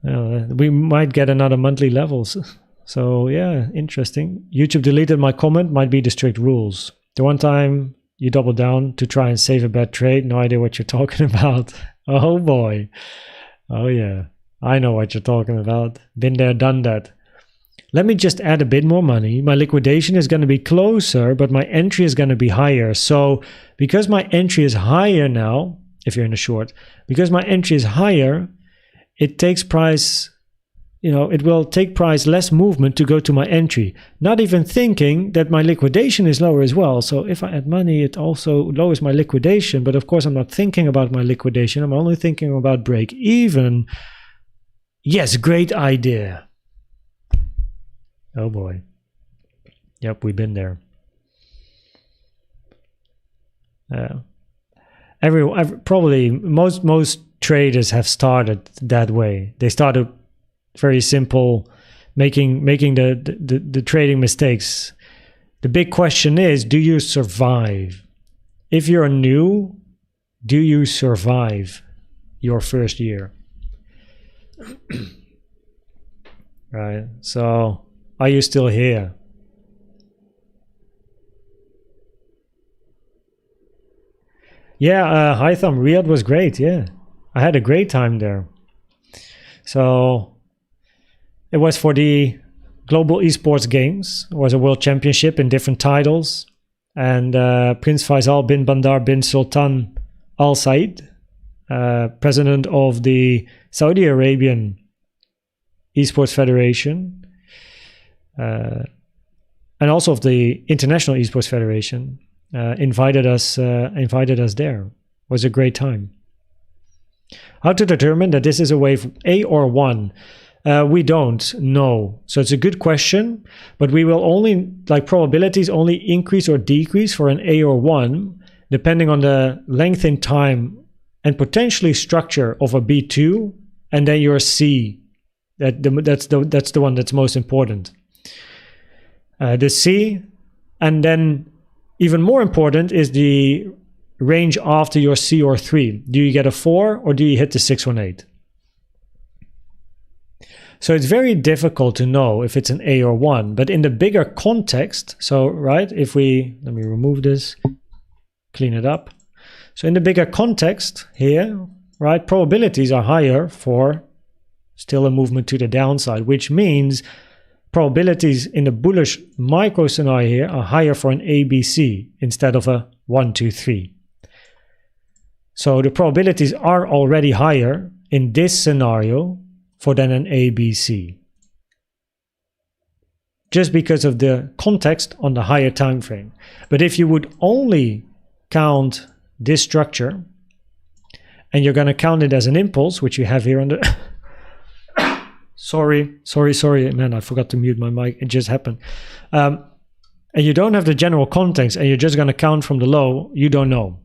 We might get another monthly levels. So yeah, interesting. YouTube deleted my comment, might be the strict rules. The one time you double down to try and save a bad trade, no idea what you're talking about. Oh boy. Oh yeah, I know what you're talking about. Been there, done that. Let me just add a bit more money. My liquidation is going to be closer, but my entry is going to be higher. So because my entry is higher now, if you're in a short, because my entry is higher, it takes price, it will take price less movement to go to my entry. Not even thinking that my liquidation is lower as well. So if I add money, it also lowers my liquidation. But of course, I'm not thinking about my liquidation. I'm only thinking about break even. Yes, great idea. Oh boy. Yep, we've been there. Probably most traders have started that way. They started very simple, making the trading mistakes. The big question is, do you survive? If you're new, do you survive your first year? Right. So are you still here? Yeah, Hytham, Riyadh was great. Yeah, I had a great time there. So it was for the Global Esports Games. It was a world championship in different titles. And Prince Faisal bin Bandar bin Sultan Al Said, president of the Saudi Arabian Esports Federation, and also of the International Esports Federation, invited us there. It was a great time. How to determine that this is a wave A or 1? We don't know. So it's a good question, but we will only, probabilities only increase or decrease for an A or 1, depending on the length in time and potentially structure of a B2, and then your C. That's the one that's most important. The C, and then even more important is the range after your C or 3. Do you get a 4 or do you hit the 618? So it's very difficult to know if it's an A or 1, but in the bigger context, so right, let me remove this, clean it up. So in the bigger context here, right, probabilities are higher for still a movement to the downside, which means probabilities in the bullish micro scenario here are higher for an ABC instead of a 1, 2, 3. So the probabilities are already higher in this scenario for than an ABC, just because of the context on the higher time frame. But if you would only count this structure, and you're going to count it as an impulse, which you have here on the sorry, man, I forgot to mute my mic, it just happened. And you don't have the general context, and you're just going to count from the low, you don't know.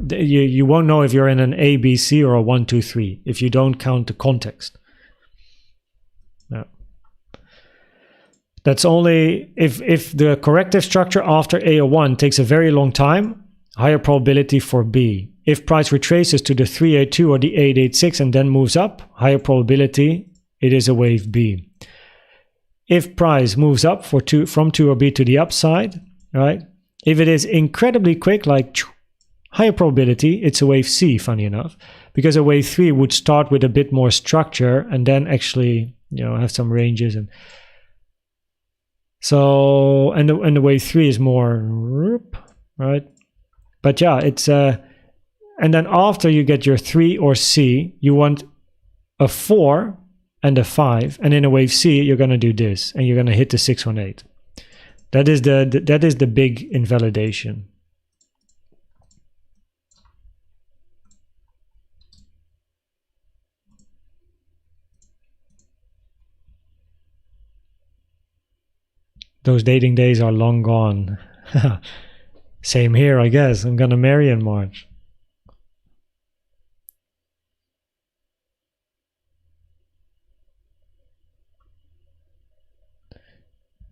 You won't know if you're in an A, B, C, or a 1, 2, 3 if you don't count the context. No. That's only if the corrective structure after A or 1 takes a very long time, higher probability for B. If price retraces to the 382 or the 886 and then moves up, higher probability it is a wave B. If price moves up from 2 or B to the upside, right? If it is incredibly quick, like higher probability, it's a wave C, funny enough, because a wave 3 would start with a bit more structure and then actually, have some ranges. And so, and the wave 3 is more, right? But yeah, it's, and then after you get your 3 or C, you want a 4 and a 5. And in a wave C, you're going to do this, and you're going to hit the 618. That is the big invalidation. Those dating days are long gone. Same here, I guess. I'm gonna marry in March.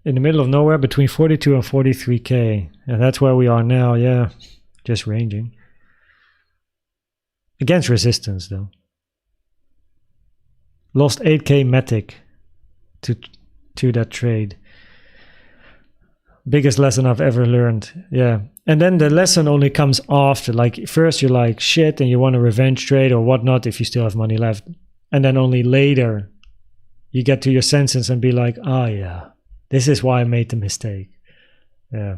In the middle of nowhere between 42 and 43k. And that's where we are now, yeah. Just ranging. Against resistance, though. Lost 8k Matic to that trade. Biggest lesson I've ever learned. Yeah. And then the lesson only comes after. Like first you're like shit and you want a revenge trade or whatnot if you still have money left. And then only later you get to your senses and be like, oh yeah, this is why I made the mistake. Yeah.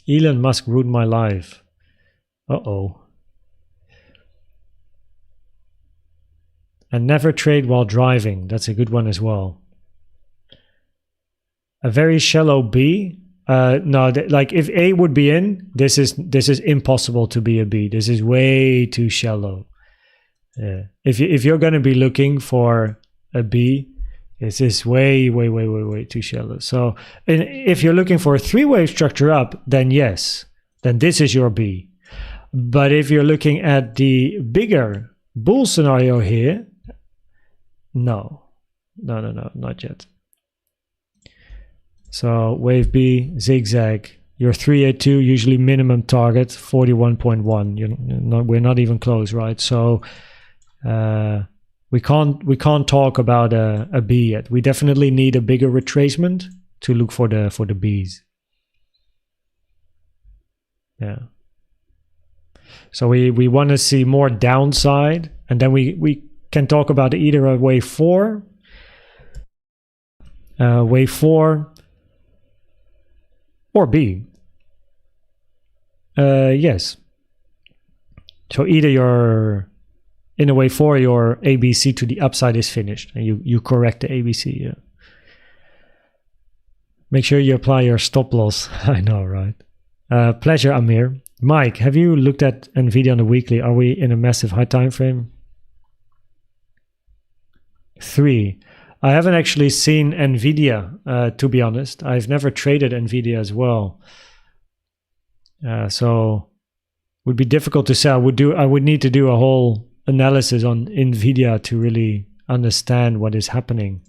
Elon Musk ruined my life. Uh-oh. And never trade while driving. That's a good one as well. A very shallow B. No, like if A would be in, this is impossible to be a B. This is way too shallow. Yeah. If you're going to be looking for a B, this is way too shallow. So if you're looking for a three-wave structure up, then yes, then this is your B. But if you're looking at the bigger bull scenario here, no, not yet. So wave B, zigzag, your 382 usually minimum target 41.1. We're not even close, right? So we can't talk about a B yet. We definitely need a bigger retracement to look for the Bs. Yeah. So we want to see more downside, and then we can talk about either a wave 4, or B. Yes. So either you're in a wave 4, your ABC to the upside is finished, and you correct the ABC. Yeah. Make sure you apply your stop loss. I know, right? Pleasure, Amir. Mike, have you looked at NVIDIA on the weekly? Are we in a massive high time frame? 3. I haven't actually seen NVIDIA, to be honest. I've never traded NVIDIA as well. So it would be difficult to say. I would need to do a whole analysis on NVIDIA to really understand what is happening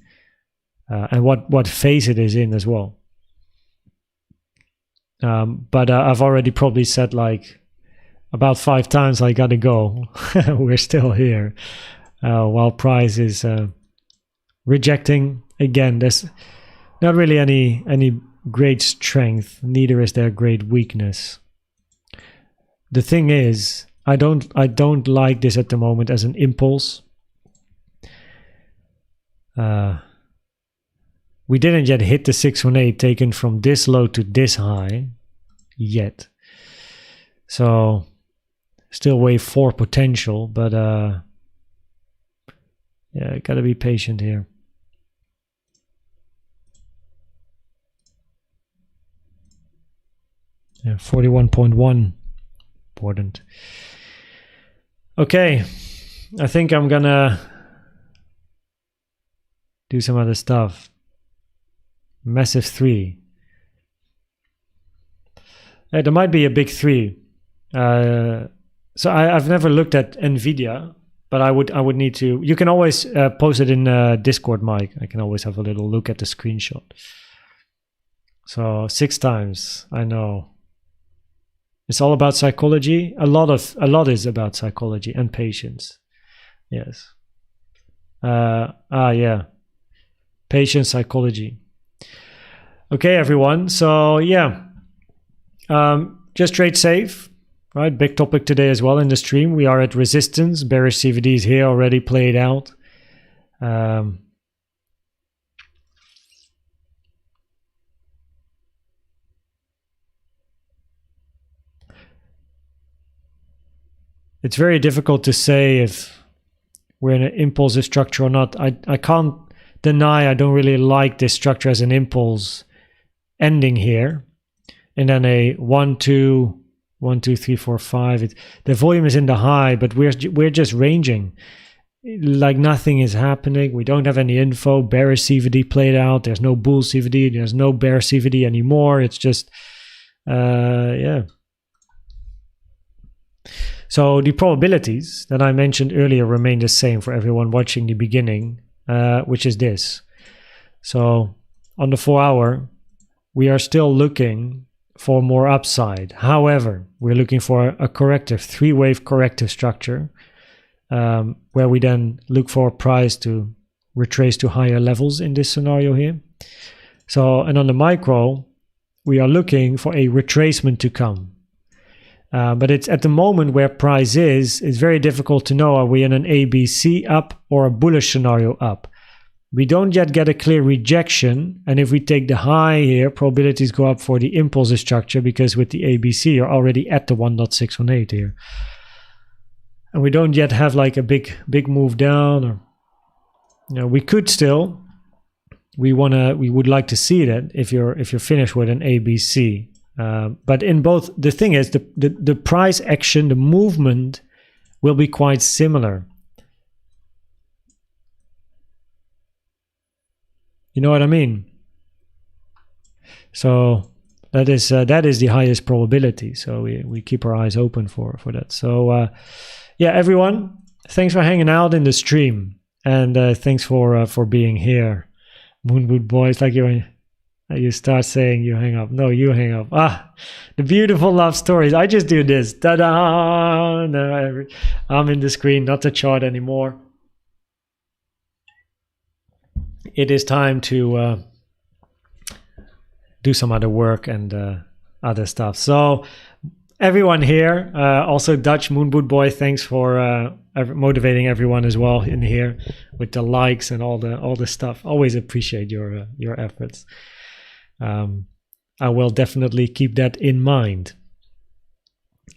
and what phase it is in as well. But I've already probably said like about 5 times I gotta go. We're still here while price is rejecting. Again, there's not really any great strength, neither is there great weakness. The thing is, I don't like this at the moment as an impulse. We didn't yet hit the 618 taken from this low to this high yet. So still wave 4 potential, but yeah, gotta be patient here. Yeah, 41.1 important. Okay, I think I'm gonna do some other stuff. Massive 3. There might be a big 3. So I've never looked at NVIDIA, but I would need to. You can always post it in Discord, Mike. I can always have a little look at the screenshot. So 6 times, I know. It's all about psychology. A lot is about psychology and patience. Yes. Yeah. Patience, psychology. Okay, everyone. So yeah, just trade safe, right? Big topic today as well in the stream. We are at resistance. Bearish CVD is here already played out. It's very difficult to say if we're in an impulsive structure or not. I can't deny I don't really like this structure as an impulse ending here, and then a 1 2 1 2 3 4 5. The volume is in the high, but we're just ranging like nothing is happening. We don't have any info. Bearish CVD played out. There's no bull CVD. There's no bear CVD anymore. It's just yeah. So the probabilities that I mentioned earlier remain the same for everyone watching the beginning, which is this. So on the 4 hour, we are still looking for more upside. However, we're looking for a corrective, 3-wave corrective structure where we then look for a price to retrace to higher levels in this scenario here. So, and on the micro, we are looking for a retracement to come. But it's at the moment where price is, it's very difficult to know, are we in an ABC up or a bullish scenario up? We don't yet get a clear rejection. And if we take the high here, probabilities go up for the impulse structure, because with the ABC, you're already at the 1.618 here. And we don't yet have like a big move down, or we could still. We would like to see that if you're finished with an ABC. But in both, the thing is, the price action, the movement will be quite similar. You know what I mean? So that is the highest probability. So we keep our eyes open for that. So yeah, everyone, thanks for hanging out in the stream, and thanks for being here. Moonboot boys, like you start saying you hang up. No, you hang up. The beautiful love stories. I just do this. Ta-da! No, I'm in the screen, not the chart anymore. It is time to do some other work and other stuff. So everyone here, also Dutch Moonboot Boy, thanks for motivating everyone as well in here with the likes and all the stuff. Always appreciate your efforts. I will definitely keep that in mind.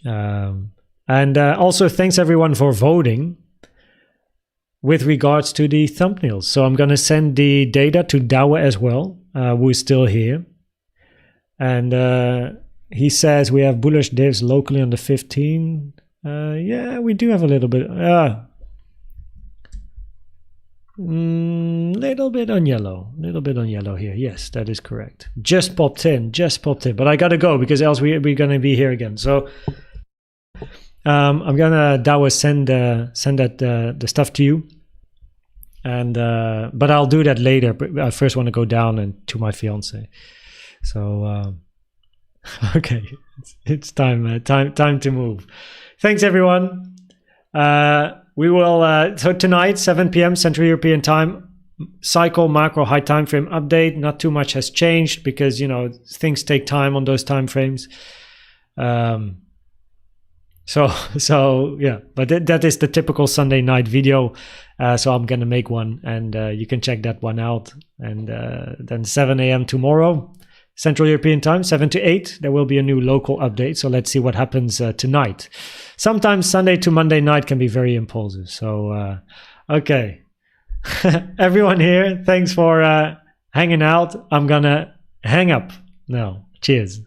And also thanks everyone for voting with regards to the thumbnails. So I'm going to send the data to Douwe as well, who is still here. And he says we have bullish divs locally on the 15. Yeah, we do have a little bit. Little bit on yellow here. Yes, that is correct. Just popped in. But I gotta go because else we're gonna be here again. So I'm gonna Douwe send that the stuff to you, and but I'll do that later. But I first want to go down and to my fiance. So okay, it's time to move. Thanks everyone. We will so tonight 7 p.m. Central European time, cycle macro high time frame update. Not too much has changed because things take time on those time frames. So yeah, but that is the typical Sunday night video. So I'm gonna make one, and you can check that one out. And then 7 a.m. tomorrow, Central European time, 7 to 8, there will be a new local update. So let's see what happens tonight. Sometimes Sunday to Monday night can be very impulsive. So okay, everyone here, thanks for hanging out. I'm gonna hang up now. Cheers.